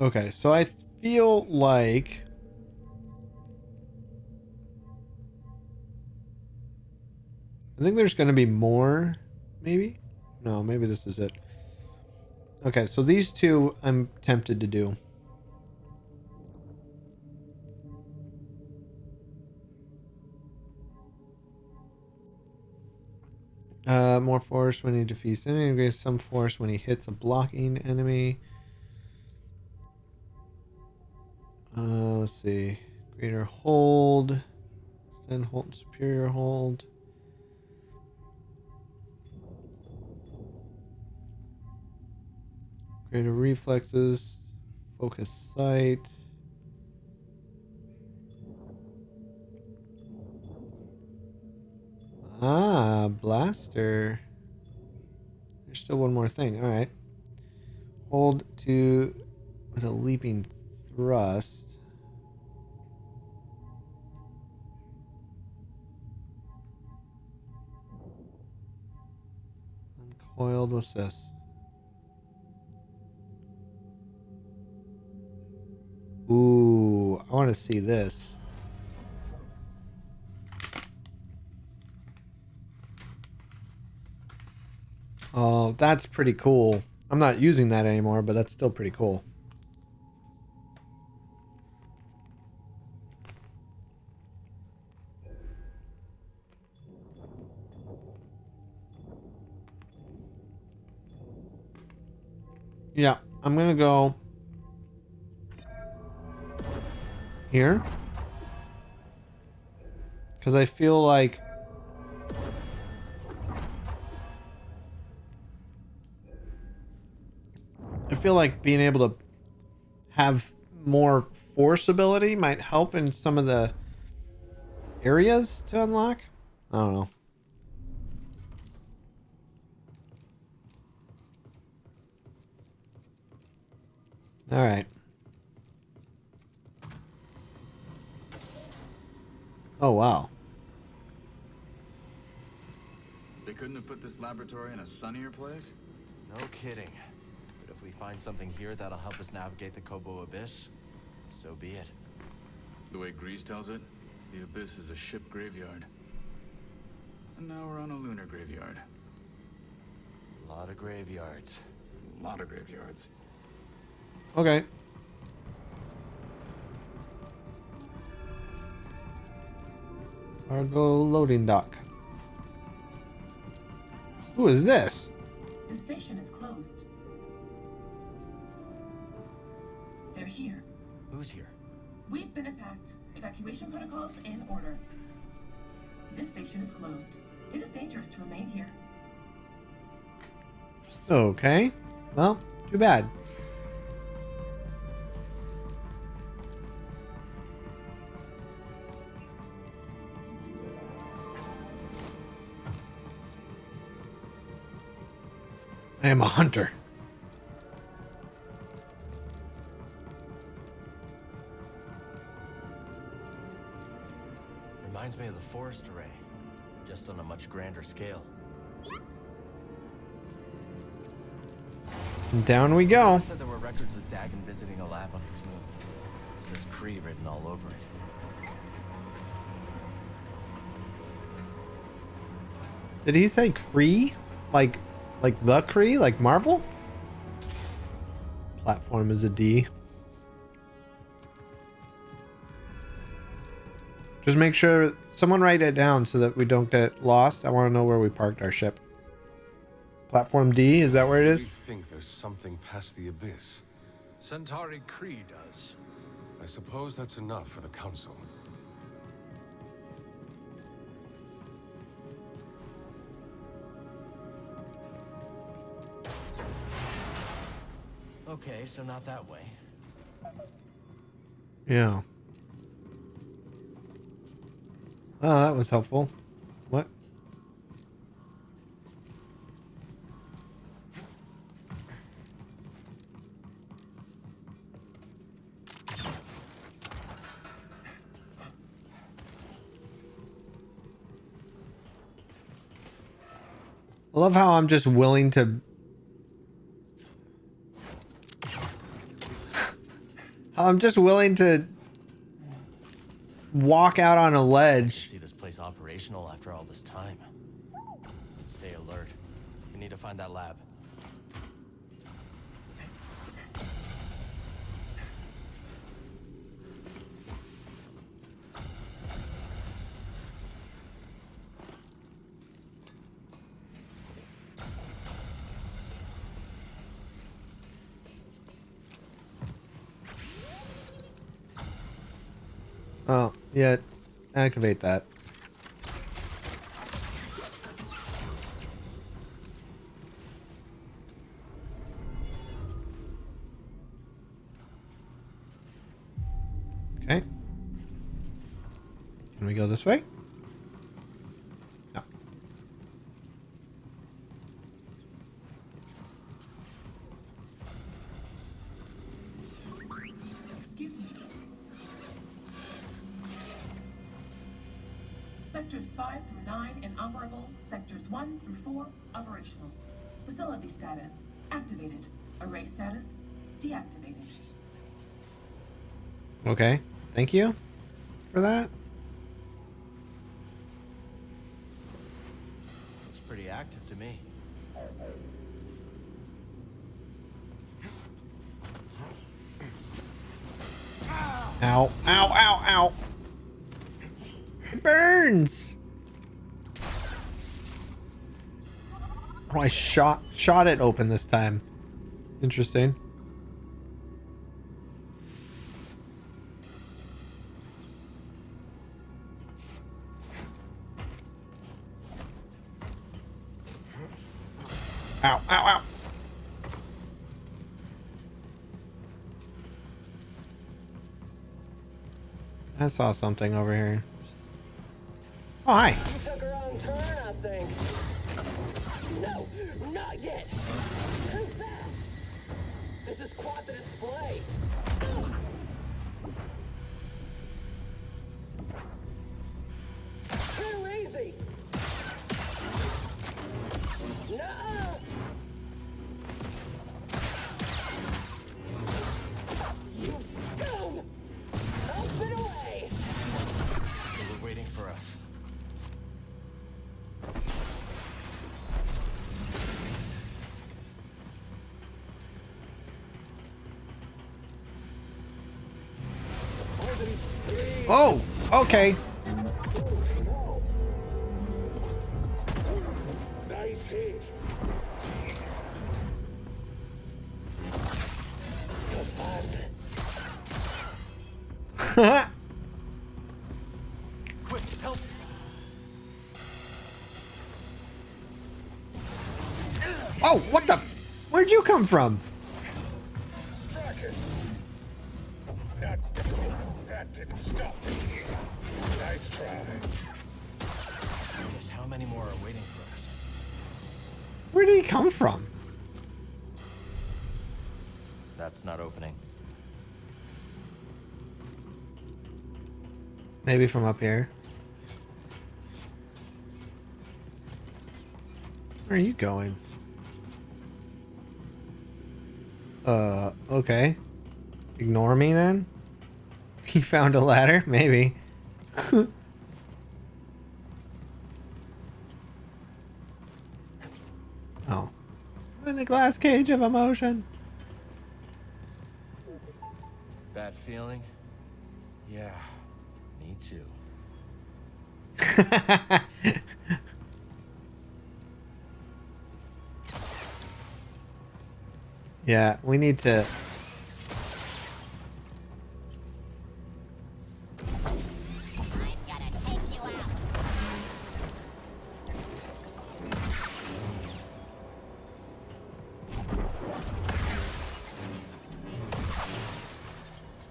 Okay, so I feel like I think there's going to be more, maybe? No, maybe this is it. Okay, so these two I'm tempted to do. More force when he defeats enemy. Increase some force when he hits a blocking enemy. Let's see. Greater hold. Extend hold. Superior hold. Greater reflexes. Focus sight. Ah, blaster. There's still one more thing. All right. Hold to with a leaping thrust. Uncoiled. What's this? Ooh, I want to see this. Oh, that's pretty cool. I'm not using that anymore, but that's still pretty cool. Yeah, I'm gonna go here because I feel like being able to have more force ability might help in some of the areas to unlock. I don't know. All right. Oh, wow. They couldn't have put this laboratory in a sunnier place? No kidding. But if we find something here that'll help us navigate the Kobo Abyss, so be it. The way Grease tells it, the Abyss is a ship graveyard. And now we're on a lunar graveyard. A lot of graveyards. A lot of graveyards. Okay. Cargo loading dock. Who is this? The station is closed. They're here. Who's here? We've been attacked. Evacuation protocols in order. This station is closed. It is dangerous to remain here. Okay. Well, too bad. I am a hunter. Reminds me of the forest array, just on a much grander scale. Down we go. I said there were records of Dagon visiting a lab on his moon. It says Kree written all over it. Did he say Kree? Like the Kree? Like Marvel? Platform is a D. Just make sure someone write it down so that we don't get lost. I want to know where we parked our ship. Platform D, is that where it is? We think there's something past the abyss. Centauri Kree does. I suppose that's enough for the Council. Okay, so not that way. Yeah. Oh, that was helpful. What? love how I'm just willing to... I'm just willing to walk out on a ledge. See this place operational after all this time. Let's stay alert. We need to find that lab. Oh, yeah. Activate that. Okay. Can we go this way? No. Excuse me. Sectors 5 through 9 inoperable. Sectors 1 through 4 operational. Facility status activated. Array status deactivated. Okay. Thank you for that. Looks pretty active to me. Ow, ow, ow, ow. It burns. Oh, I shot it open this time. Interesting. Ow, ow, ow. I saw something over here. Oh, hi. You took a wrong turn, I think. No, not yet. Who's that? This is quite the display. Too easy. No. You scum! Up and away. They were waiting for us. Oh, okay. Nice hit. Quick, help! Oh, what the? Where'd you come from? That didn't stop me. Nice try. Just how many more are waiting for us? Where did he come from? That's not opening. Maybe from up here. Where are you going? Okay. Ignore me then? You found a ladder? Maybe. Oh. I'm in a glass cage of emotion. Bad feeling? Yeah, me too. Yeah, we need to...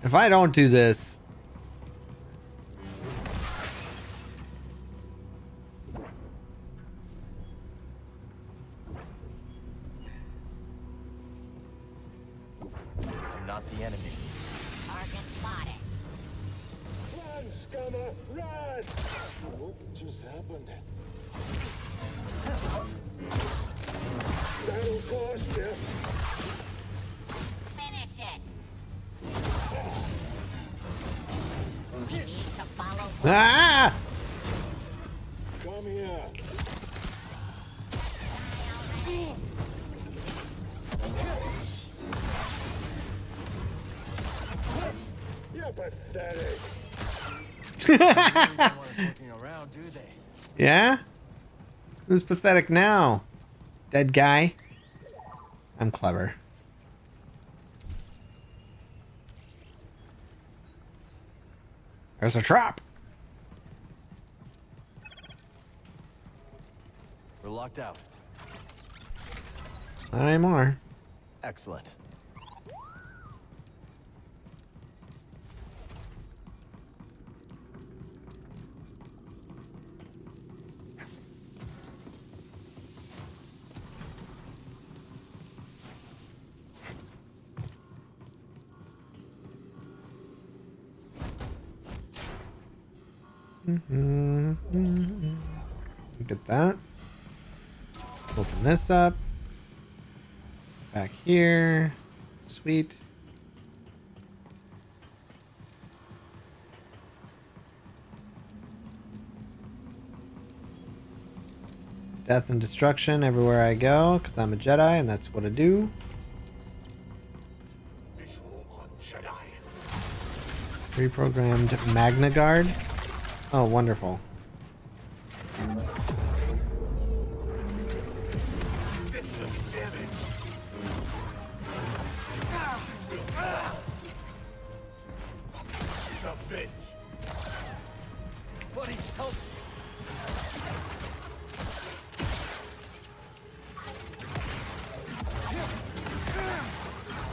If I don't do this... I'm not the enemy. Target spotted. Run, scummer, run! What just happened? That'll cost you. Finish it. We need to follow. Ah! Come here. You're pathetic. Looking around, do they? Yeah? Who's pathetic now? Dead guy? I'm clever. There's a trap. We're locked out. Not anymore. Excellent. Look at that. Open this up. Back here. Sweet. Death and destruction everywhere I go, because I'm a Jedi and that's what I do. Visual on Jedi. Reprogrammed Magna Guard. Oh, wonderful. Systems damage. Submit. Buddy, help!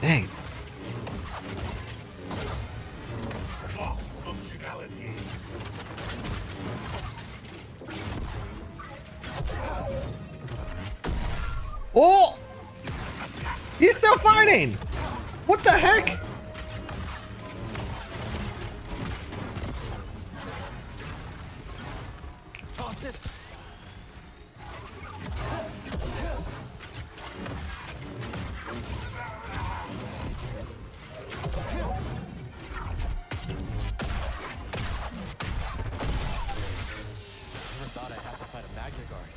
Dang. Lost functionality. Oh! He's still fighting! What the heck? Toss it! Never thought I'd have to fight a Magna Guard.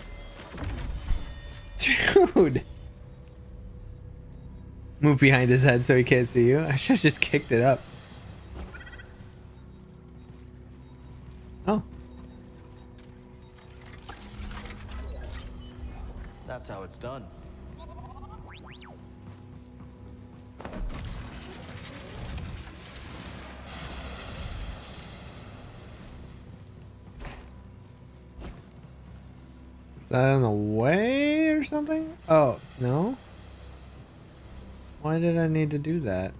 Dude! Move behind his head so he can't see you. I should have just kicked it up. Oh. That's how it's done. Is that in the way or something? Oh, no? Why did I need to do that?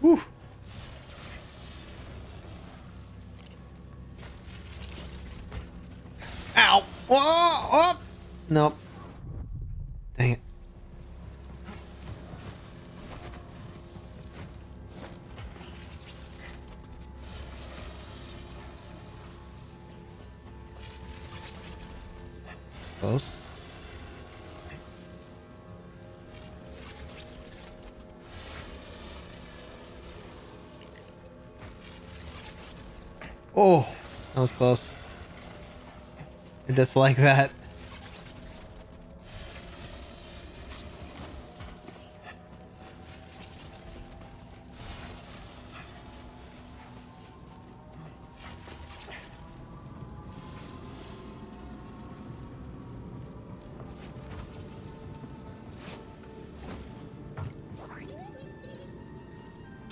Whew. Ow! Whoa! Oh! Nope. Dang it. Close. Oh, that was close. I dislike that.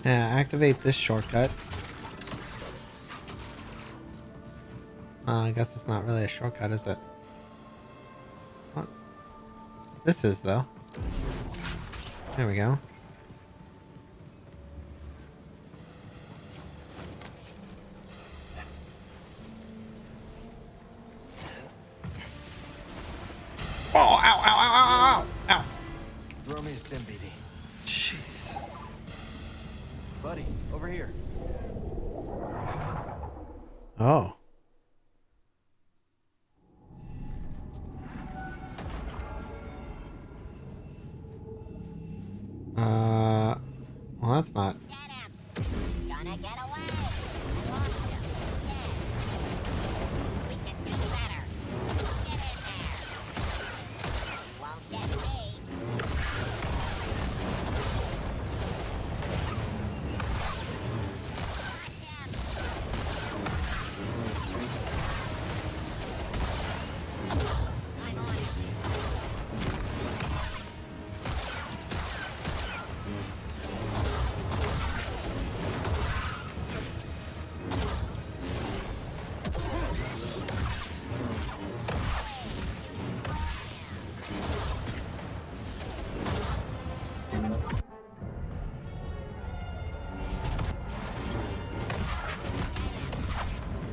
Yeah, activate this shortcut. I guess it's not really a shortcut, is it? What? This is, though. There we go. Oh, ow, ow, ow, ow, ow, ow. Throw me a stim, BD. over here. Oh. Well, that's not. Gonna get away. I lost him. Dead. We can do better. Get in there. Won't get me. I'm on it.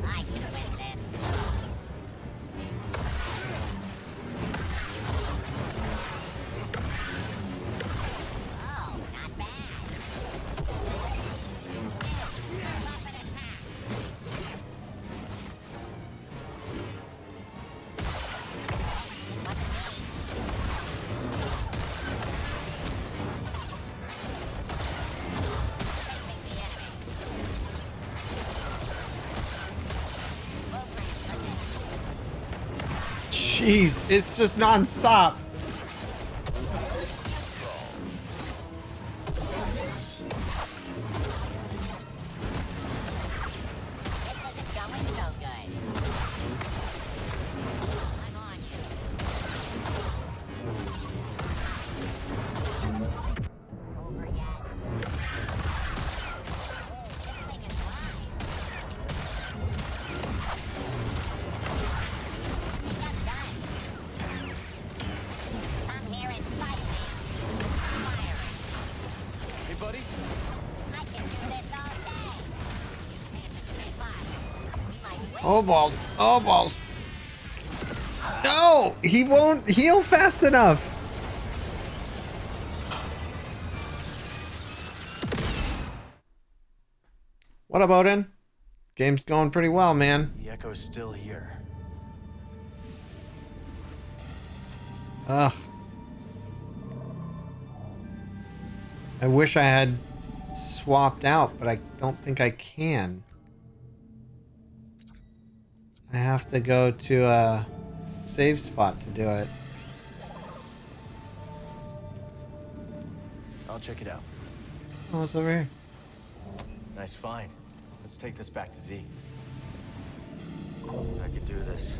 I can win this. Oh, not bad. Move up and attack. Jeez, it's just non-stop. Going so good. I'm on you. Over yet. This thing is live. He got guns. Come here and fight me. Firing. Hey, buddy. I can do this all day. You can't escape us. We might win. Oh balls. Oh balls. No, he won't heal fast enough. What about it? Game's going pretty well, man. The Echo's still here. Ugh. I wish I had swapped out, but I don't think I can. I have to go to a save spot to do it. I'll check it out. Oh, it's over here. Nice find. Let's take this back to Z. I could do this.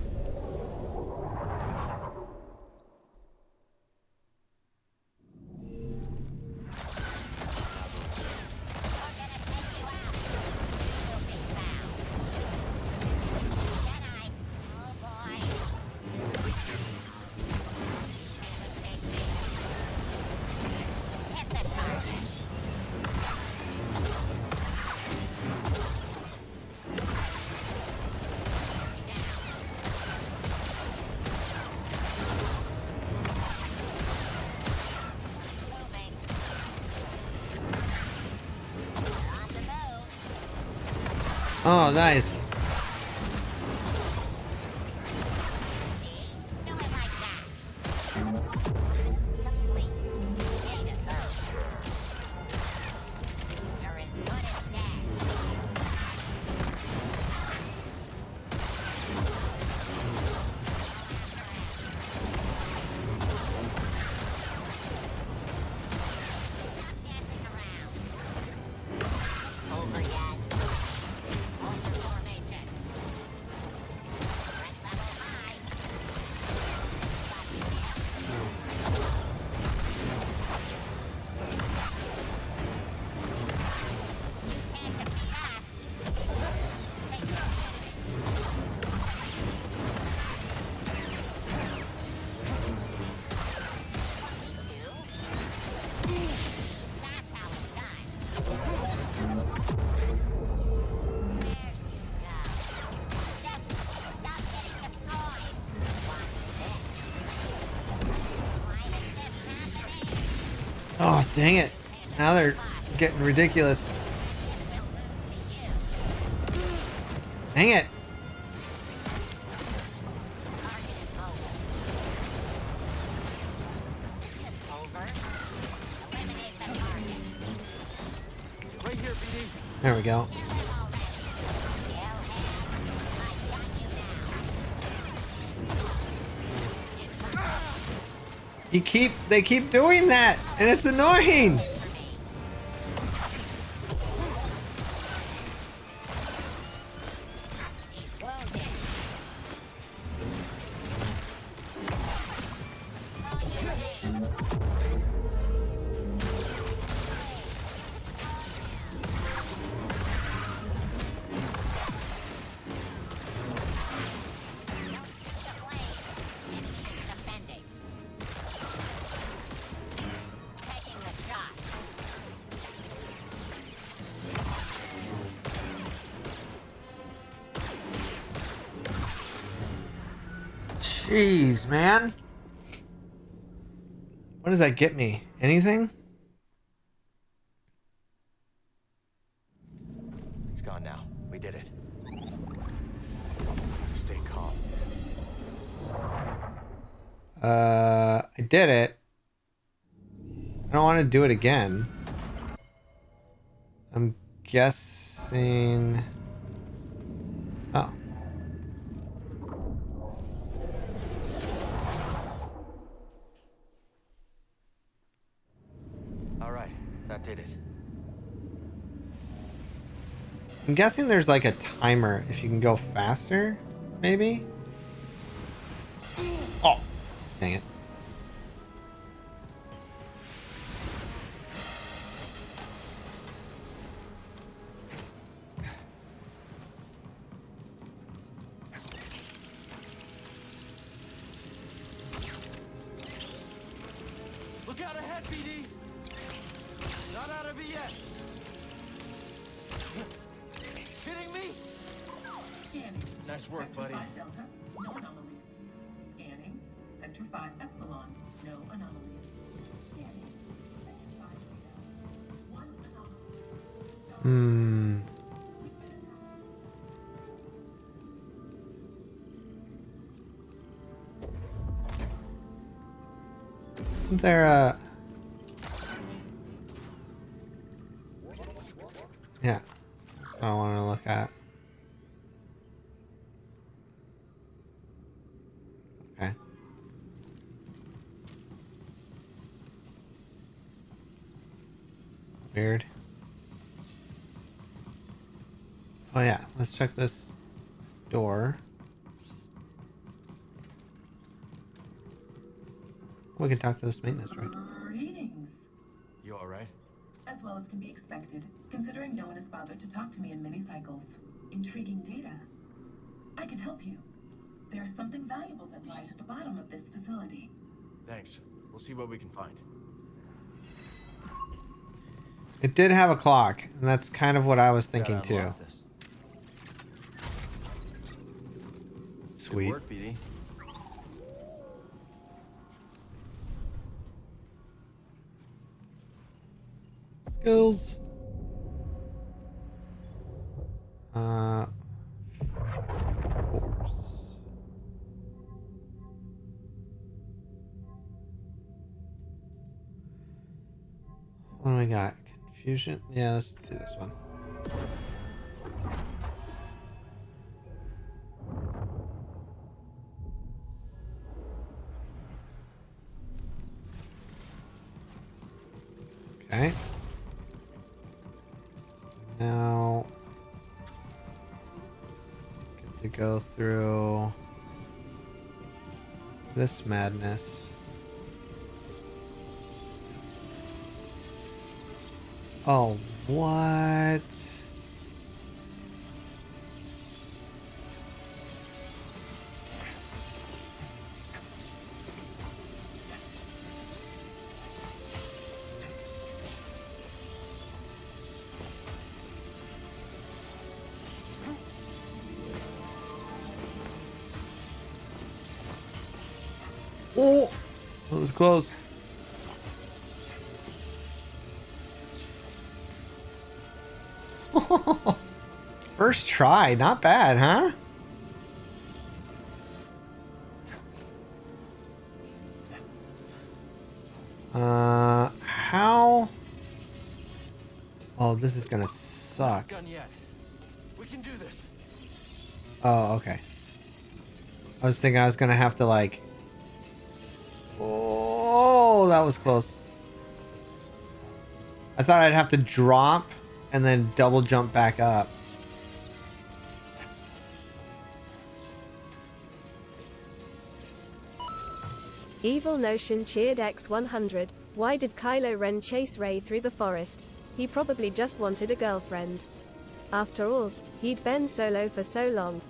Oh, nice. Oh, dang it. Now they're getting ridiculous. Dang it. Right here, BD. There we go. They keep doing that, and it's annoying. Jeez, man. What does that get me? Anything? It's gone now. We did it. Stay calm. I did it. I don't want to do it again. I'm guessing... Oh. All right, that did it. I'm guessing there's like a timer if you can go faster, maybe? Oh, dang it. Look out ahead, BD. Not out of it yet. Kidding me? Scanning. Nice work, Sector buddy. 5 Delta, no anomalies. Scanning. Sector 5 Epsilon, no anomalies. Scanning. Sector 5 Zeta, 1 anomaly. Isn't there a... Yeah. That's what I want to look at. Okay. Weird. Oh yeah, let's check this door. We can talk to this maintenance droid. Greetings. You all right? As well as can be expected, considering no one has bothered to talk to me in many cycles. Intriguing data. I can help you. There's something valuable that lies at the bottom of this facility. Thanks. We'll see what we can find. It did have a clock, and that's kind of what I was thinking Gotta too. unlock this. Sweet. Good work, BD. Skills. Force. What do we got? Confusion? Yeah, let's do this one. Okay. Now, get to go through this madness. Oh, what? Oh, that was close. First try, not bad, huh? How? Oh, this is gonna suck. Done yet. We can do this. Oh, okay. I was thinking I was gonna have to like... Oh, that was close. I thought I'd have to drop and then double jump back up. Evil Notion cheered X100. Why did Kylo Ren chase Rey through the forest? He probably just wanted a girlfriend. After all, he'd been solo for so long.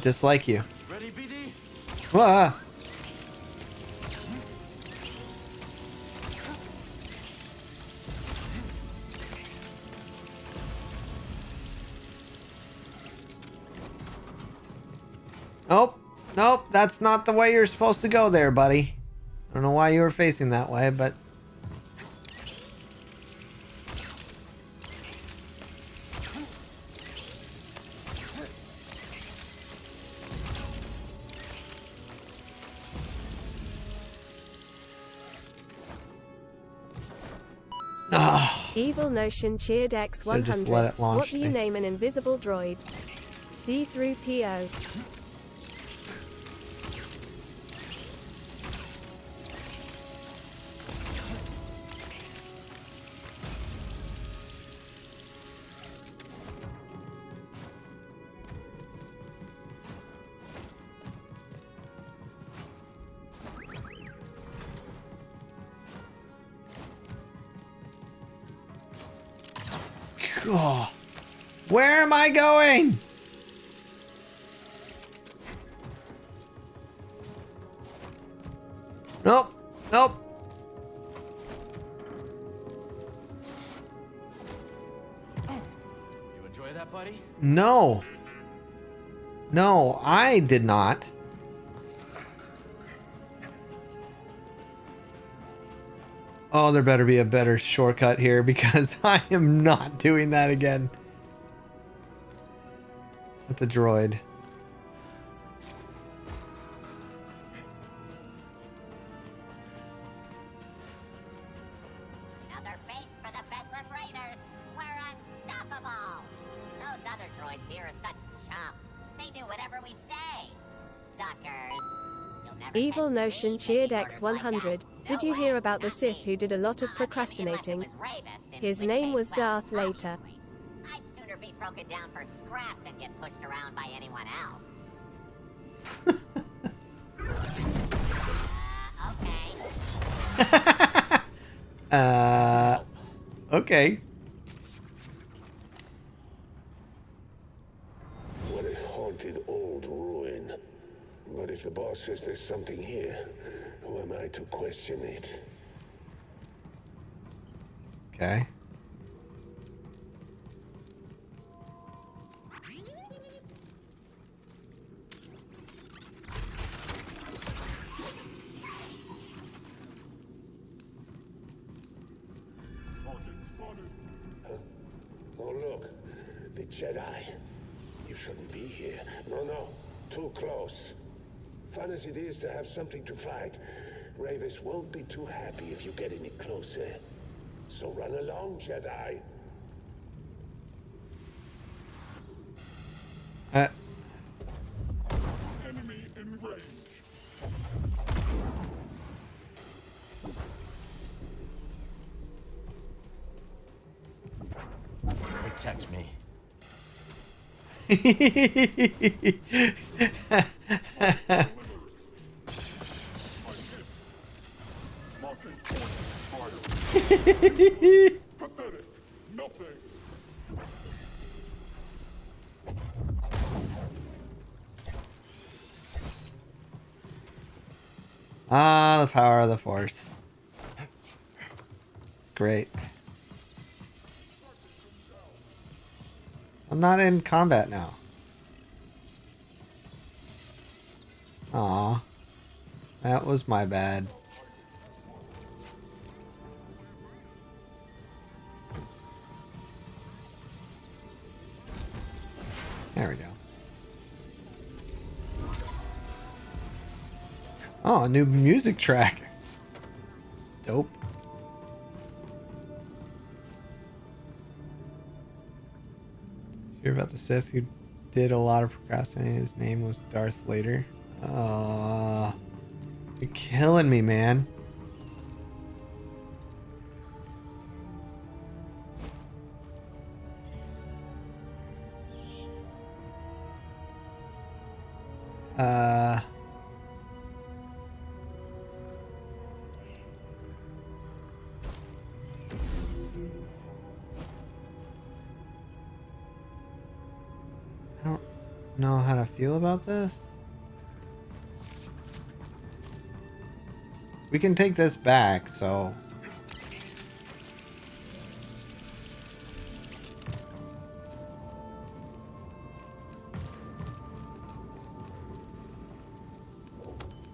Dislike you. Ready, BD? Ah. Nope. Nope. That's not the way you're supposed to go there, buddy. I don't know why you were facing that way, but... Evil Notion cheered Should've just let X100. it launch What do you me. name an invisible droid? C-3PO. Oh, where am I going? Nope. Nope. You enjoy that, buddy? No. No, I did not. Oh, there better be a better shortcut here because I am not doing that again. That's a droid. Another base for the Bedlam Raiders. We're unstoppable. Those other droids here are such chumps. They do whatever we say. Suckers. You'll never Evil catch Notion me cheered taking orders like X100. that. Did No you hear way, about the not Sith me. who did a lot of procrastinating? His name was Darth Later. I'd sooner be broken down for scrap than get pushed around by anyone else. Okay. Okay. What a haunted old ruin. But if the boss says there's something here, who am I to question it? Okay. Oh, look. The Jedi. You shouldn't be here. No. Too close. Fun as it is to have something to fight, Ravis won't be too happy if you get any closer. So run along, Jedi. Enemy in range. Protect me. Pathetic. Nothing. Ah, the power of the Force. It's great. I'm not in combat now. Aw. That was my bad. There we go. Oh, a new music track. Dope. Hear about the Sith who did a lot of procrastinating? His name was Darth Vader. Oh, you're killing me, man. I don't know how to feel about this. We can take this back, so...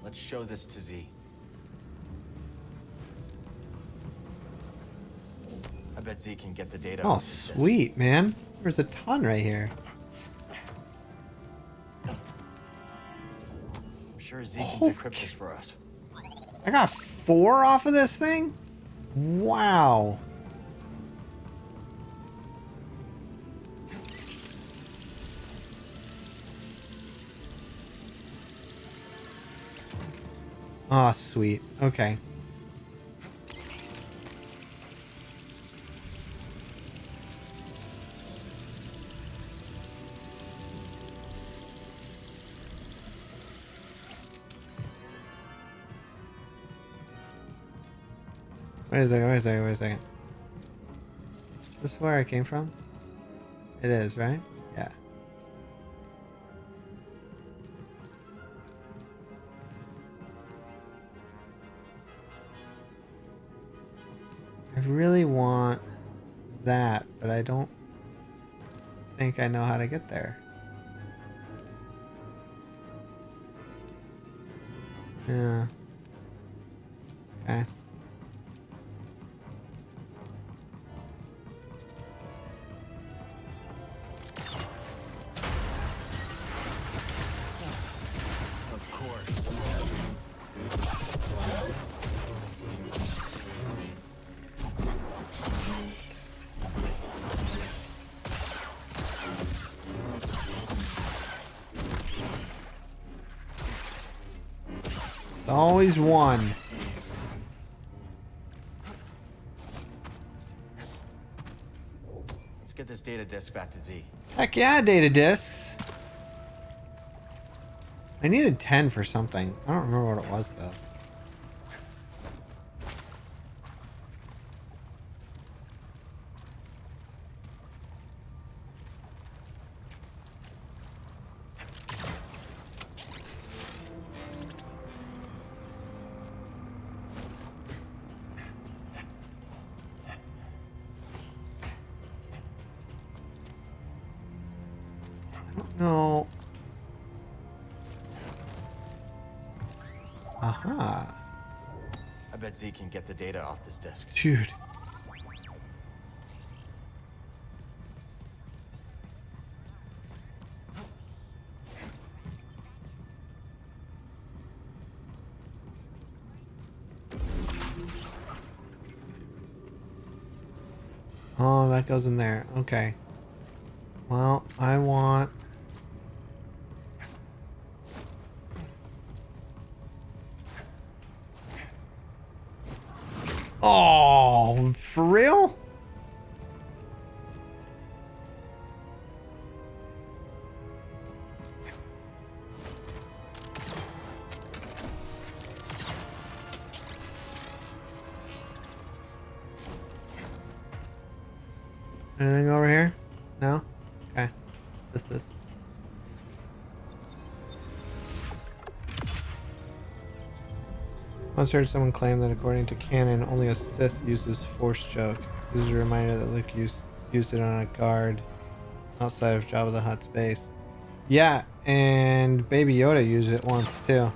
Let's show this to Z. I bet Z can get the data. Oh, sweet, man. There's a ton right here. I'm sure Z can decrypt this for us. I got 4 off of this thing? Wow. Oh, sweet. Okay. Wait a second, wait a second, wait a second. This is where I came from? It is, right? Yeah. I really want that, but I don't think I know how to get there. Yeah. Okay. Of course. It's always one. Let's get this data disk back to Z. Heck yeah, data discs. I needed 10 for something. I don't remember what it was though. No. Aha. I bet Z can get the data off this disk. Dude. Oh, that goes in there. Okay. Well, I want... Oh, for real? Anything over here? No? Okay. Just this. Once heard someone claim that according to canon, only a Sith uses Force choke. This is a reminder that Luke used it on a guard outside of Jabba the Hutt's base. Yeah, and Baby Yoda used it once too.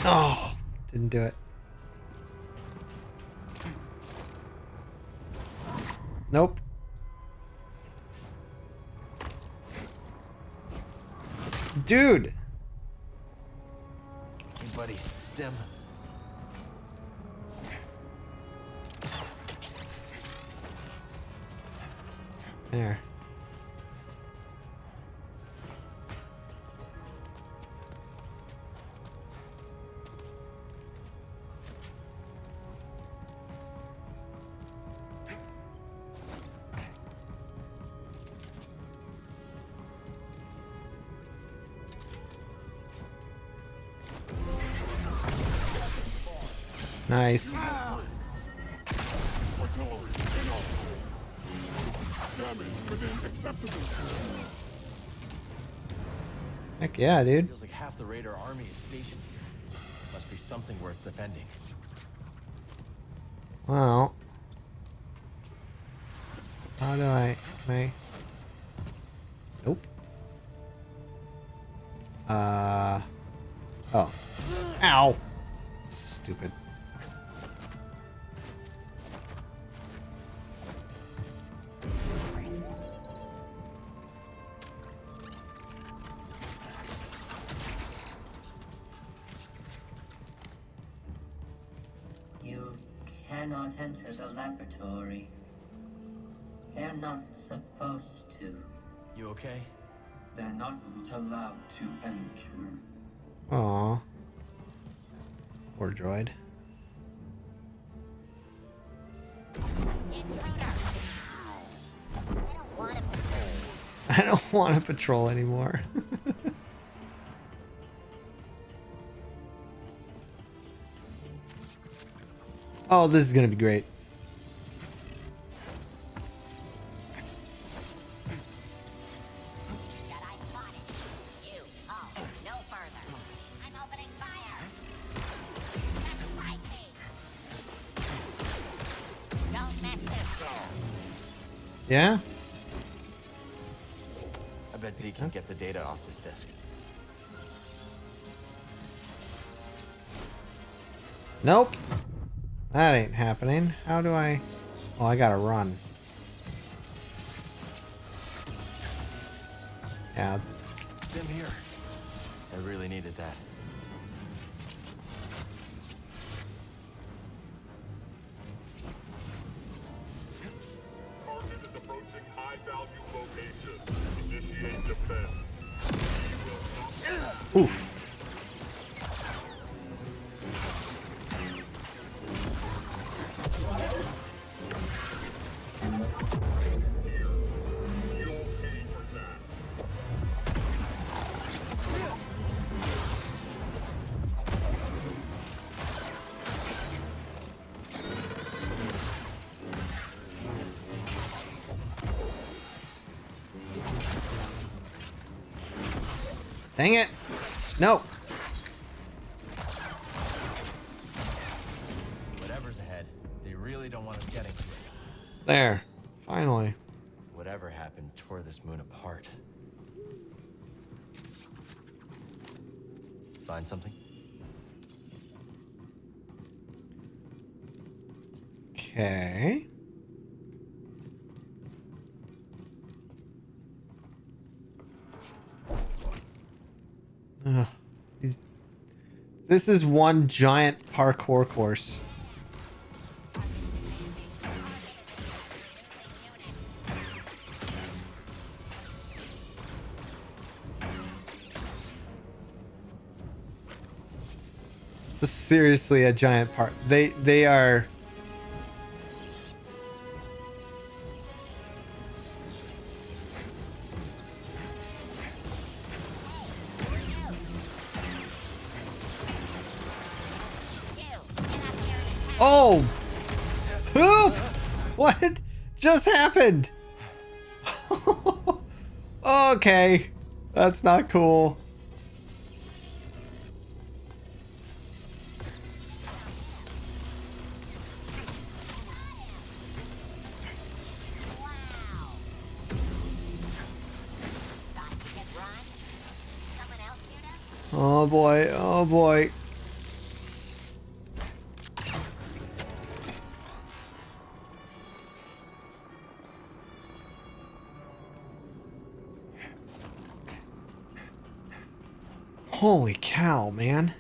Oh, didn't do it. Nope. Dude. Hey, buddy. Stim. There. Nice. Heck yeah, dude. Feels like half the Raider army is stationed here. Must be something worth defending. Well. How do I... Nope. Oh. Ow. Stupid. You cannot enter the laboratory. They're not supposed to. You okay? They're not allowed to enter. Aw. Poor droid. I don't want to patrol anymore. Oh, this is gonna be great. Yeah? I bet Zeke can get the data off this disk. Nope. That ain't happening. How do I... Oh, I gotta run. Yeah. Stim here. I really needed that. Target is approaching high-value location. Initiate defense. Oof. Dang it. No. Whatever's ahead, they really don't want us getting to it. There. Finally. Whatever happened tore this moon apart. Find something? Okay. Ugh. This is one giant parkour course. This is seriously a giant part. They are... Oh! Poop! What just happened? Okay. That's not cool. Oh boy, oh boy. Holy cow, man.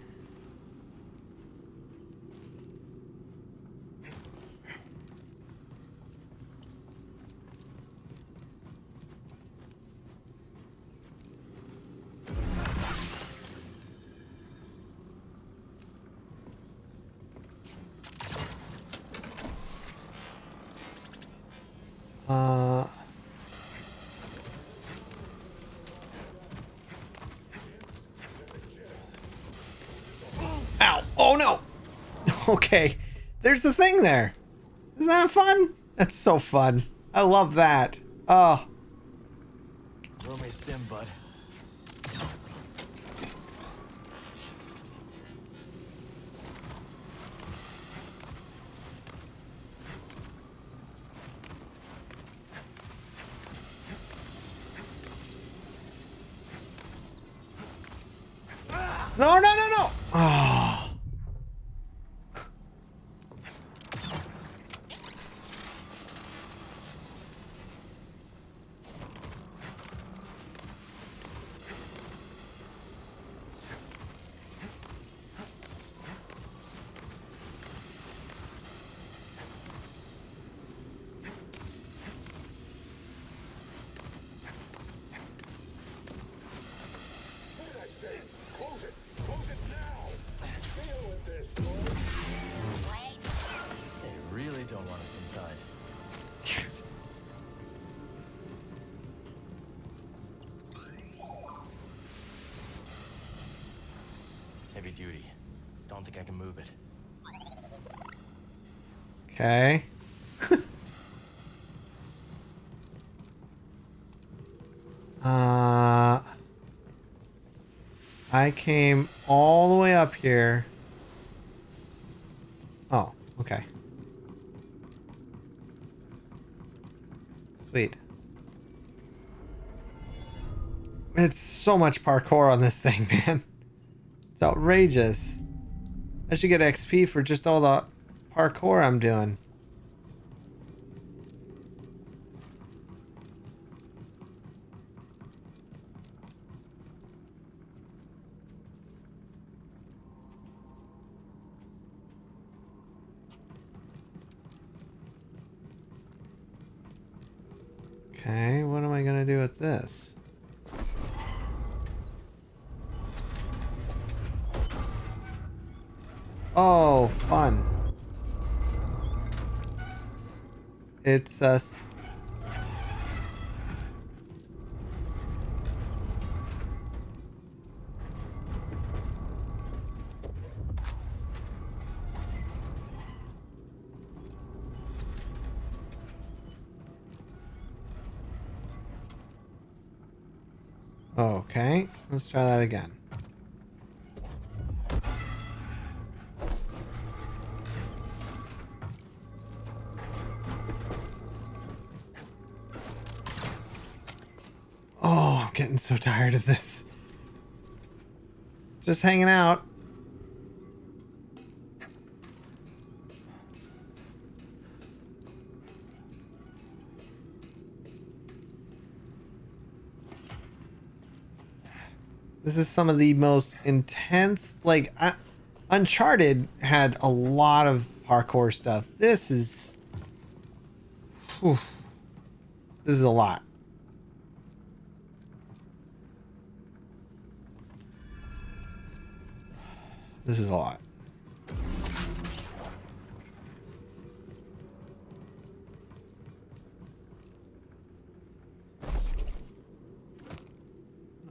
Ow. Oh no. Okay. There's the thing there. Isn't that fun? That's so fun. I love that. Oh. Throw me a stim, bud. No, no, no, no. Oh. They really don't want us inside. Heavy duty. Don't think I can move it. Okay. I came all the way up here. Oh, okay. Sweet. It's so much parkour on this thing, man. It's outrageous. I should get XP for just all the parkour I'm doing. Okay, what am I gonna do with this? Oh, fun. It's okay, let's try that again. Oh, I'm getting so tired of this. Just hanging out. This is some of the most intense, like, Uncharted had a lot of parkour stuff. This is... Whew, this is a lot. This is a lot.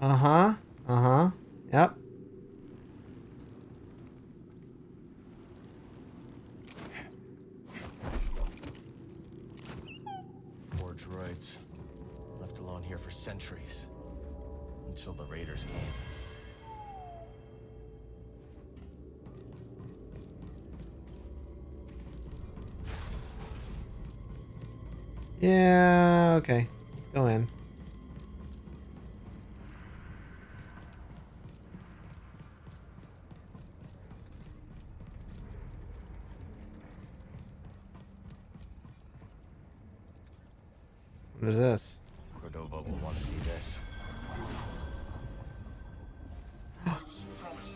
Uh-huh. Uh-huh. Yep. More droids. Left alone here for centuries. Until the raiders came. Yeah, okay. Let's go in. What is this? Cordova will want to see this.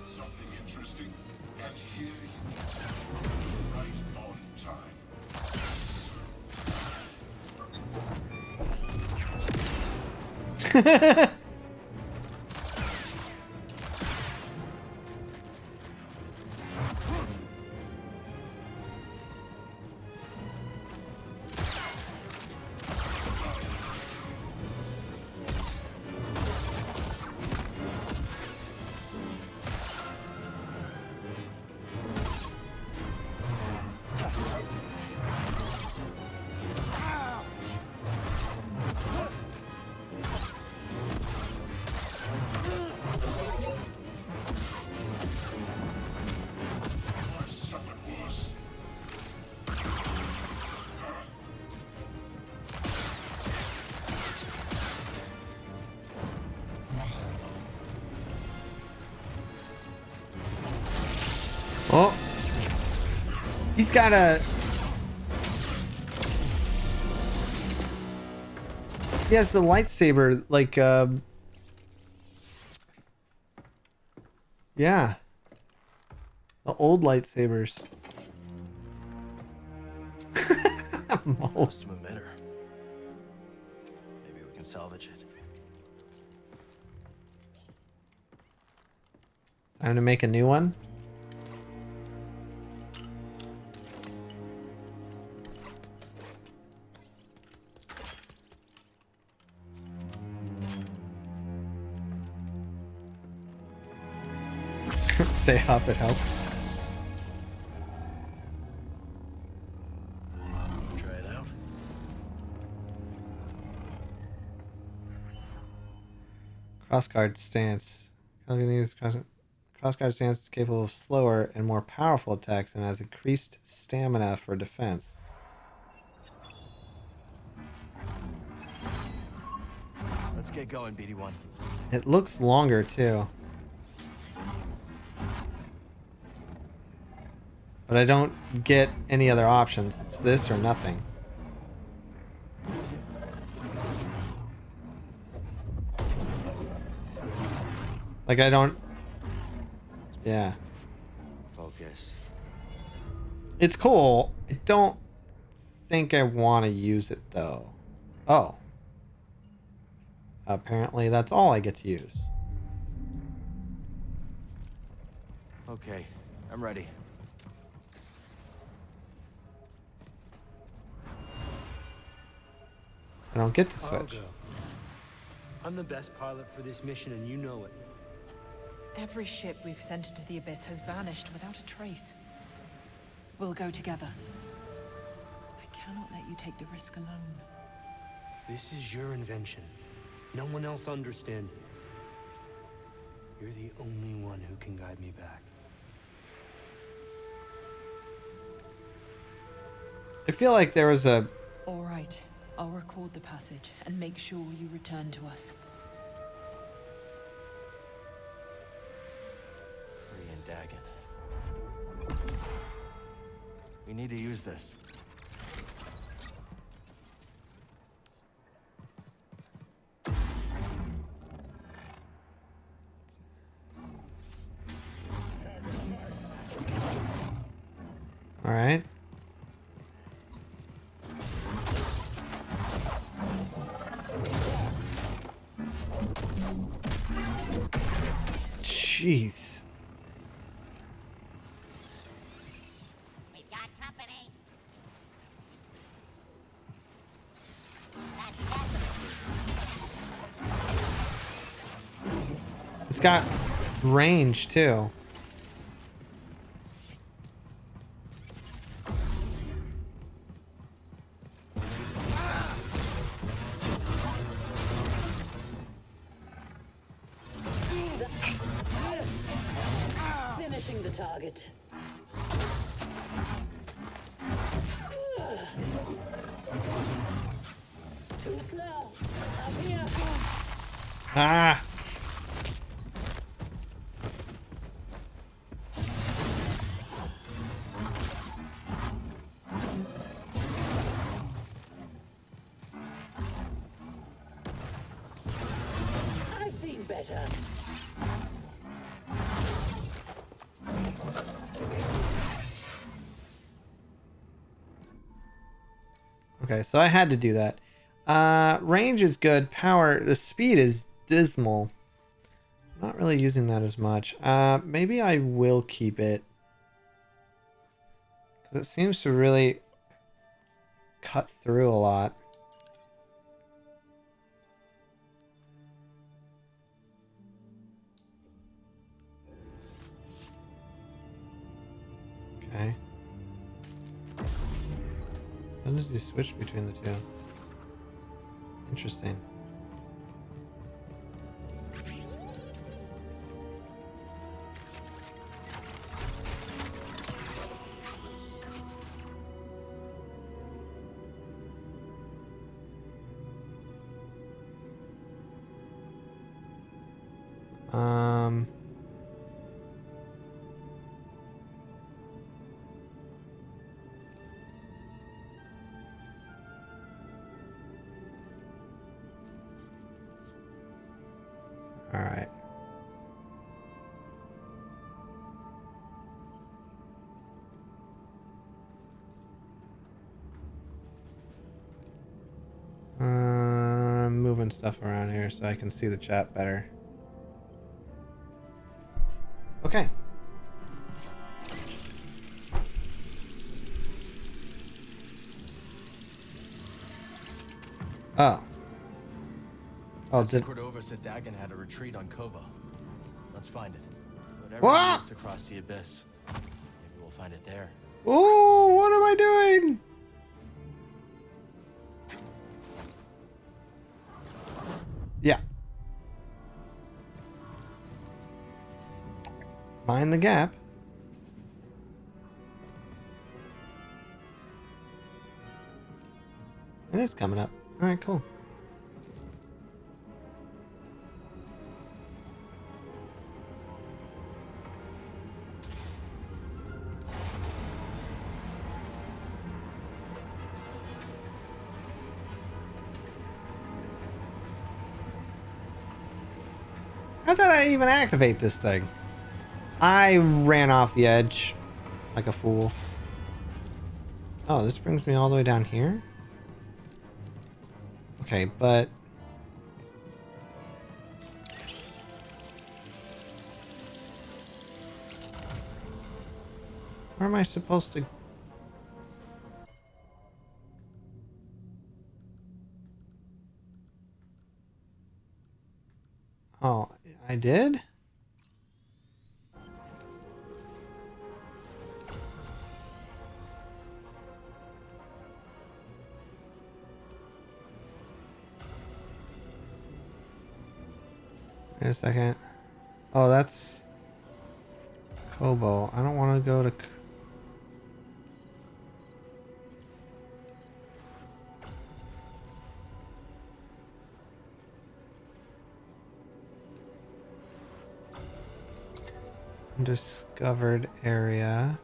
something interesting? And here you are, right on time. Oh, he's got a. He has the lightsaber, like, yeah, the old lightsabers. Custom emitter. Maybe we can salvage it. Time to make a new one. Say hop, it helps. Try it out. Crossguard stance. Crossguard stance is capable of slower and more powerful attacks and has increased stamina for defense. Let's get going, BD1. It looks longer too. But I don't get any other options. It's this or nothing. Like I don't... Yeah. Focus. It's cool. I don't think I want to use it though. Oh. Apparently that's all I get to use. Okay, I'm ready. I don't get to I'll switch. go. I'm the best pilot for this mission, and you know it. Every ship we've sent into the Abyss has vanished without a trace. We'll go together. I cannot let you take the risk alone. This is your invention. No one else understands it. You're the only one who can guide me back. I feel like there was a... All right. I'll record the passage and make sure you return to us. And Dagon. We need to use this. All right. Jeez. We've got company. It's got range too. Finishing the target. Too slow. Up here. Ah. I've seen better. Okay, so I had to do that. Range is good. Power, the speed is dismal. Not really using that as much. Maybe I will keep it. Because it seems to really cut through a lot. Okay. How does he switch between the two? Interesting. All right. Moving stuff around here so I can see the chat better. Okay. Oh. Oh, Master did... Cordova said Dagon had a retreat on Kova. Let's find it. Whatever What? he used to cross the abyss. Maybe we'll find it there. Oh, what am I doing? Yeah. Mind the gap. It is coming up. All right, cool. How did I even activate this thing? I ran off the edge like a fool. Oh, this brings me all the way down here? Okay, but... where am I supposed to... Oh, I did? Wait a second. Oh, that's... Kobo. I don't want to go to... Undiscovered area.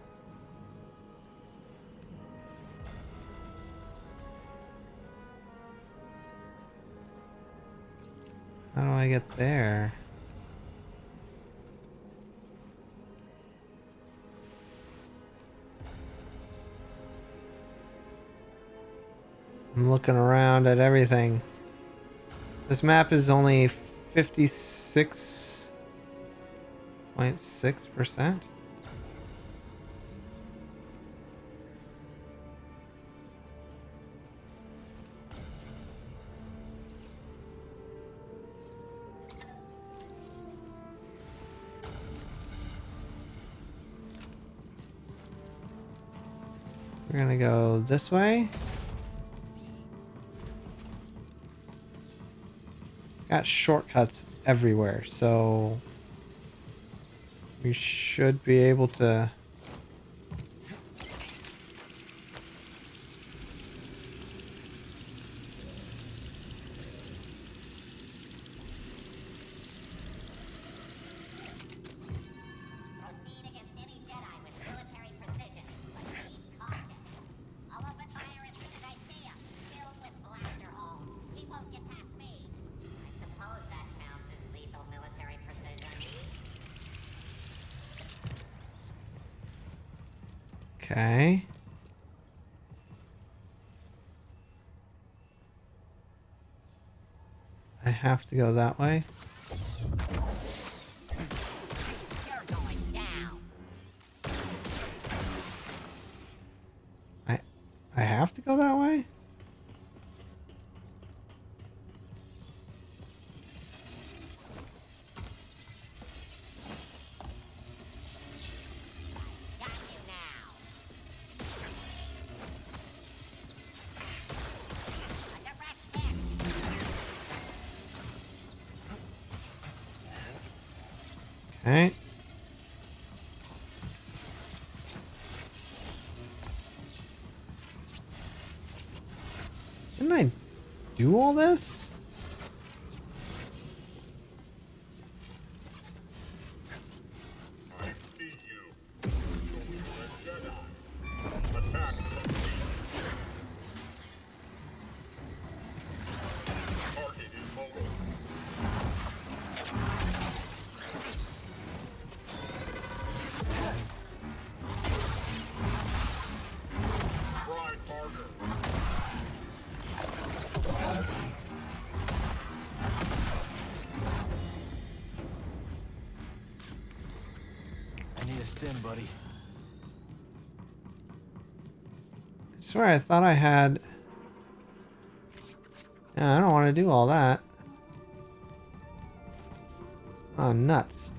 How do I get there? I'm looking around at everything. This map is only 56.6%. We're gonna go this way. Got shortcuts everywhere, so we should be able to... Proceed against any Jedi with military precision, but be cautious. I'll open fire as soon as I see him, filled with blaster holes. He won't get past me. I suppose that counts as lethal military precision. Okay. have to go that way? I have to go that way? Okay. Didn't I do all this? I see you. So you're a Jedi. Attack. Target immobile. Try harder. I need a stim, buddy. I swear I thought I had... Yeah, I don't want to do all that. Oh, nuts.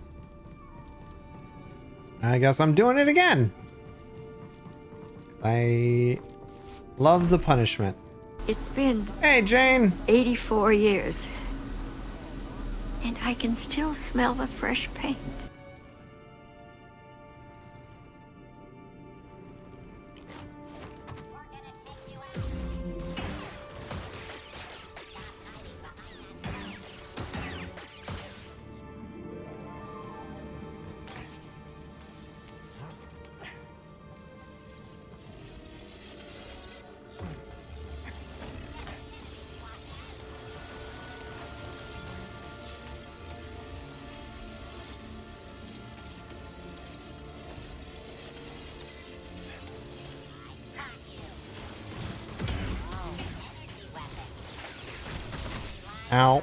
I guess I'm doing it again. I love the punishment. It's been... Hey, Jane! 84 years. And I can still smell the fresh paint. Ow.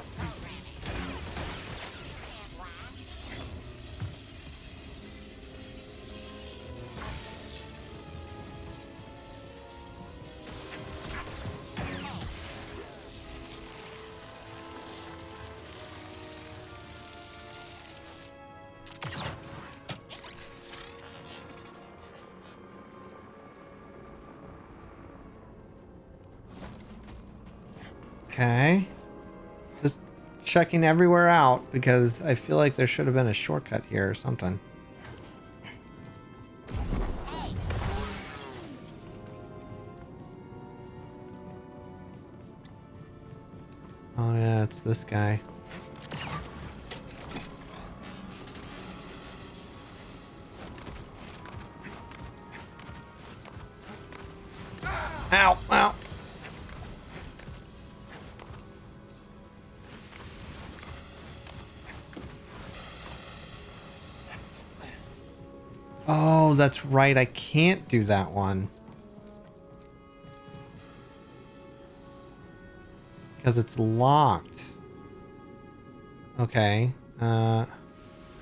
Okay. Just checking everywhere out because I feel like there should have been a shortcut here or something. Oh yeah, it's this guy. Ow, ow. Oh, that's right. I can't do that one. Because it's locked. Okay. How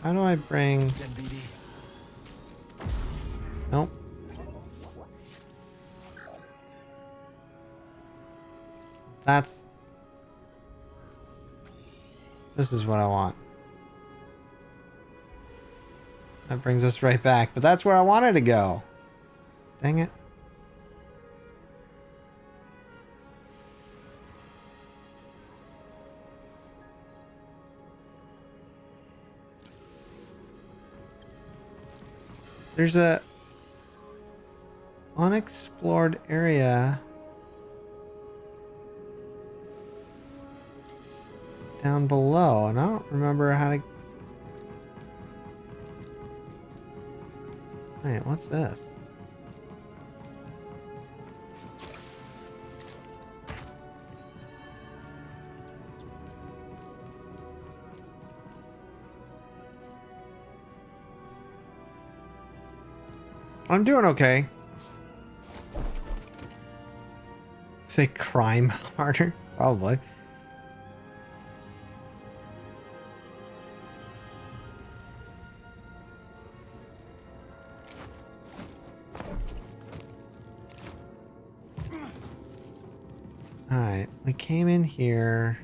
do I bring... Nope. That's... This is what I want. That brings us right back, but that's where I wanted to go. Dang it. There's a unexplored area down below, and I don't remember how to... Wait, what's this? I'm doing okay. Say crime harder? Probably. Alright, we came in here.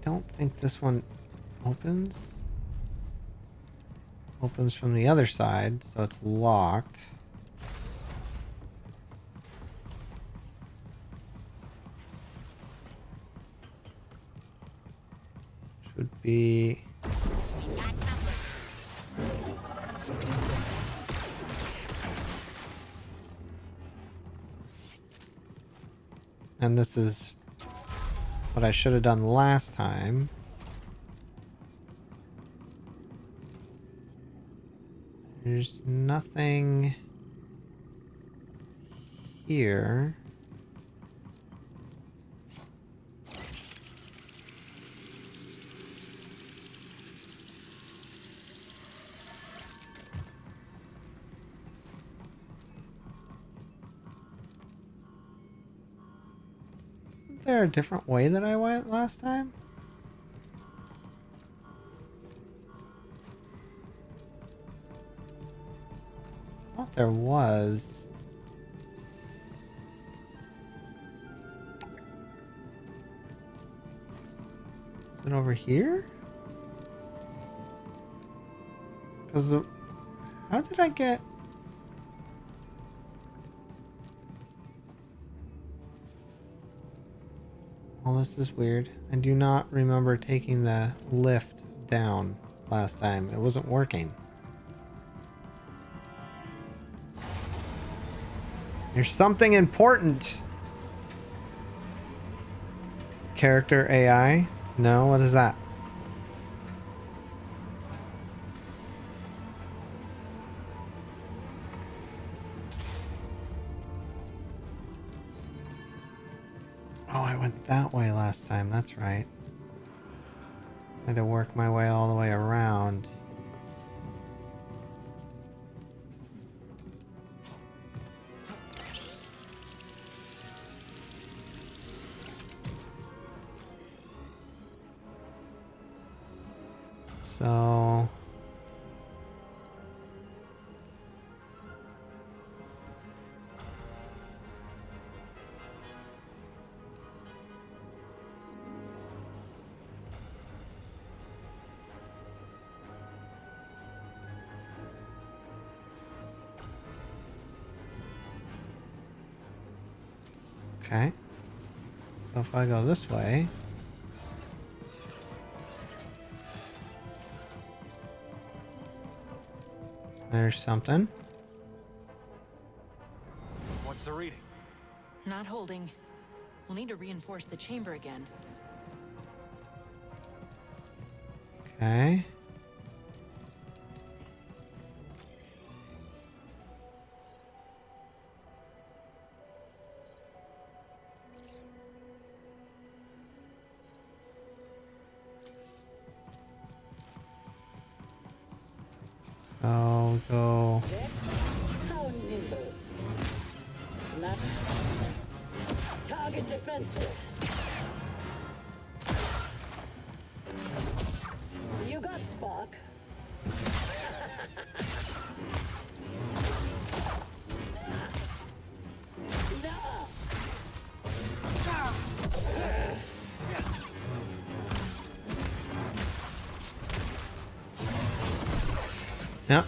Don't think this one opens. Opens from the other side, so it's locked. Should be... And this is what I should have done last time. There's nothing here. Isn't there a different way that I went last time? I thought there was. Is it over here? Because the... How did I get... Well, this is weird. I do not remember taking the lift down last time. It wasn't working. There's something important. Character AI? No, what is that? Oh, I went that way last time. That's right. I had to work my way all the way around. So... Okay. So if I go this way... There's something. What's the reading? Not holding. We'll need to reinforce the chamber again. Okay. I'll go. How nimble. Left. Target defensive. You got Spark. Yep.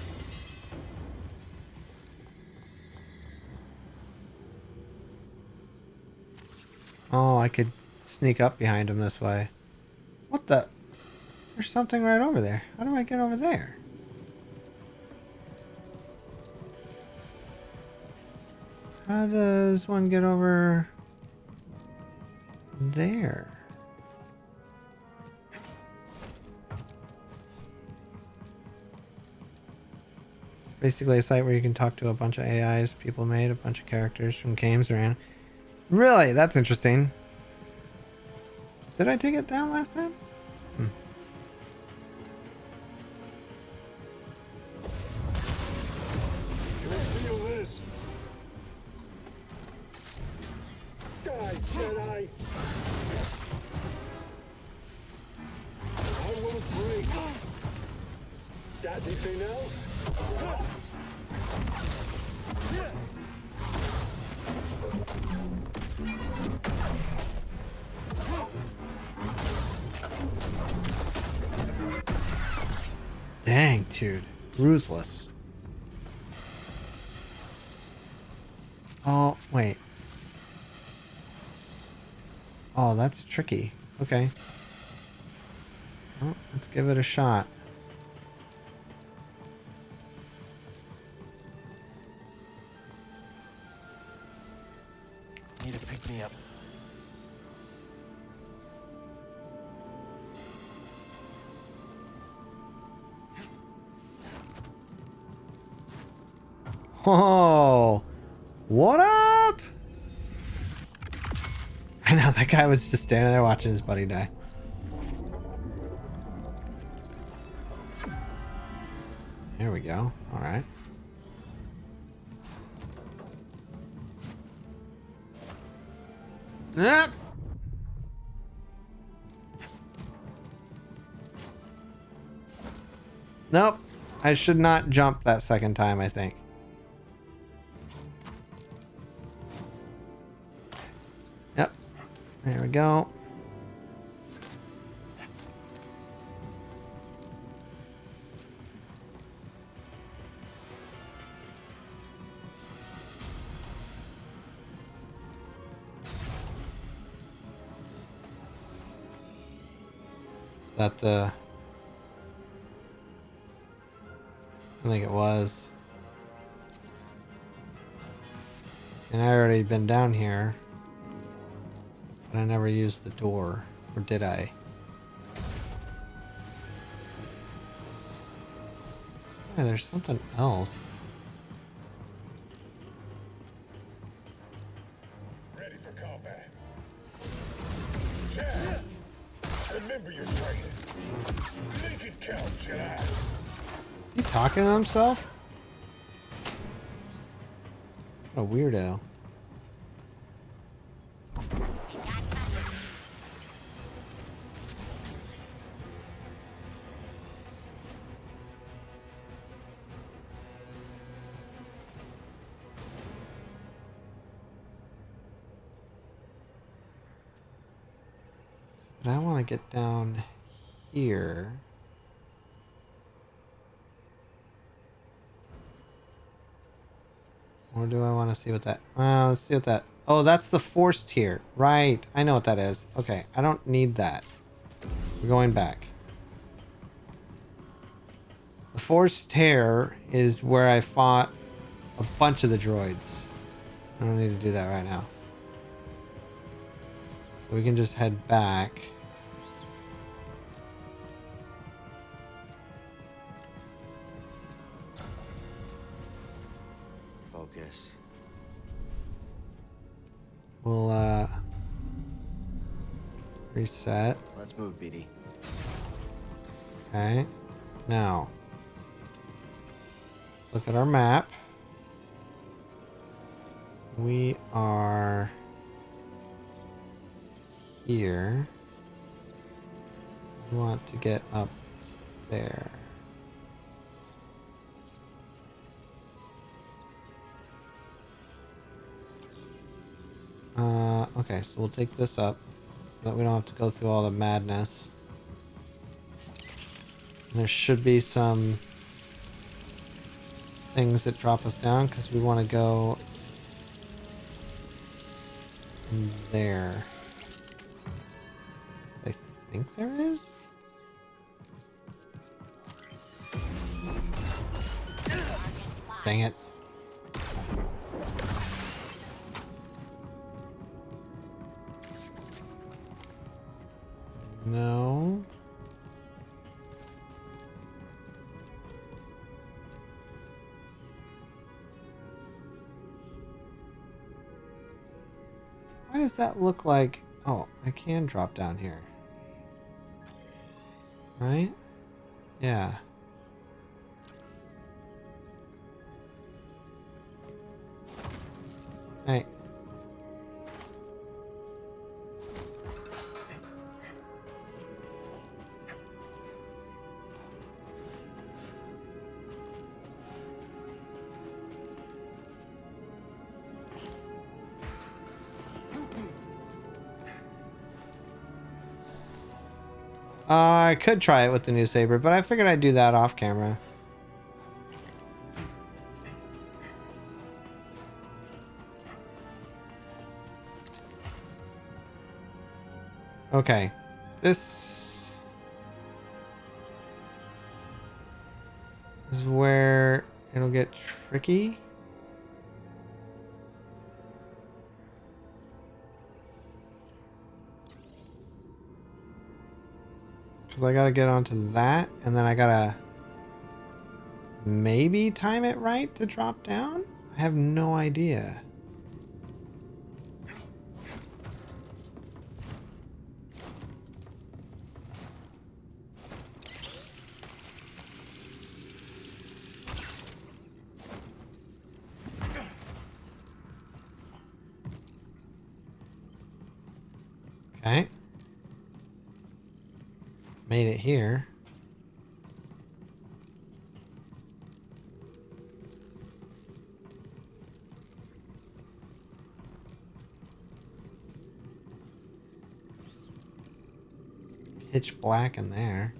Oh, I could sneak up behind him this way. What the? There's something right over there. How do I get over there? How does one get over there? Basically a site where you can talk to a bunch of AIs people made, a bunch of characters from games around. Really? That's interesting. Did I take it down last time? Feel this. Die, Jedi. I will Dang, dude. Ruthless. Oh, wait. Oh, that's tricky. Okay. Well, let's give it a shot. Need to pick me up. Oh, what up? I know, that guy was just standing there watching his buddy die. There we go. All right. Ah! Nope. I should not jump that second time, I think. Yep. There we go. Is that the... I think it was. And I already been down here. But I never used the door. Or did I? Yeah, there's something else. Ready for combat. Chad, remember your training. Make it count, Jedi. Is he talking to himself? What a weirdo. But I want to get down here. Or do I want to see what that... let's see what that... Oh, that's the force tier. Right. I know what that is. Okay. I don't need that. We're going back. The force tear is where I fought a bunch of the droids. I don't need to do that right now. So we can just head back. Focus. We'll reset. Let's move, BD. Okay. Now, let's look at our map. We are here. We want to get up there. Okay, so we'll take this up so that we don't have to go through all the madness. And there should be some things that drop us down because we want to go in there. I think there is. Dang it. No. Why does that look like... Oh, I can drop down here. Right? Yeah. Hey. I could try it with the new saber, but I figured I'd do that off camera. Okay. This is where it'll get tricky. Because I gotta get onto that, and then I gotta maybe time it right to drop down? I have no idea. Okay. Made it here. Pitch black in there.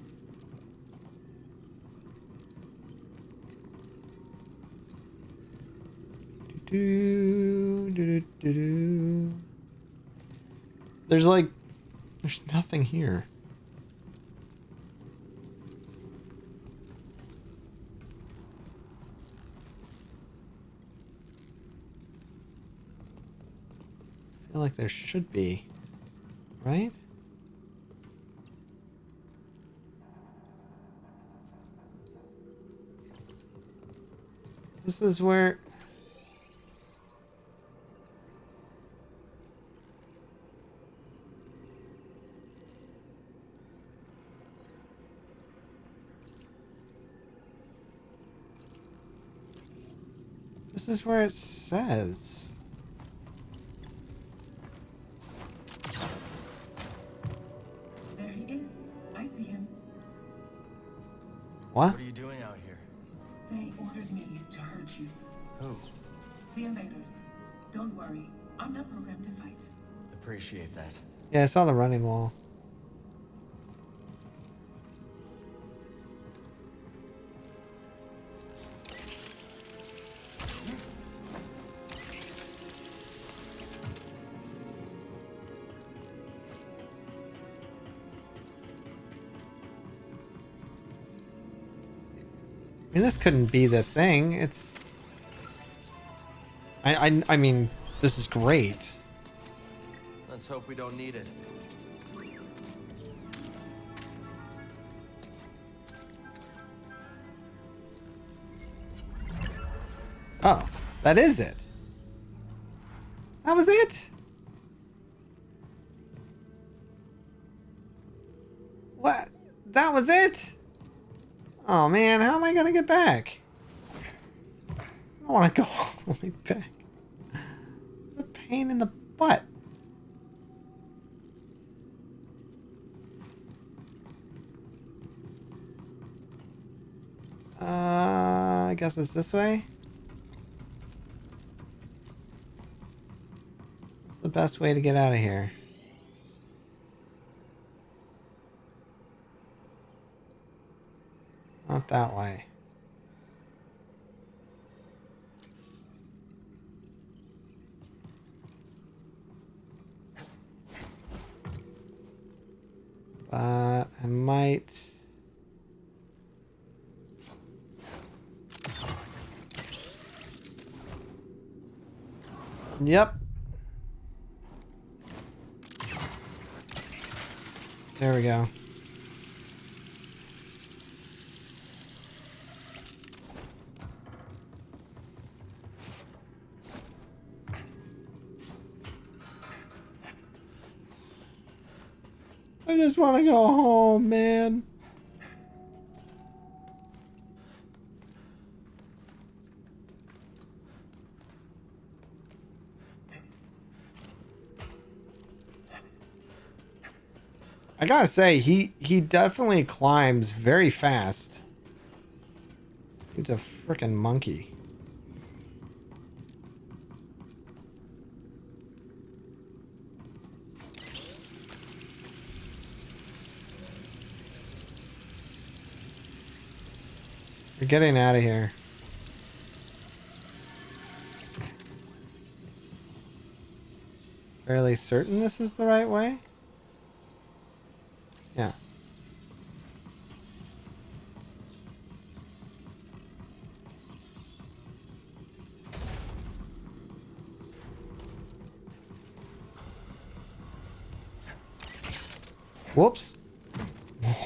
There's nothing here. I feel like there should be, right? This is where... This is where it says. There he is. I see him. What? What are you doing out here? They ordered me to hurt you. Who? The invaders. Don't worry. I'm not programmed to fight. Appreciate that. Yeah, I saw the running wall. I mean, this couldn't be the thing. It's... I mean, this is great. Let's hope we don't need it. Oh, that is it. That was it? What? That was it? Oh man, how am I gonna get back? I don't want to go all the way back. What a pain in the butt. I guess it's this way. What's the best way to get out of here? Not that way. But I might... Yep. There we go. I just want to go home, man. I gotta say, he definitely climbs very fast. He's a freaking monkey. We're getting out of here. Fairly certain this is the right way? Yeah. Whoops.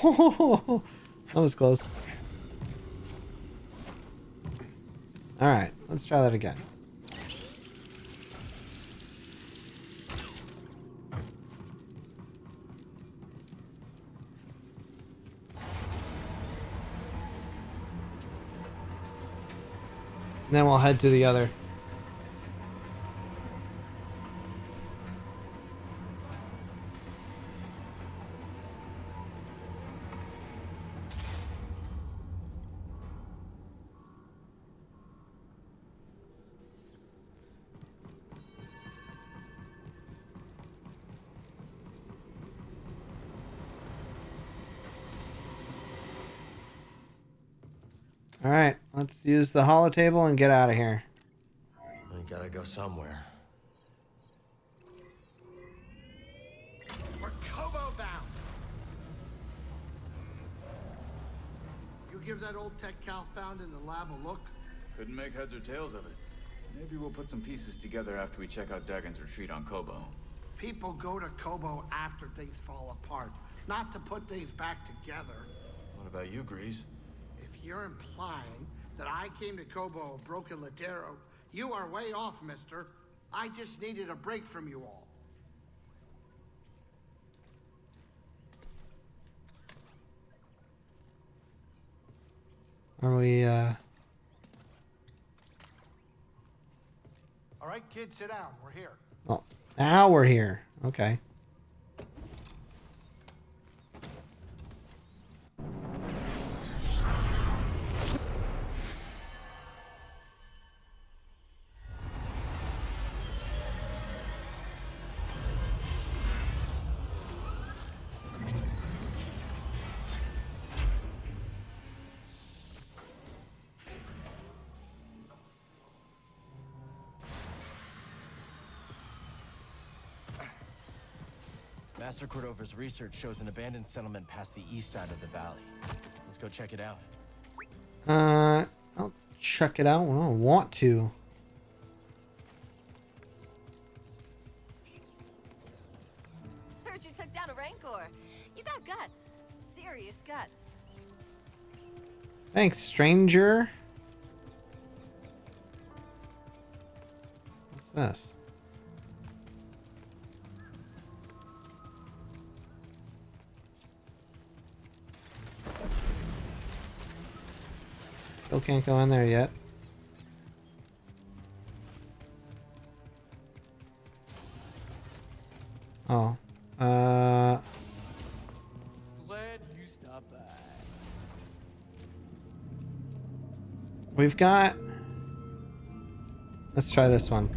That was close. Alright, let's try that again. And then we'll head to the other. Alright, let's use the holotable and get out of here. We gotta go somewhere. We're Kobo bound. You give that old tech Cal found in the lab a look? Couldn't make heads or tails of it. Maybe we'll put some pieces together after we check out Dagon's retreat on Kobo. People go to Kobo after things fall apart, not to put things back together. What about you, Grease? If you're implying that I came to Kobo a broken Ladero, you are way off, mister. I just needed a break from you all. Are we, All right, kids, sit down. We're here. Oh, now we're here. Okay. Master Cordova's research shows an abandoned settlement past the east side of the valley. Let's go check it out. I'll check it out. I don't want to. Heard you took down a Rancor. You got guts. Serious guts. Thanks, stranger. What's this? Still can't go in there yet. Oh. Glad you stopped by. We've got... Let's try this one.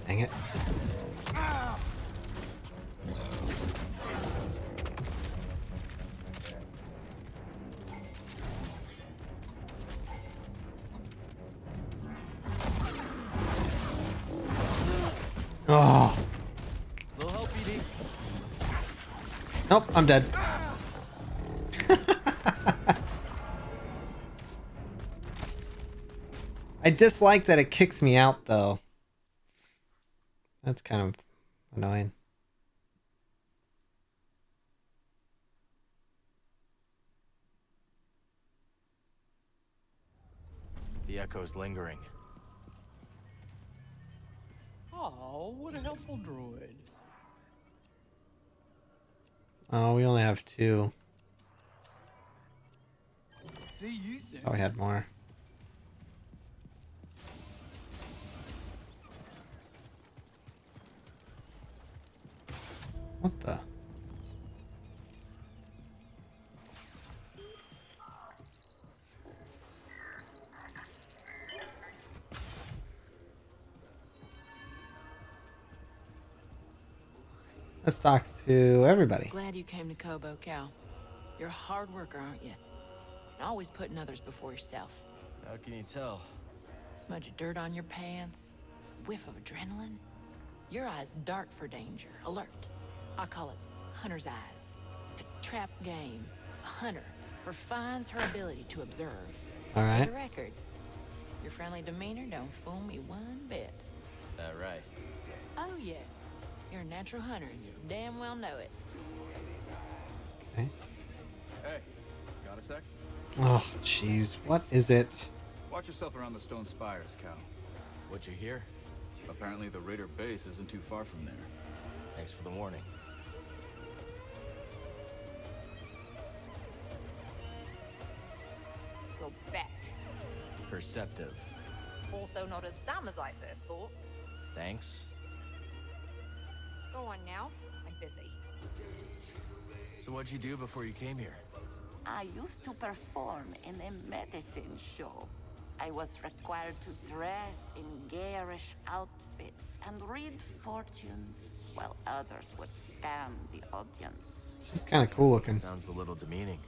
Dang it. Oh. Little help, BD. Nope, I'm dead. I dislike that it kicks me out, though. That's kind of annoying. The echo's lingering. Oh, what a helpful droid. Oh, we only have 2. See you soon. Oh, we had more. What the? Let's talk to everybody. Glad you came to Kobo, Cal. You're a hard worker, aren't you? And always putting others before yourself. How can you tell? Smudge of dirt on your pants, whiff of adrenaline. Your eyes dart for danger, alert. I call it hunter's eyes. To trap game, a hunter refines her ability to observe. All right. For the record, your friendly demeanor don't fool me one bit. That right? Oh yeah, you're a natural hunter and you damn well know it. Okay. Hey, got a sec? Oh, jeez. What is it? Watch yourself around the stone spires, Cal. What'd you hear? Apparently the Raider base isn't too far from there. Thanks for the warning. Go back. Perceptive. Also not as dumb as I first thought. Thanks. Go on now. I'm busy. So what'd you do before you came here? I used to perform in a medicine show. I was required to dress in garish outfits and read fortunes, while others would scam the audience. She's kind of cool looking. Sounds a little demeaning.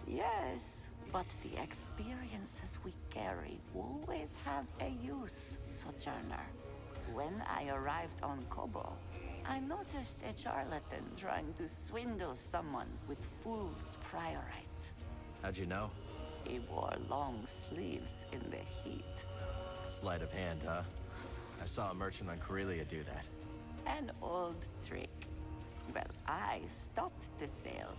Yes, but the experiences we carry always have a use, Sojourner. When I arrived on Kobo, I noticed a charlatan trying to swindle someone with fool's priorite. How'd you know? He wore long sleeves in the heat. Sleight of hand, huh? I saw a merchant on Corellia do that. An old trick. Well, I stopped the sale,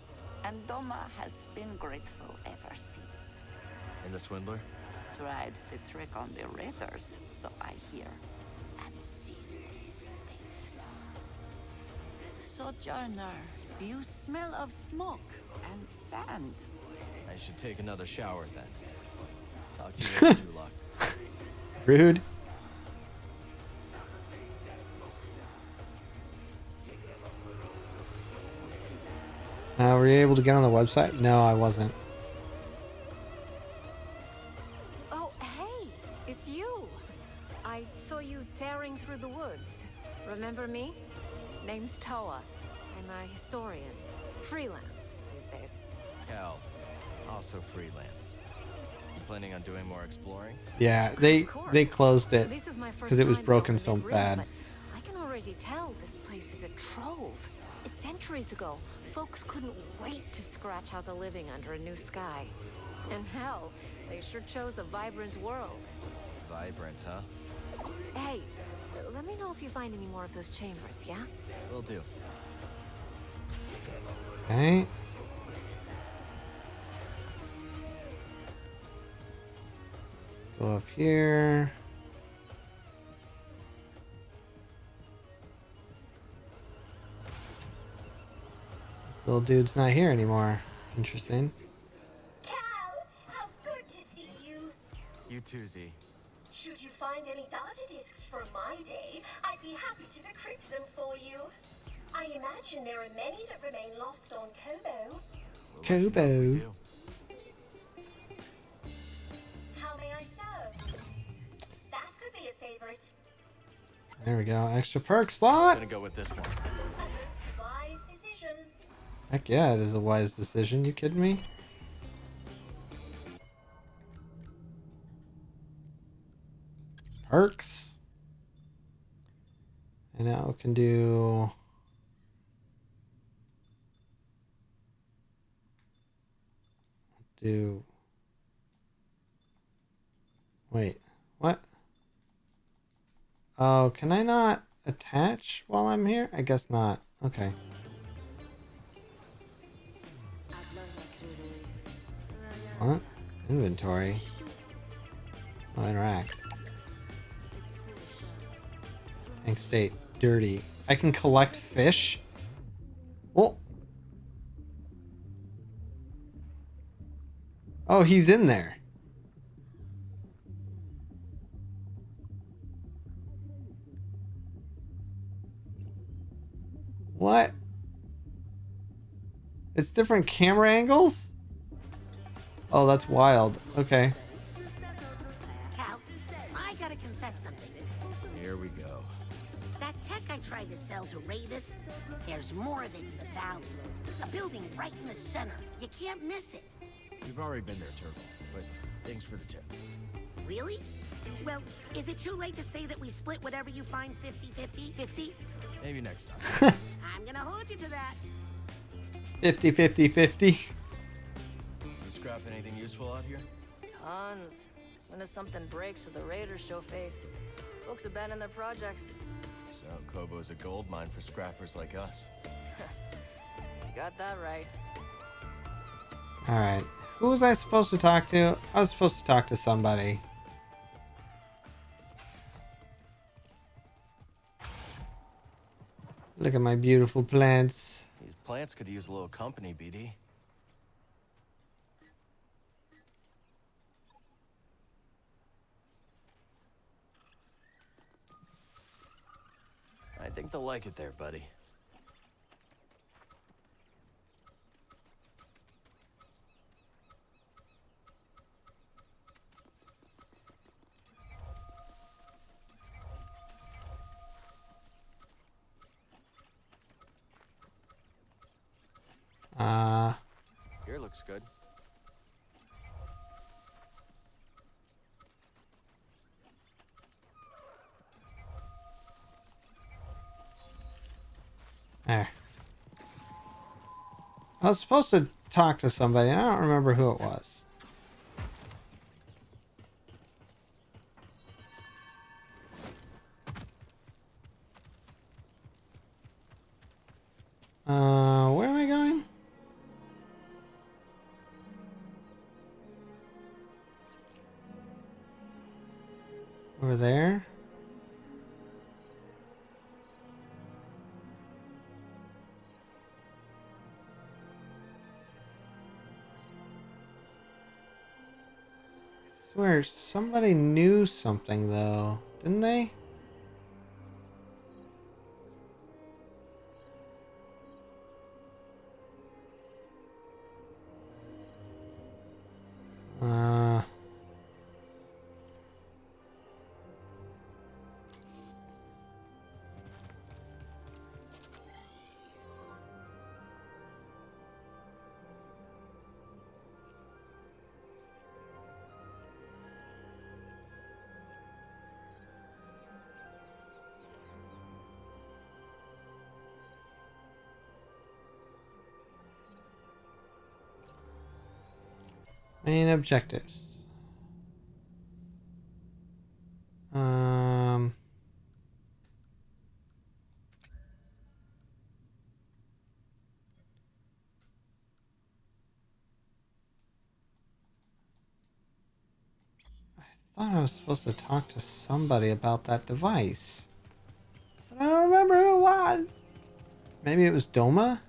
and Doma has been grateful ever since. And the swindler? Tried the trick on the Raiders, so I hear. And see his fate. Sojourner, you smell of smoke and sand. I should take another shower then. Talk to you later, Julocked. Rude. Were you able to get on the website? No, I wasn't. Oh, hey, it's you. I saw you tearing through the woods. Remember me? Name's Toa. I'm a historian. Freelance these days. Cal, also freelance. You planning on doing more exploring? Yeah, they closed it This is my first because it was time broken helping so it ring, bad. but I can already tell this place is a trove. Centuries ago, folks couldn't wait to scratch out a living under a new sky. And hell, they sure chose a vibrant world. Vibrant, huh? Hey, let me know if you find any more of those chambers, yeah? Will do. Okay. Go up here. This little dude's not here anymore. Interesting. Cal, how good to see you. You too, Z. Should you find any data discs from my day, I'd be happy to decrypt them for you. I imagine there are many that remain lost on Kobo. Kobo. How may I serve? That could be a favorite. There we go. Extra perk slot. I'm gonna go with this one. Wise decision. Heck yeah, it is a wise decision. You kidding me? Perks. And now we can do... Wait, what? Oh, can I not attach while I'm here? I guess not. Okay. What? Inventory. Oh, interact. Tank state. Dirty. I can collect fish? Oh. Oh, he's in there. What? It's different camera angles? Oh, that's wild. Okay. Cal, I gotta confess something. Here we go. That tech I tried to sell to Ravis? There's more of it in the valley. A building right in the center. You can't miss it. We've already been there, Turtle, but thanks for the tip. Really? Well, is it too late to say that we split whatever you find 50-50? Maybe next time. I'm gonna hold you to that. 50-50-50. You scrap anything useful out here? Tons. As soon as something breaks or the raiders show face, folks abandon their projects. So Kobo's a gold mine for scrappers like us. You got that right. Alright. Who was I supposed to talk to? I was supposed to talk to somebody. Look at my beautiful plants. These plants could use a little company, BD. I think they'll like it there, buddy. Here looks good. There. I was supposed to talk to somebody. I don't remember who it was. Where am I going? Over there? I swear somebody knew something though, didn't they? Main objectives. I thought I was supposed to talk to somebody about that device. But I don't remember who it was. Maybe it was Doma?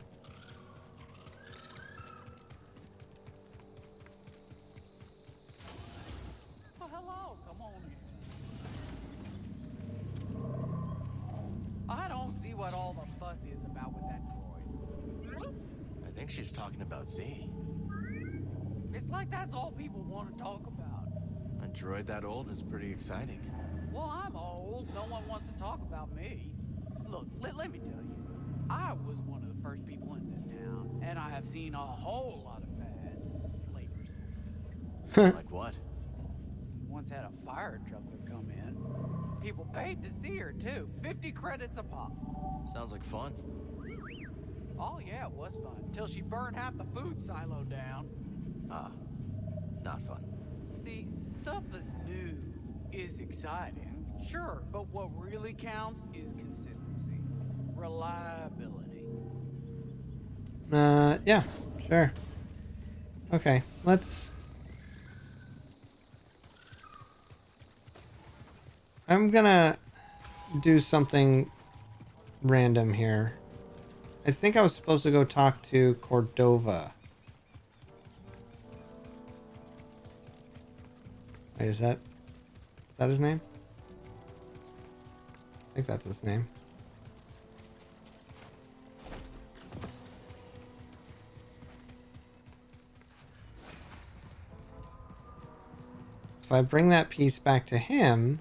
Oh, hello. Come on in. I don't see what all the fuss is about with that droid. I think she's talking about Z. It's like that's all people want to talk about. A droid that old is pretty exciting. Well, I'm old. No one wants to talk about me. Look, let me tell you. I was one of the first people in this town, and I have seen a whole lot of fads and flavors of the week. Like what? Once had a fire juggler come in. People paid to see her, too. 50 credits a pop. Sounds like fun. Oh, yeah, it was fun. Till she burned half the food silo down. Ah, not fun. See, stuff that's new is exciting, sure, but what really counts is consistency. Reliability. Yeah, sure. Okay, let's... I'm gonna do something random here. I think I was supposed to go talk to Cordova. Wait, is that his name? I think that's his name. If I bring that piece back to him,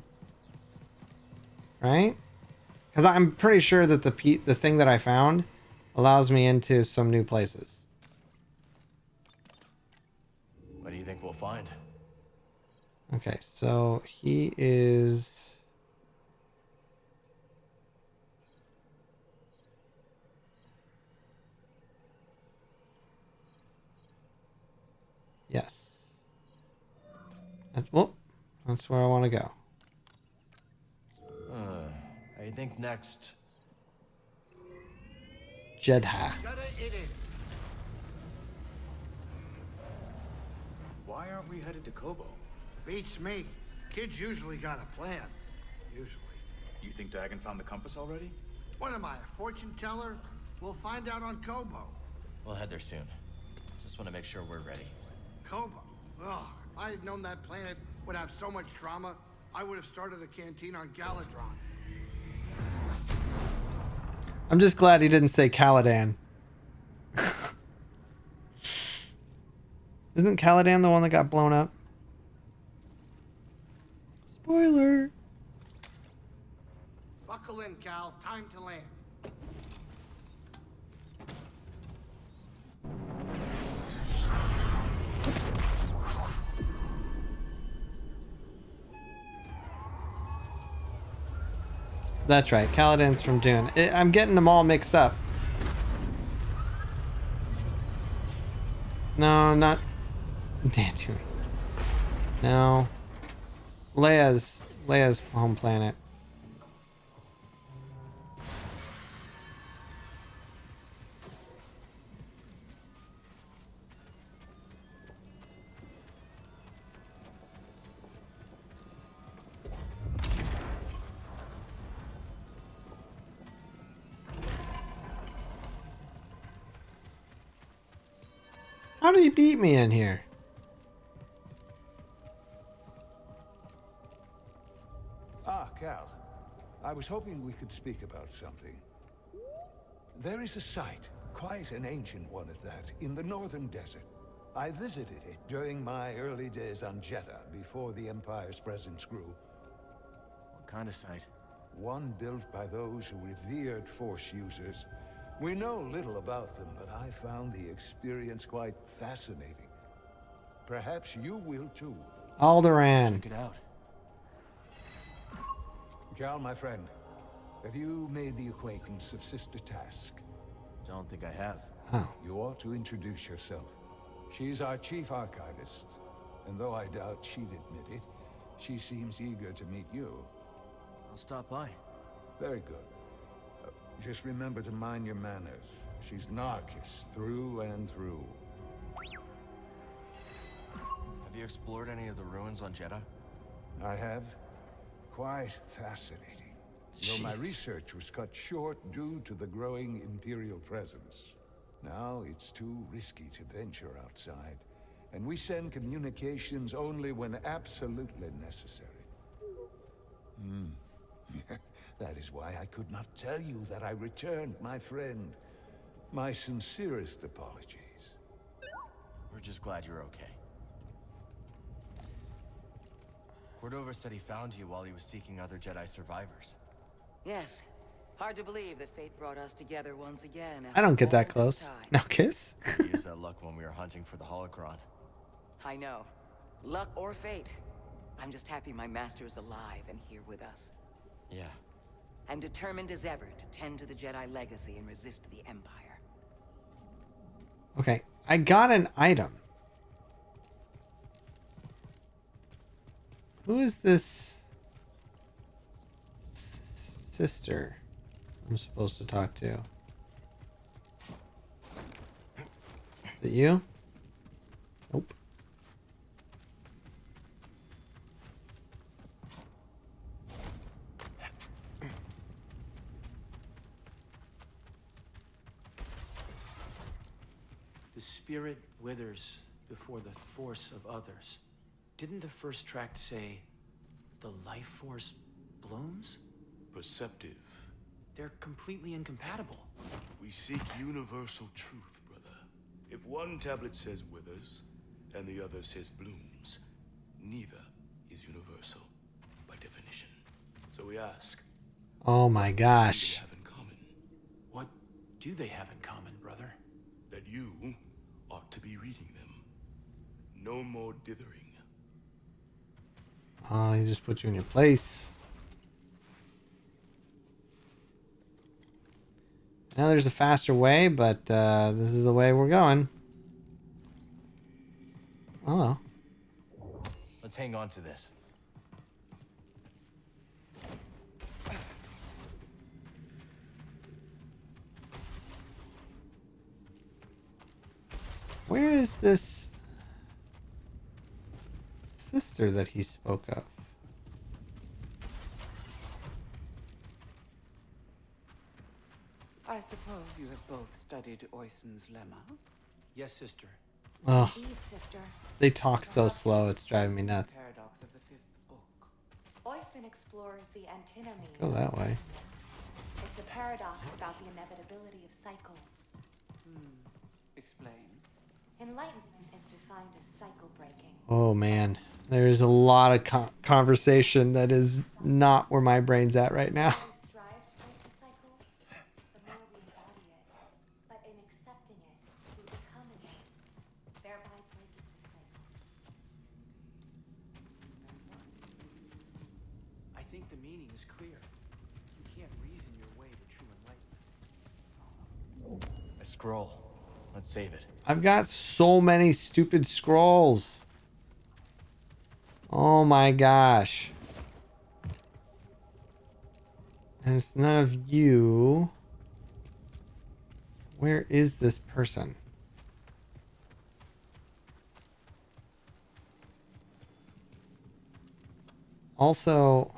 right? Because I'm pretty sure that the thing that I found allows me into some new places. What do you think we'll find? Okay, so he is... Yes. That's where I want to go. I think next. Jedi. Jedi it is. Why aren't we headed to Kobo? Beats me. Kids usually got a plan. Usually. You think Dagon found the compass already? What am I, a fortune teller? We'll find out on Kobo. We'll head there soon. Just want to make sure we're ready. Kobo? Ugh, if I had known that planet would have so much drama, I would have started a canteen on Galadron. I'm just glad he didn't say Caladan. Isn't Caladan the one that got blown up? Spoiler. Buckle in, Cal. Time to land. That's right, Caladan's from Dune. I'm getting them all mixed up. No, not Dantooine. No. Leia's home planet. How did he beat me in here? Ah, Cal. I was hoping we could speak about something. There is a site, quite an ancient one at that, in the northern desert. I visited it during my early days on Jeddah, before the Empire's presence grew. What kind of site? One built by those who revered Force users. We know little about them, but I found the experience quite fascinating. Perhaps you will too. Alderaan. Check it out. Cal, my friend, have you made the acquaintance of Sister Task? Don't think I have. Oh. You ought to introduce yourself. She's our chief archivist, and though I doubt she'd admit it, she seems eager to meet you. I'll stop by. Very good. Just remember to mind your manners. She's Narcus, through and through. Have you explored any of the ruins on Jeddah? I have. Quite fascinating. Though my research was cut short due to the growing Imperial presence. Now it's too risky to venture outside, and we send communications only when absolutely necessary. That is why I could not tell you that I returned, my friend. My sincerest apologies. We're just glad you're okay. Cordova said he found you while he was seeking other Jedi survivors. Yes. Hard to believe that fate brought us together once again. I don't get that after all this close. time. No kiss? We used that luck when we were hunting for the holocron. I know. Luck or fate. I'm just happy my master is alive and here with us. Yeah. I'm determined as ever to tend to the Jedi legacy and resist the Empire. Okay, I got an item. Who is this sister I'm supposed to talk to? Is it you? Nope. The spirit withers before the force of others. Didn't the first tract say, the life force blooms? Perceptive. They're completely incompatible. We seek universal truth, brother. If one tablet says withers, and the other says blooms, neither is universal, by definition. So we ask, Oh my gosh. What do they have in common, brother? That you ought to be reading them. No more dithering. Oh, he just put you in your place. I know there's a faster way, but this is the way we're going. Oh. Let's hang on to this. Where is this sister that he spoke of? I suppose you have both studied Oyson's lemma? Yes, sister. Oh, Indeed, sister. they talk so slow, it's driving me nuts. Paradox of the fifth book. Oyson explores the antinomy. Go that way. It's a paradox about the inevitability of cycles. Explain. Enlightenment is defined as cycle breaking. Oh man, there's a lot of conversation that is not where my brain's at right now. We strive to break the cycle, the more we embody it. But in accepting it, we become enlightened, thereby breaking the cycle. I think the meaning is clear. You can't reason your way to true enlightenment. A scroll. Let's save it. I've got so many stupid scrolls. Oh my gosh. And it's none of you. Where is this person? Also,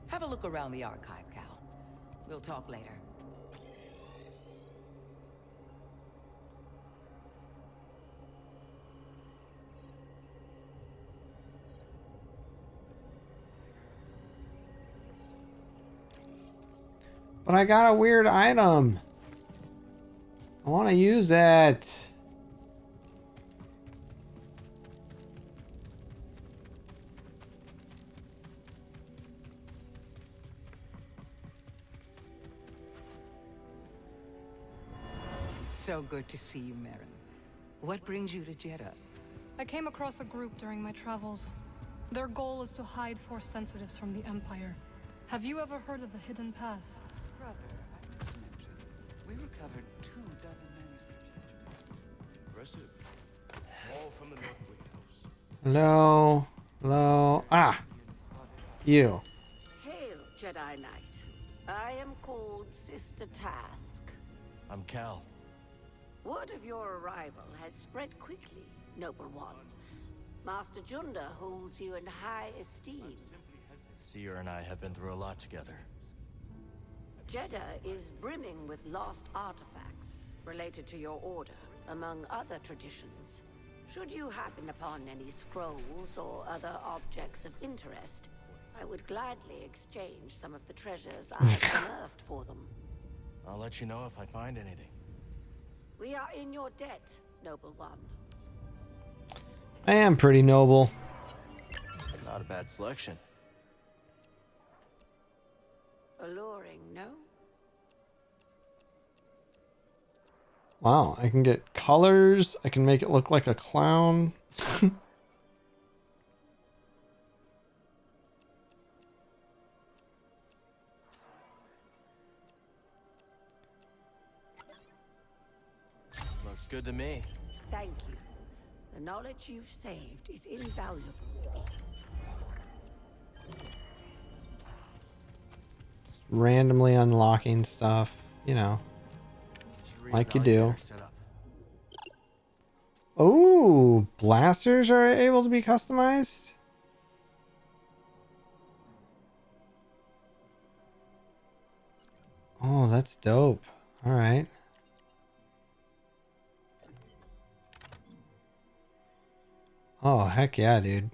Have a look around the archive, Cal. We'll talk later. but I got a weird item. I want to use it. So good to see you, Marin. What brings you to Jedi? I came across a group during my travels. Their goal is to hide Force sensitives from the Empire. Have you ever heard of the Hidden Path? Brother, I must mention, we recovered 24 manuscripts yesterday. Impressive. All from the North Wing House. Hello? Hello? Ah! You. Hail, Jedi Knight. I am called Sister Task. I'm Cal. Word of your arrival has spread quickly, Noble One. Master Junda holds you in high esteem. Seer and I have been through a lot together. Jeddah is brimming with lost artifacts related to your order, among other traditions. Should you happen upon any scrolls or other objects of interest, I would gladly exchange some of the treasures I've unearthed for them. I'll let you know if I find anything. We are in your debt, Noble One. I am pretty noble. Not a bad selection. Alluring, no? Wow, I can get colors. I can make it look like a clown. Looks good to me. Thank you. The knowledge you've saved is invaluable. Randomly unlocking stuff, you know, like you do. Oh, blasters are able to be customized. Oh, that's dope. All right. Oh, heck yeah, dude.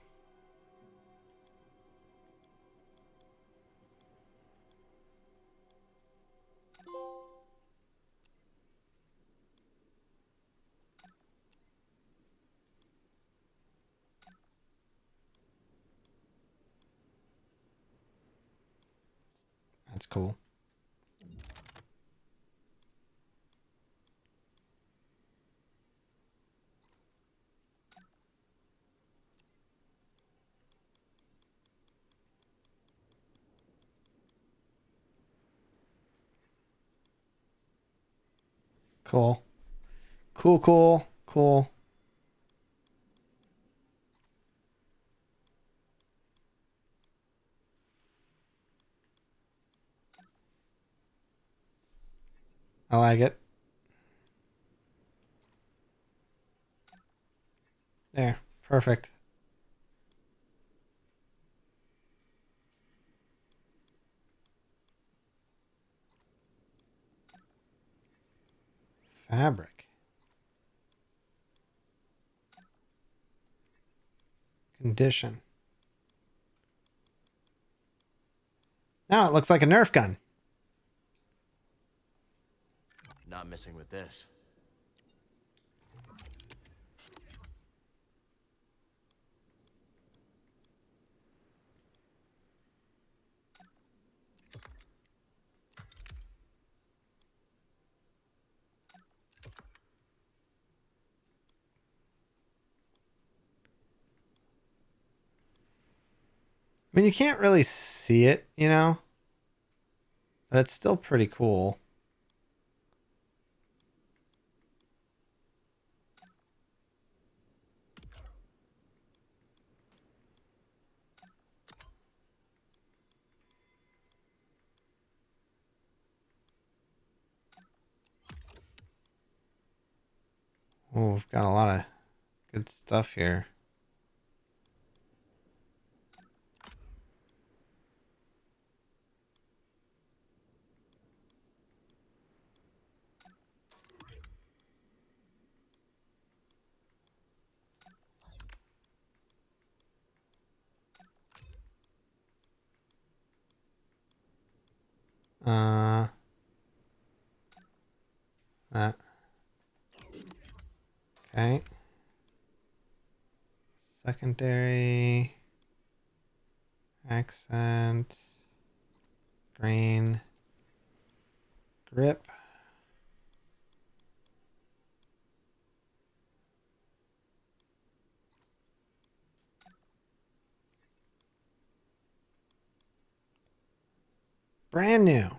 That's cool. Cool. Cool, cool, cool. I like it. There. Perfect. Fabric. Condition. Now it looks like a Nerf gun. Not messing with this. I mean, you can't really see it, you know? But it's still pretty cool. Oh, we've got a lot of good stuff here. That. Okay. Secondary. Accent. Green. Grip. Brand new.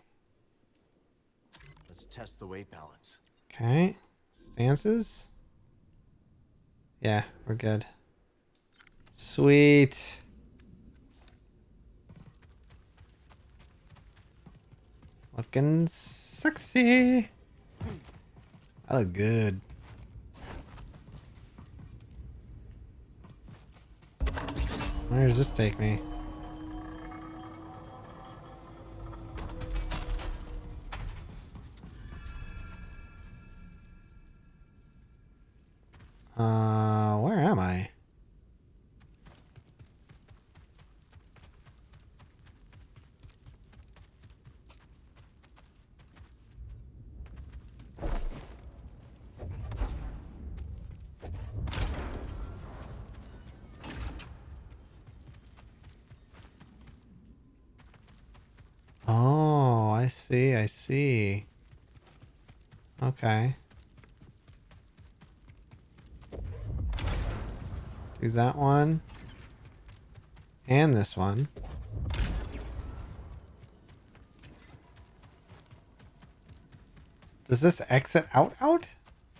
Let's test the weight balance. Okay. Stances. Yeah, we're good. Sweet. Looking sexy. I look good. Where does this take me? Where am I? Oh, I see, I see. Okay. Do that one. And this one. Does this exit out?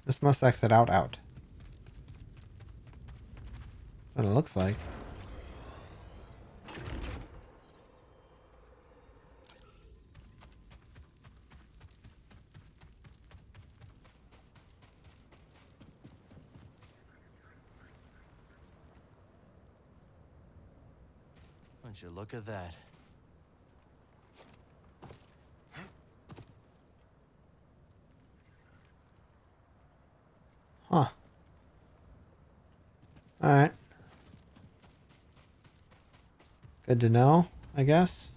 This must exit out. That's what it looks like. Won't you look at that? Alright. Good to know, I guess.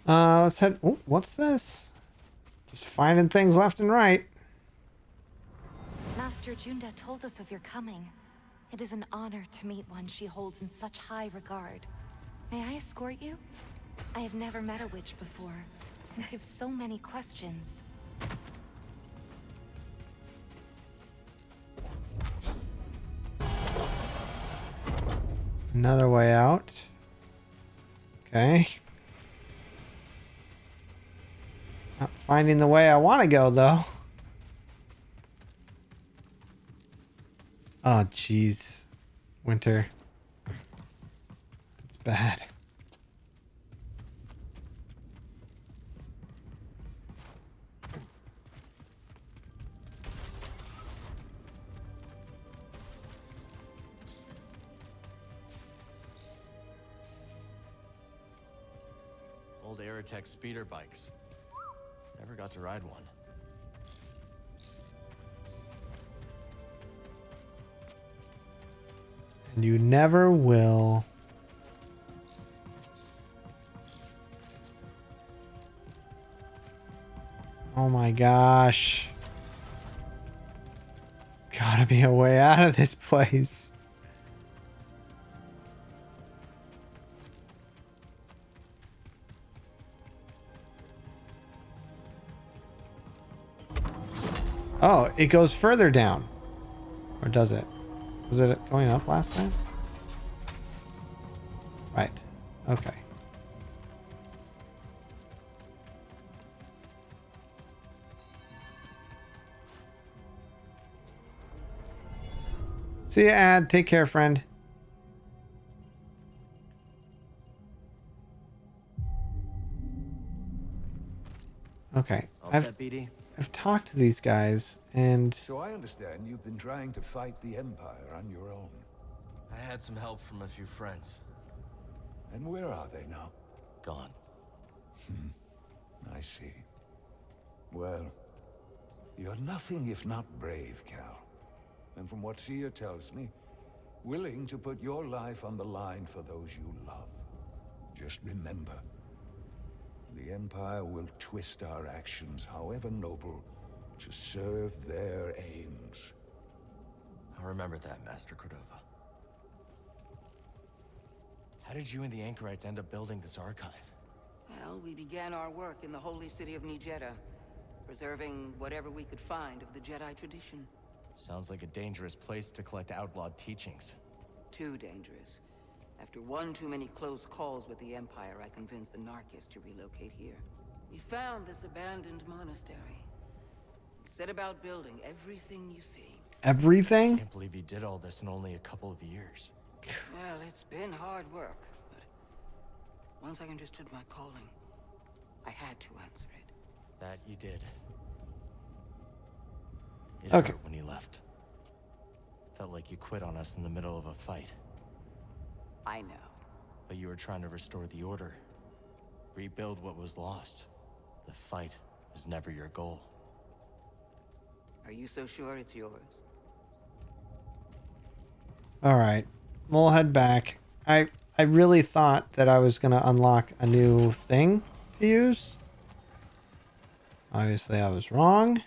Let's head... Oh, what's this? Just finding things left and right. Master Junda told us of your coming. It is an honor to meet one she holds in such high regard. May I escort you? I have never met a witch before, and I have so many questions. Another way out. Okay. Not finding the way I want to go, though. Oh, jeez. Winter. It's bad. Old Aerotech speeder bikes. Never got to ride one. And you never will. Oh my gosh. There's gotta be a way out of this place. Oh, it goes further down. Or does it? Was it going up last time? Right. Okay. See ya, Ad. Take care, friend. Okay. All set, BD? I've talked to these guys, and... So I understand you've been trying to fight the Empire on your own. I had some help from a few friends. And where are they now? Gone. I see. Well, you're nothing if not brave, Cal. And from what Seer tells me, willing to put your life on the line for those you love. Just remember, the Empire will twist our actions, however noble, to serve their aims. I'll remember that, Master Cordova. How did you and the Anchorites end up building this archive? Well, we began our work in the holy city of Nijeda, preserving whatever we could find of the Jedi tradition. Sounds like a dangerous place to collect outlawed teachings. Too dangerous. After one too many close calls with the Empire, I convinced the Narkis to relocate here. We found this abandoned monastery. Set about building everything you see. Everything? I can't believe you did all this in only a couple of years. Well, it's been hard work, but once I understood my calling, I had to answer it. That you did. It Okay. hurt when you left. Felt like you quit on us in the middle of a fight. I know. But you were trying to restore the Order. Rebuild what was lost. The fight was never your goal. Are you so sure it's yours? Alright. We'll head back. I really thought that I was going to unlock a new thing to use. Obviously, I was wrong.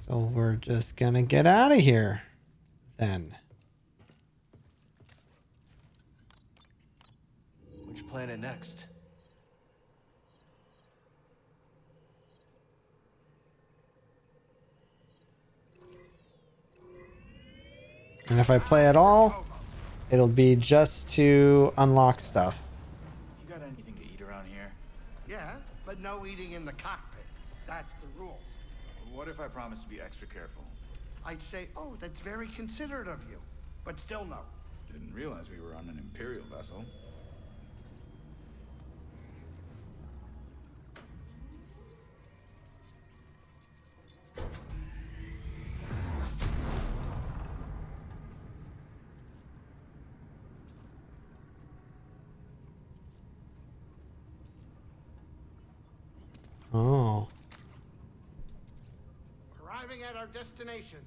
So we're just gonna get out of here then. Which planet next? And if I play at all, it'll be just to unlock stuff. You got anything to eat around here? Yeah, but no eating in the cockpit. That's the rules. What if I promise to be extra careful? I'd say, oh, that's very considerate of you. But still no. Didn't realize we were on an Imperial vessel. Oh. Arriving at our destination.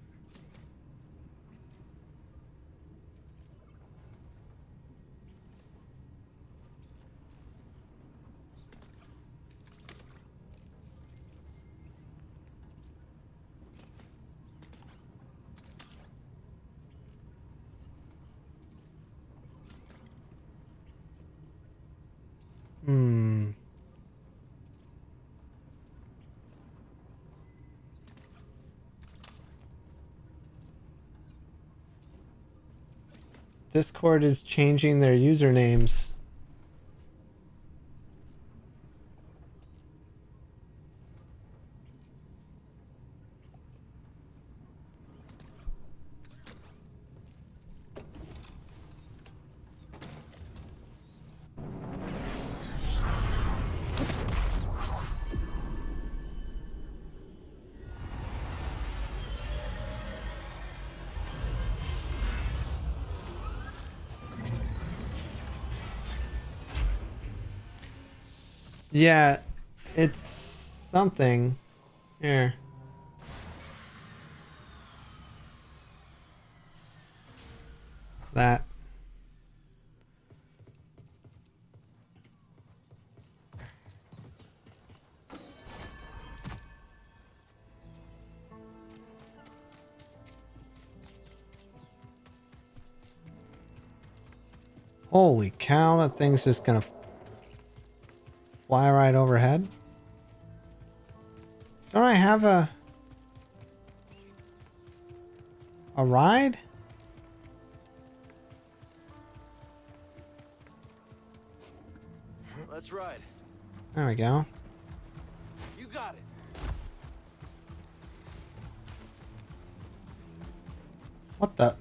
Hmm. Discord is changing their usernames. Yeah, it's something. Here. That. Holy cow, that thing's just gonna fly right overhead. Don't I have a ride? Let's ride. There we go. You got it. What the?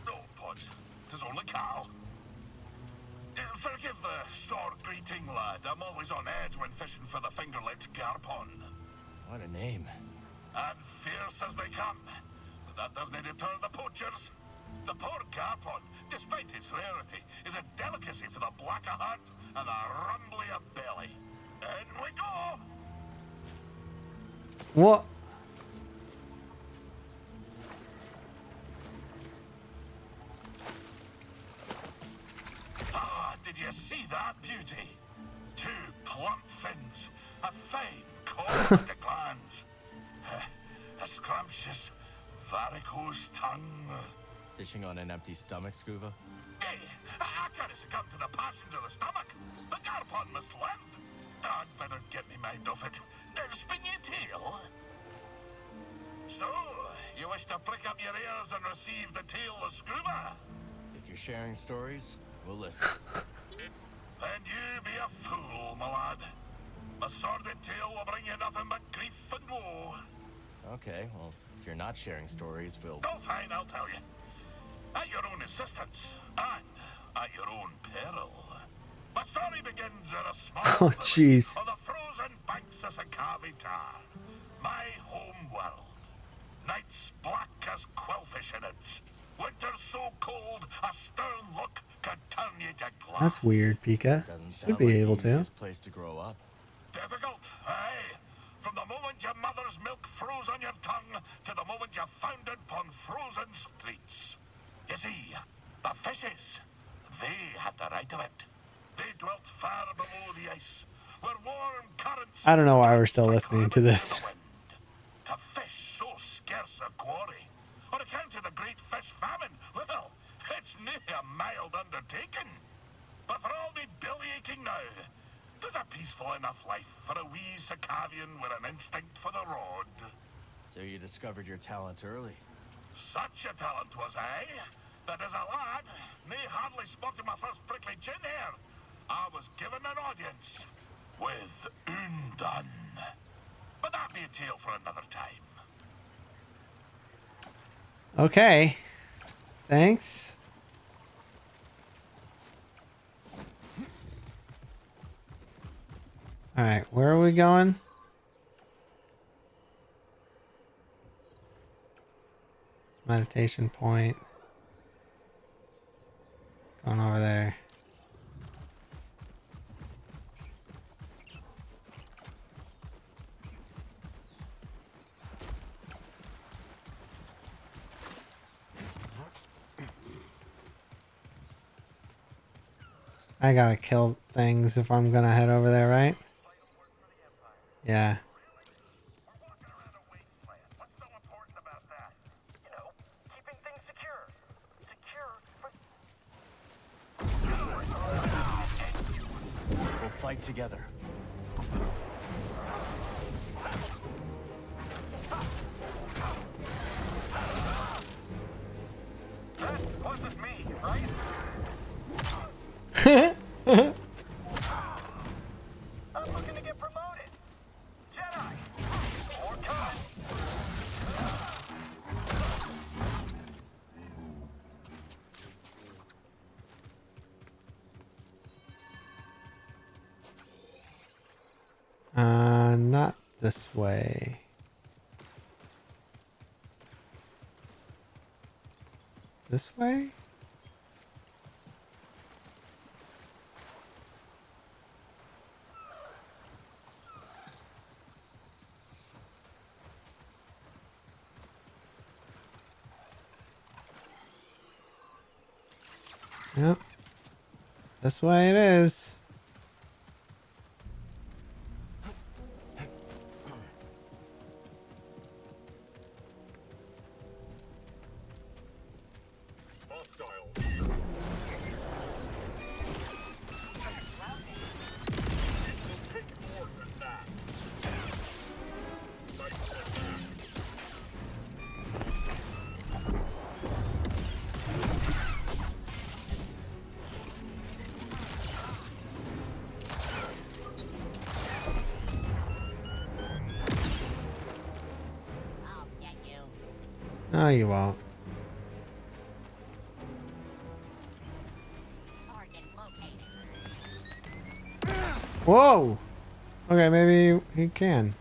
No, Pods. 'Tis only Carl. Forgive the short greeting, lad. I'm always on edge when fishing for the finger-lipped garpon. What a name. And fierce as they come. But that doesn't deter the poachers. The poor garpon, despite its rarity, is a delicacy for the black of heart and the rumbly of belly. In we go! What? Ah, did you see that beauty? Two plump fins, a fine comb at the glands, a scrumptious varicose tongue. Fishing on an empty stomach, Scuba? Hey, I can't succumb to the passions of the stomach. The garpon must live. I'd better get me mind off it. Spin your tail. So, you wish to prick up your ears and receive the tale of Scuba? If you're sharing stories, we'll listen. Then you be a fool, my lad. A sordid tale will bring you nothing but grief and woe. Okay, well, if you're not sharing stories, we'll... Oh, fine, I'll tell you. At your own insistence, and at your own peril. My story begins in a small Oh, jeez. on the frozen banks of Sakavi Tar, my home world. Nights black as quillfish in it. Winters so cold, a stern look could turn you to glass. That's weird, Pika. Doesn't Should sound be like able the to. easiest place to grow up. Difficult, aye. From the moment your mother's milk froze on your tongue to the moment you foundered upon frozen streets. You see, the fishes, they had the right of it. They dwelt far below the ice, where warm currents... I don't know why we're still listening to this. To fish so scarce a quarry, on account of the great fish famine, well, it's near a mild undertaking. But for all the belly aching now, there's a peaceful enough life for a wee Sakavian with an instinct for the rod. So you discovered your talent early. Such a talent was I, that as a lad, nae hardly sporting my first prickly chin hair, I was given an audience with Undan. But But that'll be a tale for another time. Okay. Thanks. Alright, where are we going? Meditation point. Going over there. I gotta kill things if I'm gonna head over there, right? Yeah. We'll fight together. That wasn't me, right? I'm looking to get promoted. Jedi. More coming. Not this way. This way? Yep. This way it is. No, you won't. Whoa! Okay, maybe he can.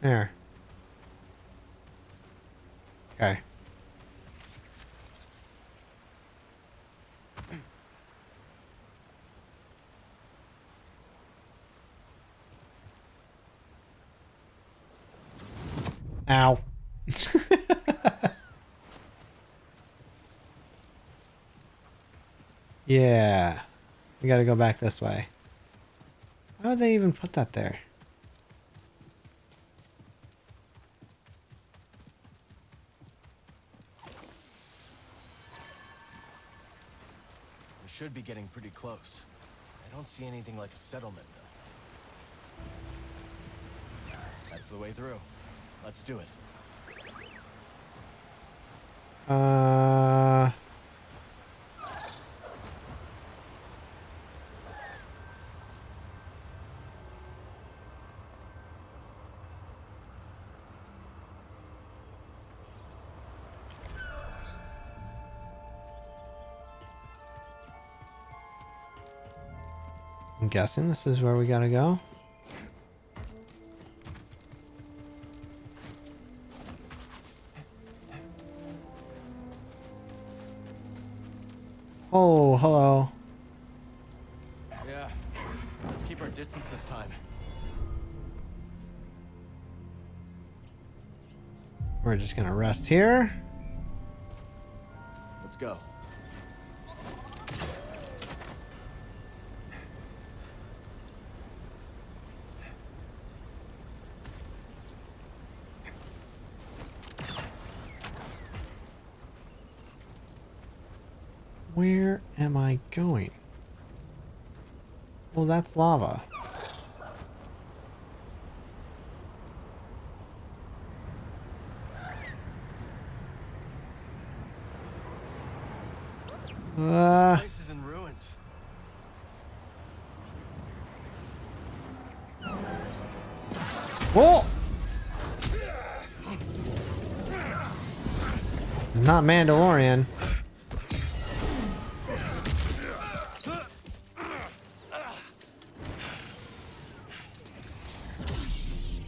There. Okay. Ow. Yeah. We gotta go back this way. Why would they even put that there? We should be getting pretty close. I don't see anything like a settlement, though. That's the way through. Let's do it. I'm guessing this is where we gotta go. Oh, hello. Yeah. Let's keep our distance this time. We're just gonna rest here. Let's go. Where am I going? Well, that's lava. This place is in ruins. Whoa! Not Mandalorian.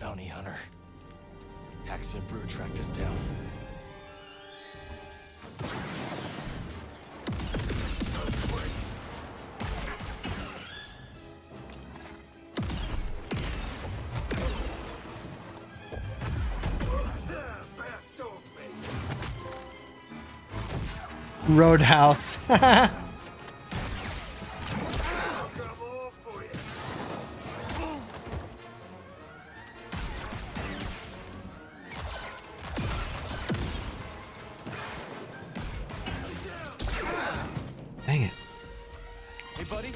Bounty hunter. Haxian Brood tracked us down. Roadhouse. Dang it. Hey, buddy.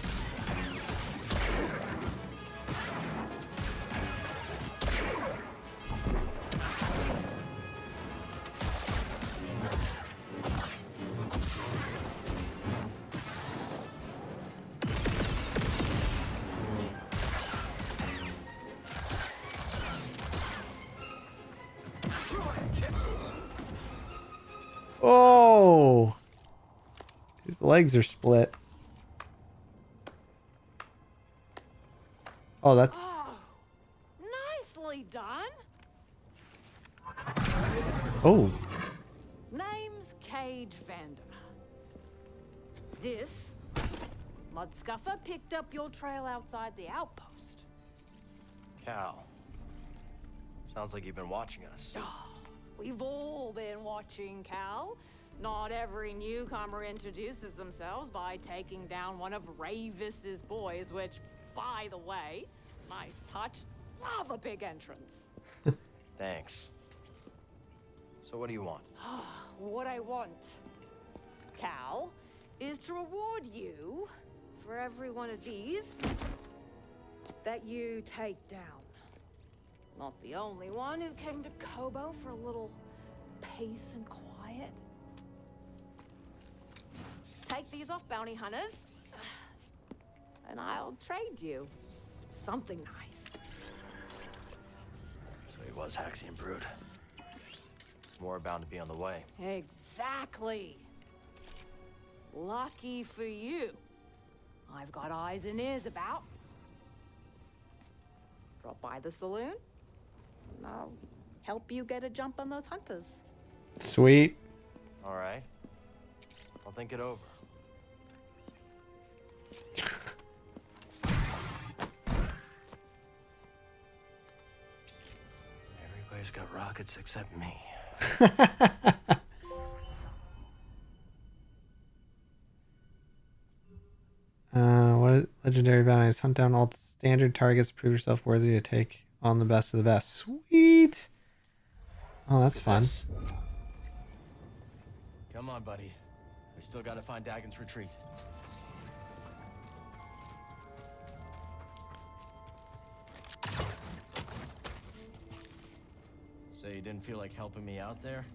Oh! His legs are split. Oh, that's... Nicely done. Oh. Name's Cage Vander. This Mudscuffer picked up your trail outside the outpost. Cal. Sounds like you've been watching us. We've all been watching, Cal. Not every newcomer introduces themselves by taking down one of Ravis's boys, which, by the way, nice touch. Love a big entrance. Thanks. So what do you want? What I want, Cal, is to reward you for every one of these that you take down. Not the only one who came to Kobo for a little peace and quiet. Take these off, bounty hunters, and I'll trade you something nice. So he was Haxian Brood. More bound to be on the way. Exactly. Lucky for you, I've got eyes and ears about. Drop by the saloon, and I'll help you get a jump on those hunters. Sweet. All right. I'll think it over. Everybody's got rockets except me. What is legendary bounties? Hunt down all standard targets. Prove yourself worthy to take on the best of the best. Sweet. Oh, that's fun. Come on, buddy. We still gotta find Dagon's retreat. So you didn't feel like helping me out there?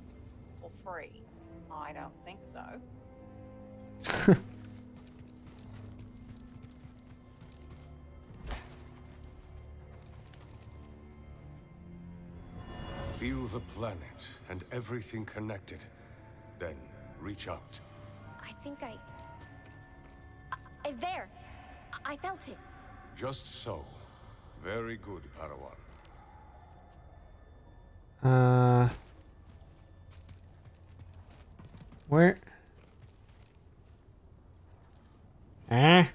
For free? I don't think so. Feel the planet and everything connected. Then reach out. I think there! I felt it. Just so. Very good, Padawan. Where? Eh?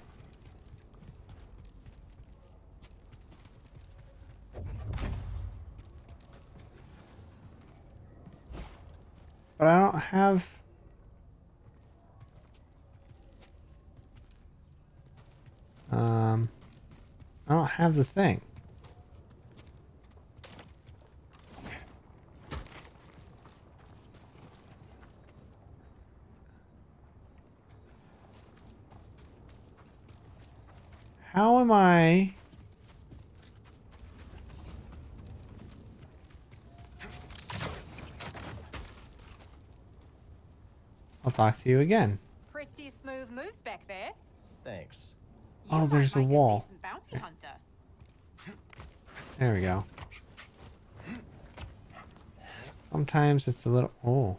But I don't have... I don't have the thing. How am I... I'll talk to you again. Pretty smooth moves back there. Thanks. Oh, there's a wall. Bounty hunter. There we go. Sometimes it's a little... Oh.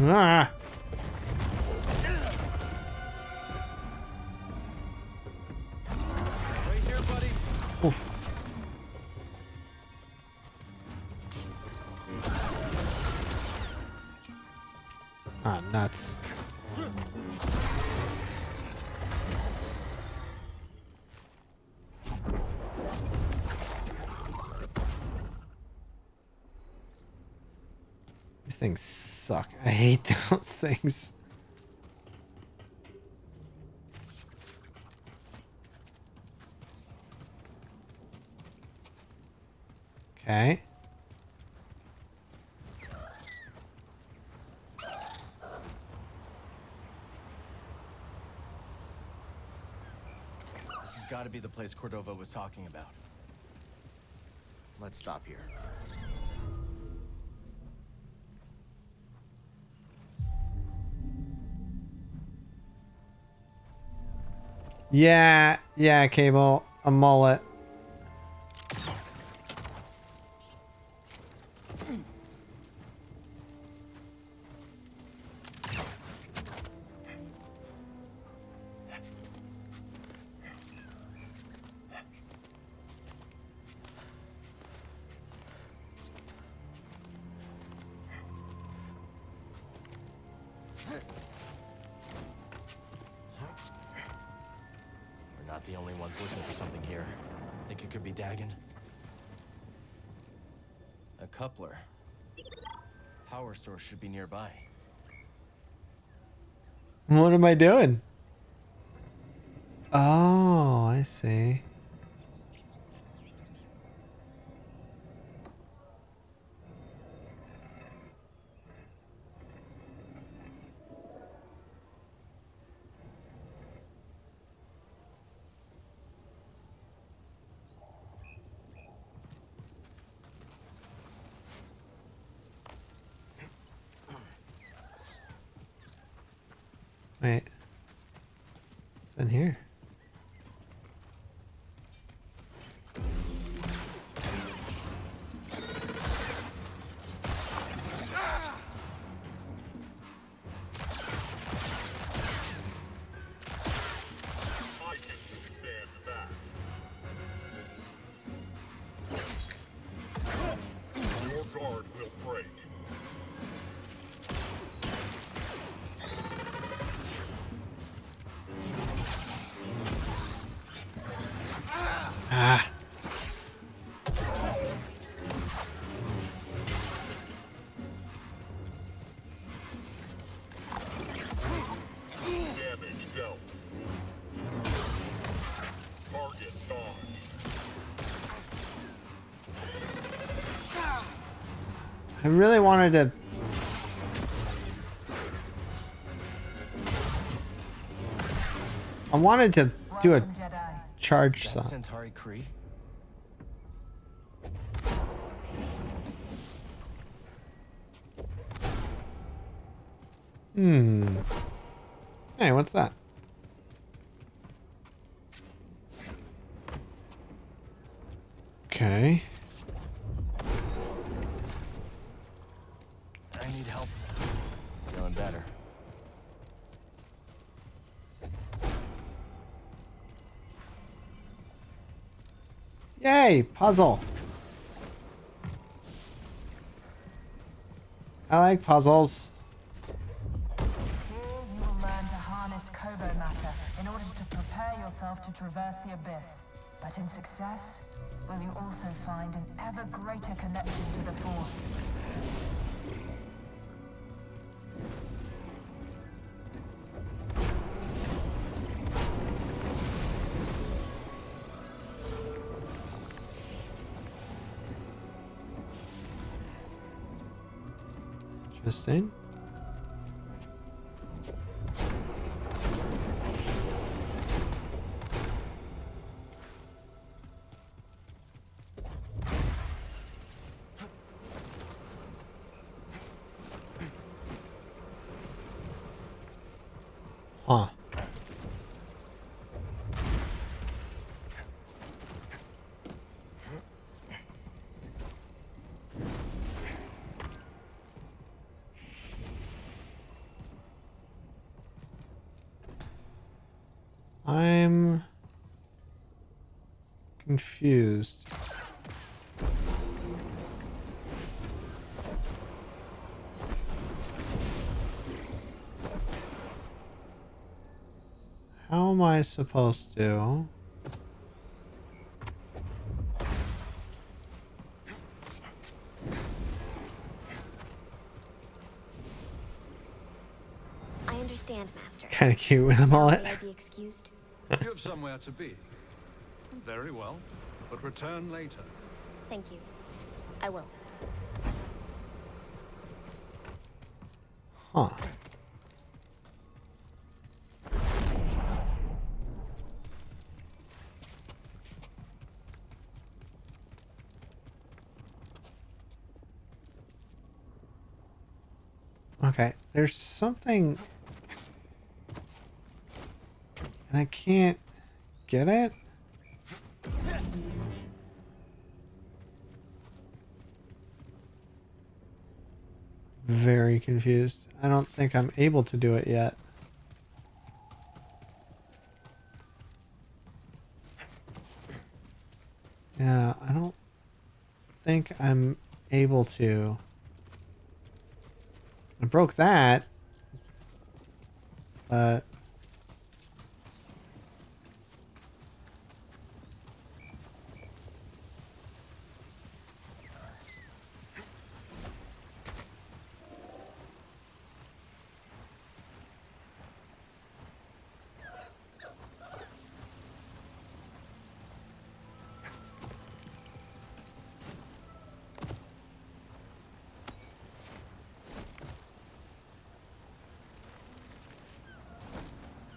Ah. Right here, buddy. Oof. Ah, nuts. These things suck. I hate those things. Okay. This has got to be the place Cordova was talking about. Let's stop here. Yeah, Cable. A mullet. We're not the only ones looking for something here. Think it could be Dagon? A coupler. Power source should be nearby. What am I doing? Oh, I see. Wait. What's in here? I can withstand that. Your guard will break. Ah. Damage dealt. Target dodged. I really wanted to... I wanted to do a charge Is that shot. Centauri Kree? Hey, what's that? Okay. I need help. Feeling better. Yay, puzzle. I like puzzles. Here you will learn to harness Kobo matter in order to prepare yourself to traverse the abyss. But in success, will you also find an ever greater connection to the Force. Interesting. Huh. I'm confused. How am I supposed to? I understand, Master. Kind of cute with a mullet. May I be excused? You have somewhere to be. Very well, but return later. Thank you. I will. Huh. Okay, there's something, and I can't get it. Very confused. I don't think I'm able to do it yet. Yeah, I don't think I'm able to. I broke that, but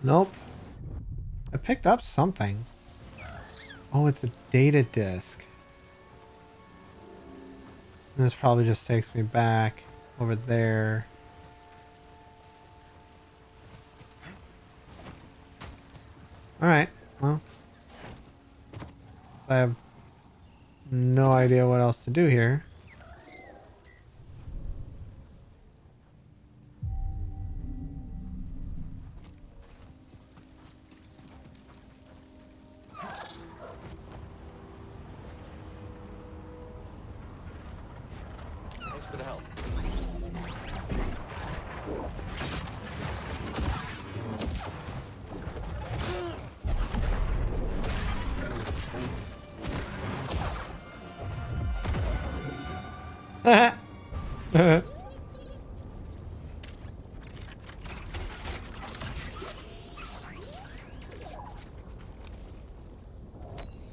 nope. I picked up something. Oh, it's a data disk. And this probably just takes me back over there. Alright, well. I have no idea what else to do here. Thanks for the help.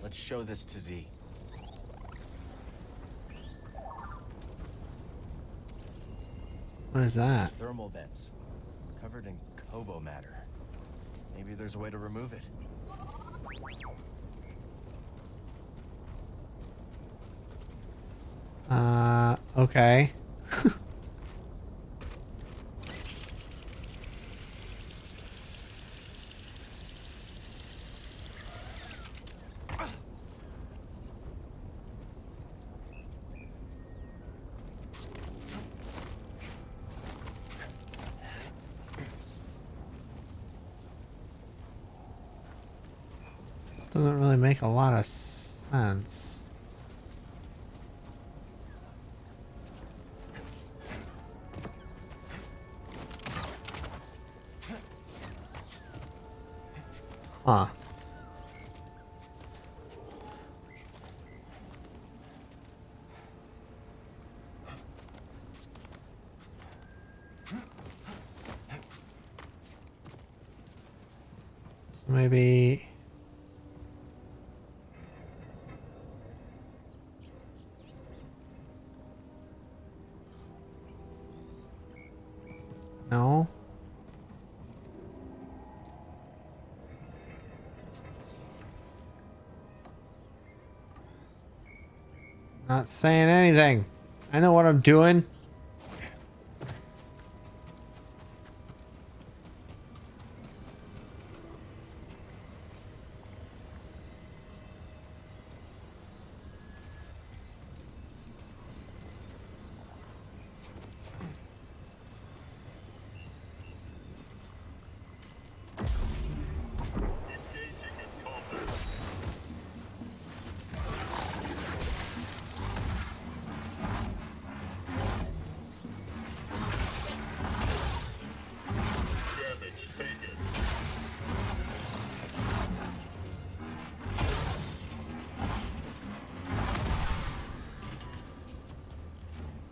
Let's show this to Z. What is that? Thermal vents, covered in Kobo matter. Maybe there's a way to remove it. Okay. Doesn't really make a lot of sense. Huh. Maybe... No. Not saying anything. I know what I'm doing.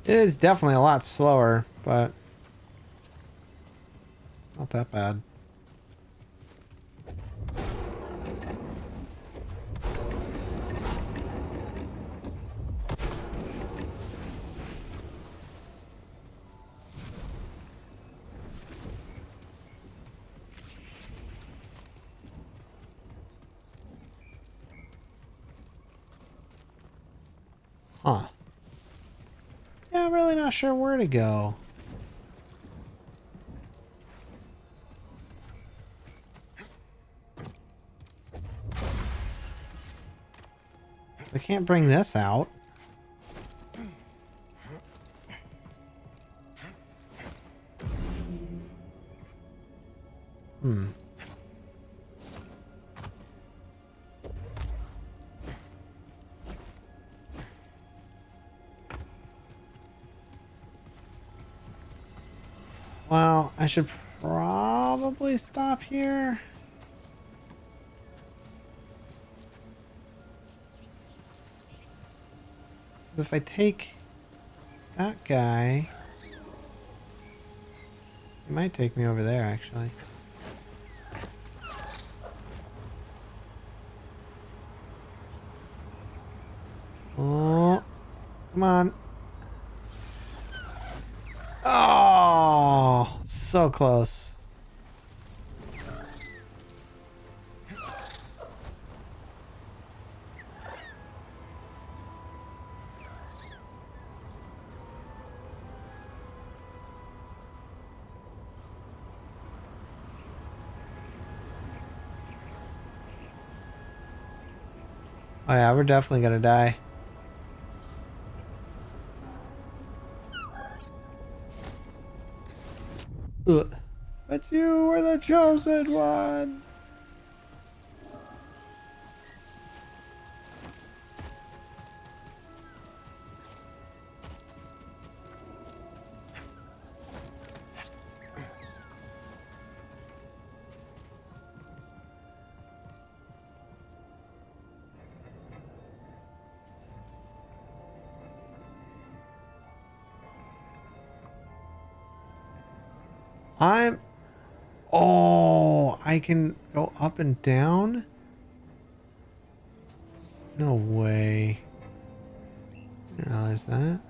It is definitely a lot slower, but not that bad. Huh. Yeah, I'm really not sure where to go. I can't bring this out. Hmm. Well, I should probably stop here. 'Cause if I take that guy, he might take me over there, actually. Oh, come on. Oh, so close. Oh yeah, we're definitely gonna die. Ugh. But you were the chosen one. I'm... Oh, I can go up and down? No way. I didn't realize that.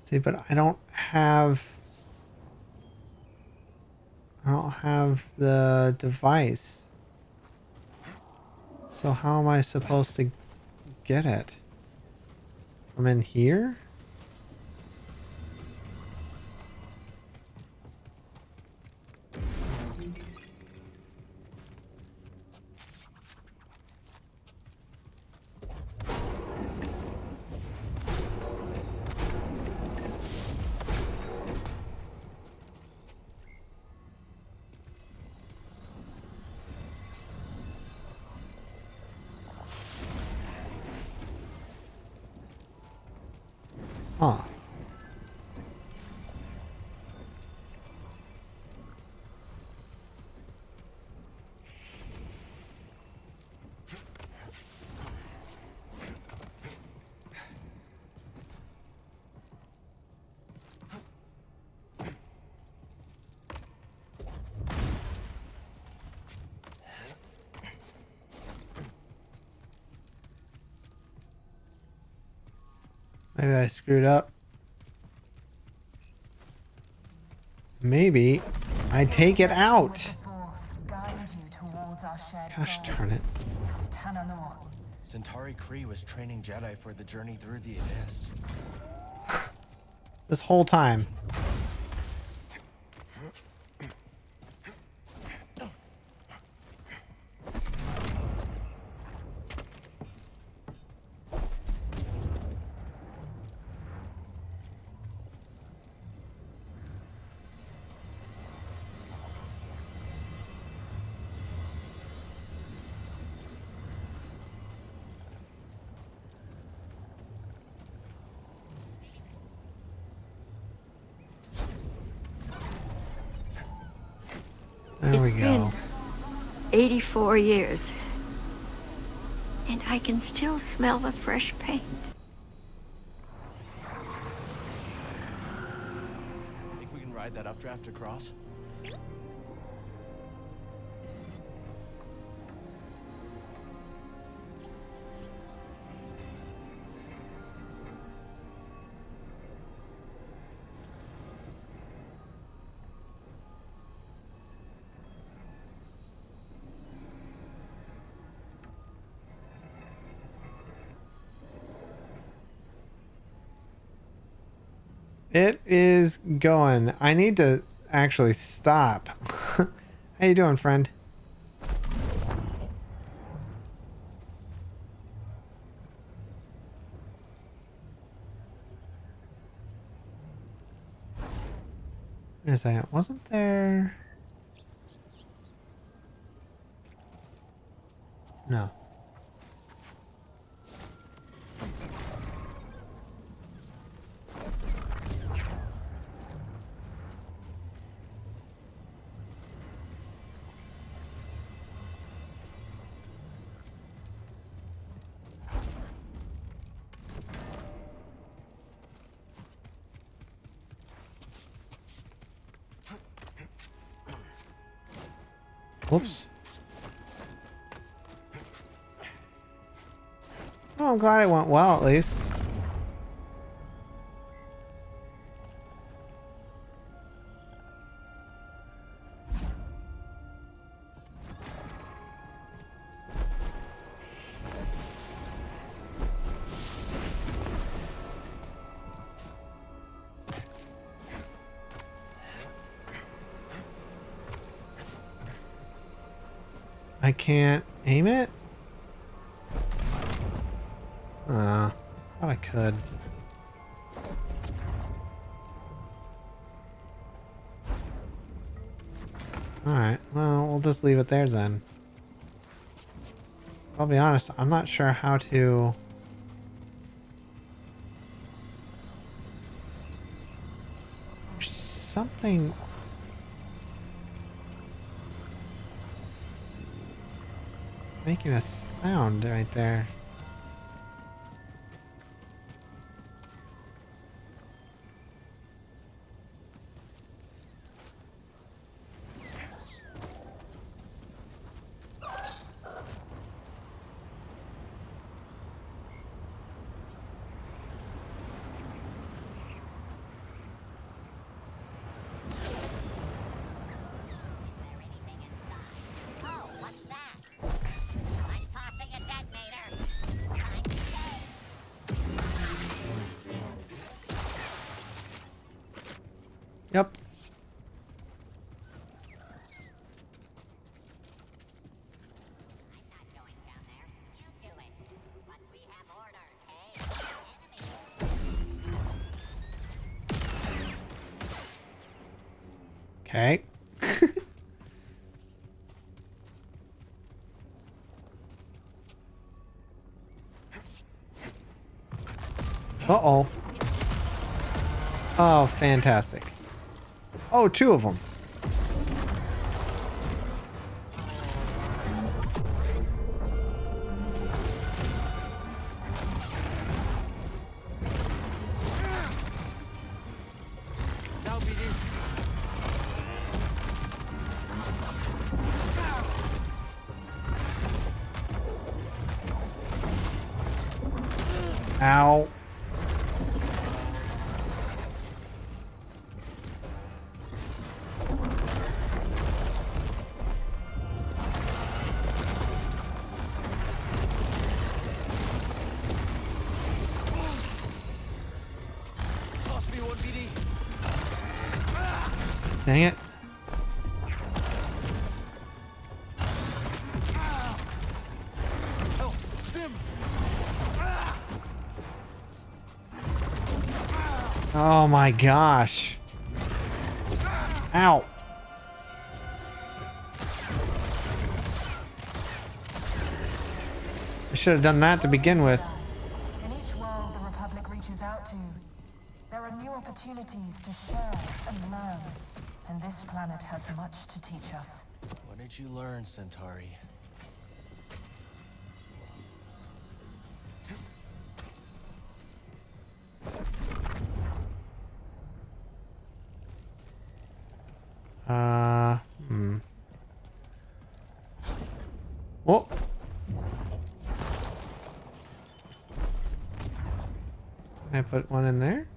See, but I don't have the device. So how am I supposed to get it? From in here? Maybe I screwed up. Maybe I take it out. Gosh darn it. Centauri Kree was training Jedi for the journey through the abyss. This whole time. There we go. Been 84 years. And I can still smell the fresh paint. Think we can ride that updraft across? It is going. I need to actually stop. How you doing, friend? Wait a second. Wasn't there... No. Whoops. Oh, I'm glad it went well, at least. I can't aim it? Thought I could. Alright, well, we'll just leave it there then. I'll be honest, I'm not sure how to... There's something... making a sound right there. Yep. Okay. Uh-oh. Oh, fantastic. Oh, two of them. Ow. Dang it. Oh my gosh. Ow. I should have done that to begin with. In each world the Republic reaches out to, there are new opportunities to share and learn. And this planet has much to teach us. What did you learn, Centauri? Oh. Can I put one in there?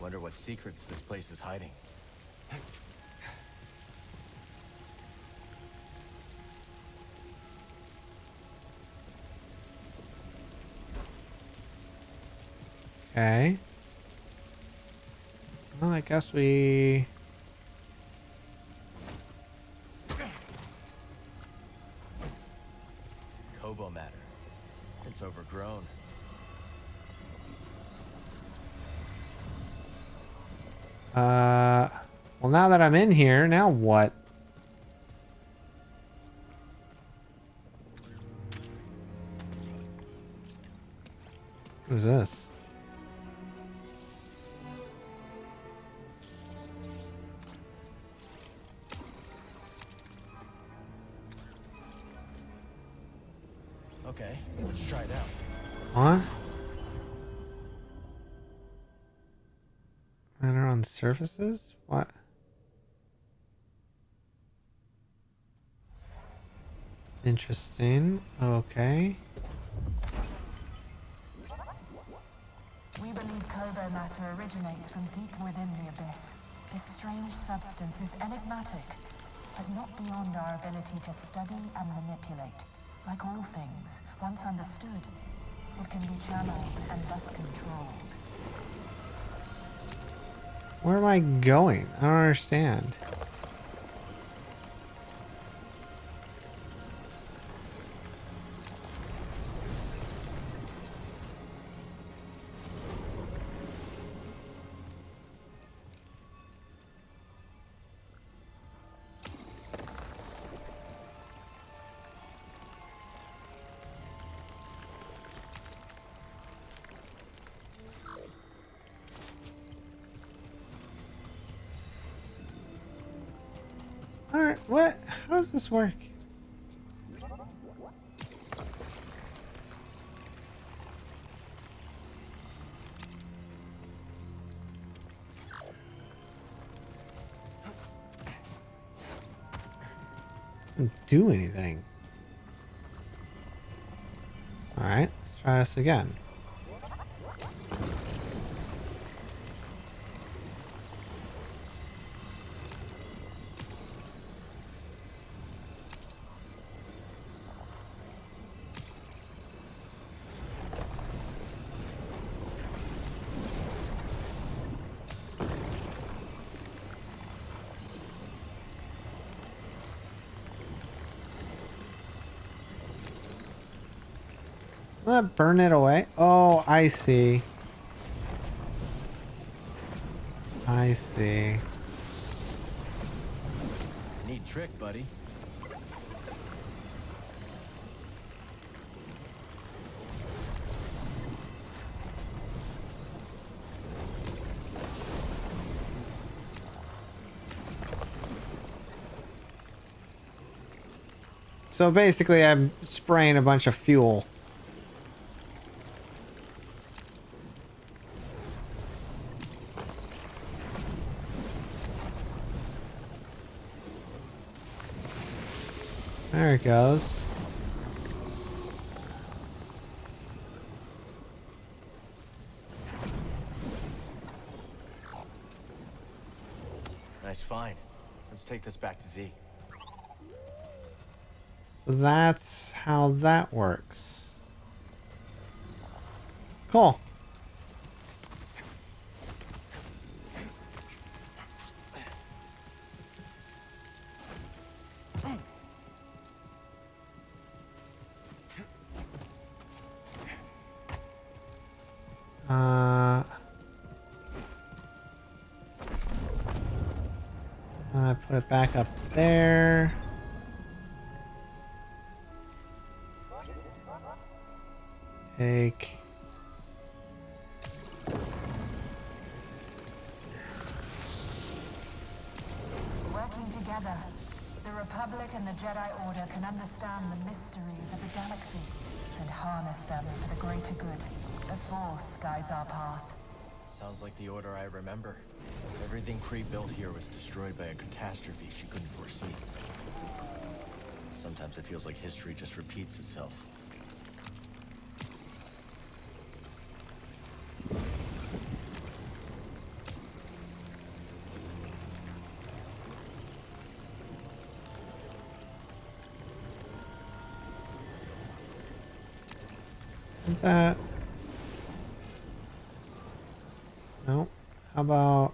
Wonder what secrets this place is hiding. Okay. Well, I guess we... Kobo matter. It's overgrown. Well, now that I'm in here, now what? What is this? Okay, let's try it out. What? Matter on surfaces? What? Interesting. Okay. We believe Kobo matter originates from deep within the Abyss. This strange substance is enigmatic, but not beyond our ability to study and manipulate. Like all things, once understood, it can be channeled and thus controlled. Where am I going? I don't understand. Alright, what? How does this work? Doesn't do anything. Alright, let's try this again. Will that burn it away? Oh, I see. I see. Neat trick, buddy. So basically I'm spraying a bunch of fuel. There it goes. Nice find. Let's take this back to Z. So that's how that works. Cool. I put it back up there. Take. Working together, the Republic and the Jedi Order can understand the mysteries of the galaxy and harness them for the greater good. The Force guides our path. Sounds like the Order I remember. Everything Kree built here was destroyed by a catastrophe she couldn't foresee. Sometimes it feels like history just repeats itself. That. No. How about?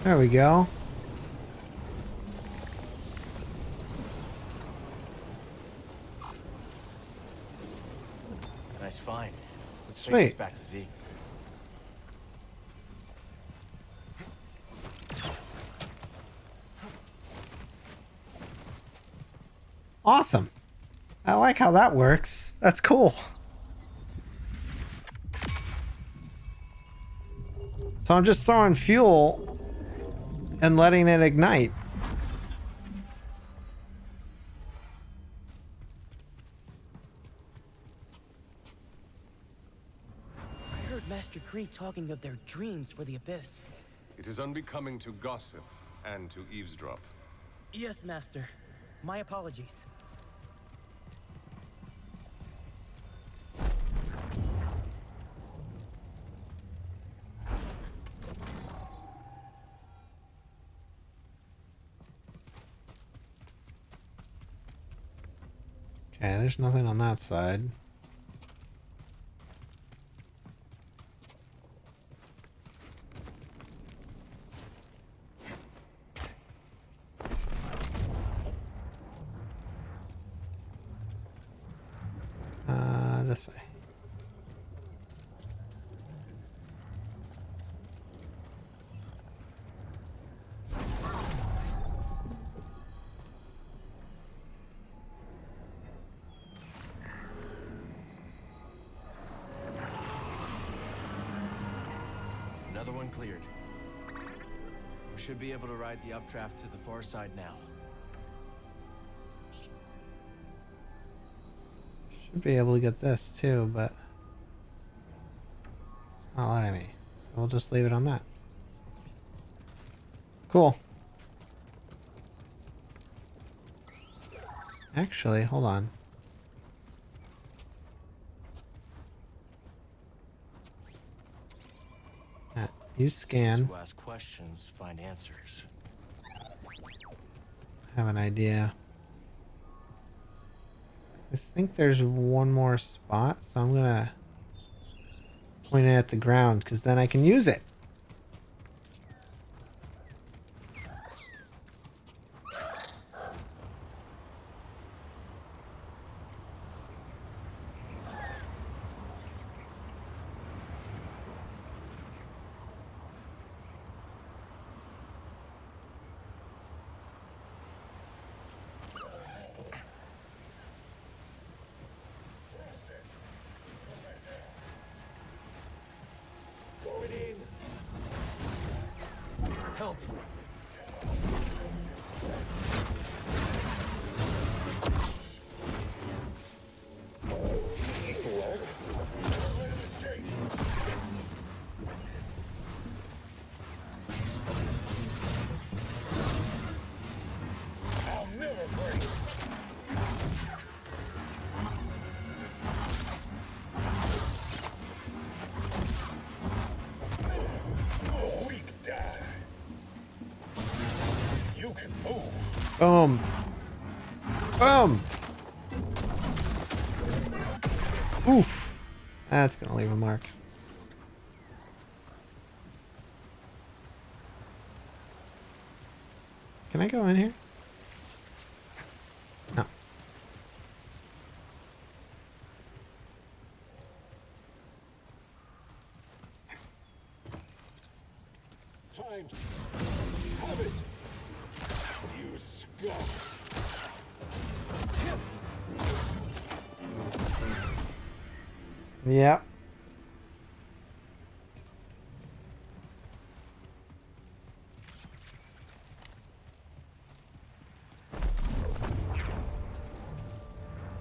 There we go. Nice find. Let's take Sweet. this back to Z. Awesome. I like how that works. That's cool. So I'm just throwing fuel and letting it ignite. I heard Master Kree talking of their dreams for the Abyss. It is unbecoming to gossip and to eavesdrop. Yes, Master. My apologies. Okay, there's nothing on that side. This way. Another one cleared. We should be able to ride the updraft to the far side now. Should be able to get this too, but it's not letting me. So we'll just leave it on that. Cool. Actually, hold on. You scan. Those who ask questions find answers. Have an idea. I think there's one more spot, so I'm gonna point it at the ground because then I can use it. Boom. Boom. Oof. That's gonna leave a mark. Can I go in here? No. Time. Have it. You scum. Yeah.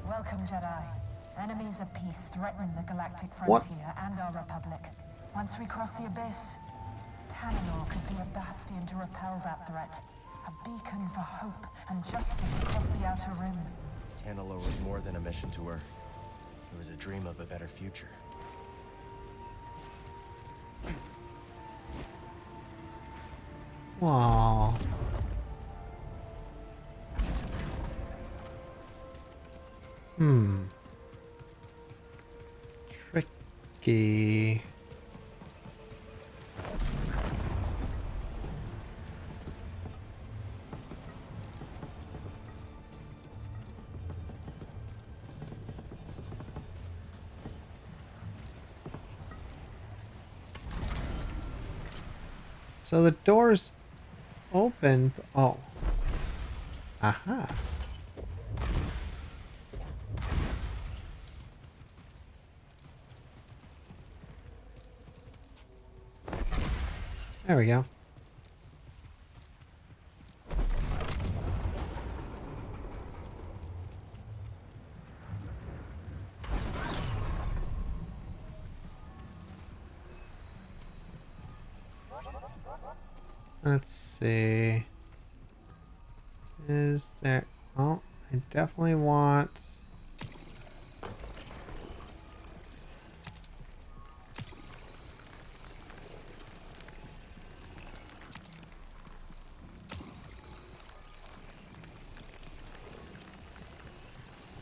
Welcome, Jedi. Enemies of peace threaten the galactic What? frontier and our republic. Once we cross the abyss, Tanalor could be a bastion to repel that threat. A beacon for hope and justice across the Outer Rim. Tanalor was more than a mission to her. It was a dream of a better future. Aww. Tricky. So the door's open. Oh. Aha. There we go. Let's see. Is there... Oh, I definitely want...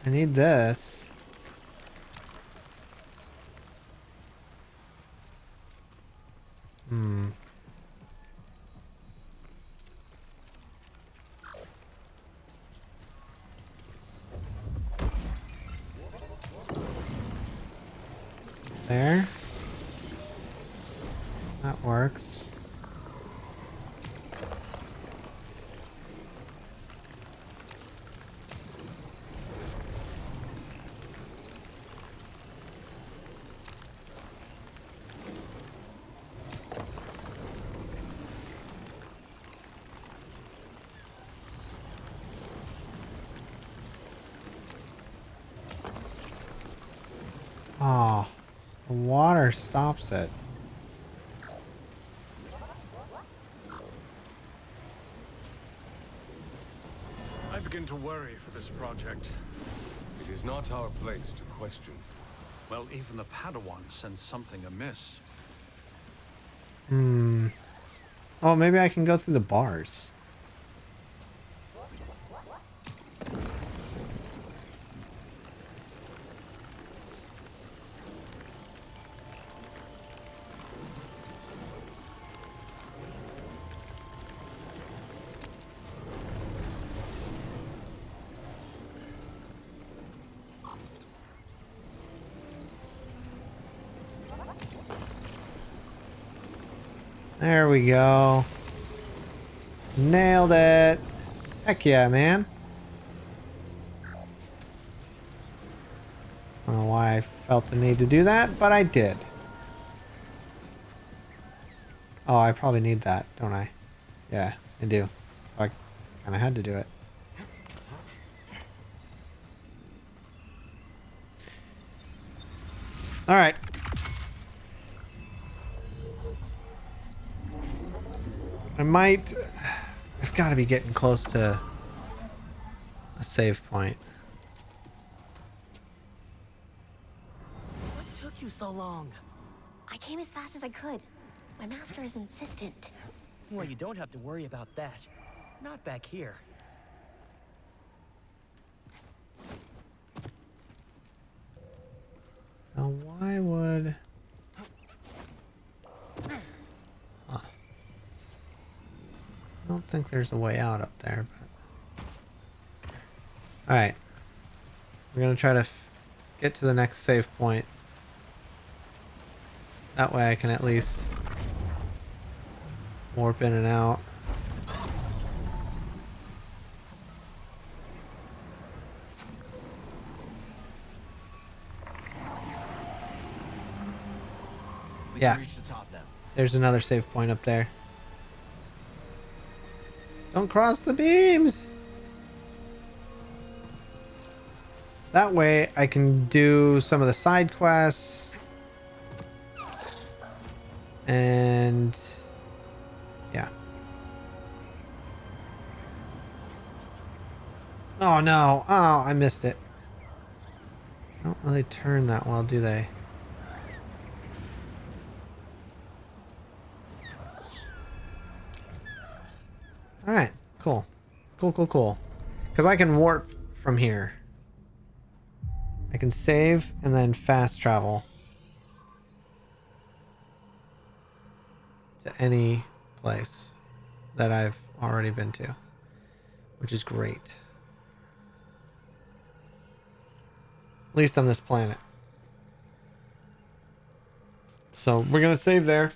I need this. There. That works. Oh, the water stops it. I begin to worry for this project. It is not our place to question. Well, even the Padawan sense something amiss. Oh, maybe I can go through the bars. There we go. Nailed it. Heck yeah, man. I don't know why I felt the need to do that, but I did. Oh, I probably need that, don't I? Yeah, I do. I kind of had to do it. All right. I've got to be getting close to a save point. What took you so long? I came as fast as I could. My master is insistent. Well, you don't have to worry about that. Not back here. Now, why would... Huh. I don't think there's a way out up there, but... Alright. We're gonna try to get to the next save point. That way I can at least warp in and out. We Yeah. can reach the top now. There's another save point up there. Don't cross the beams! That way I can do some of the side quests. And... yeah. Oh no! Oh, I missed it. They don't really turn that well, do they? Alright, cool. Cool. Because I can warp from here. I can save and then fast travel to any place that I've already been to, which is great. At least on this planet. So we're going to save there.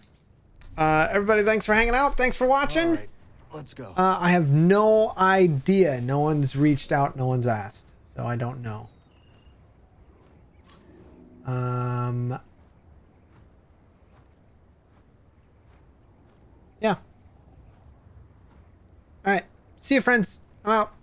Everybody, thanks for hanging out. Thanks for watching. All right, let's go. I have no idea. No one's reached out. No one's asked. So I don't know. Yeah. All right. See you, friends. I'm out.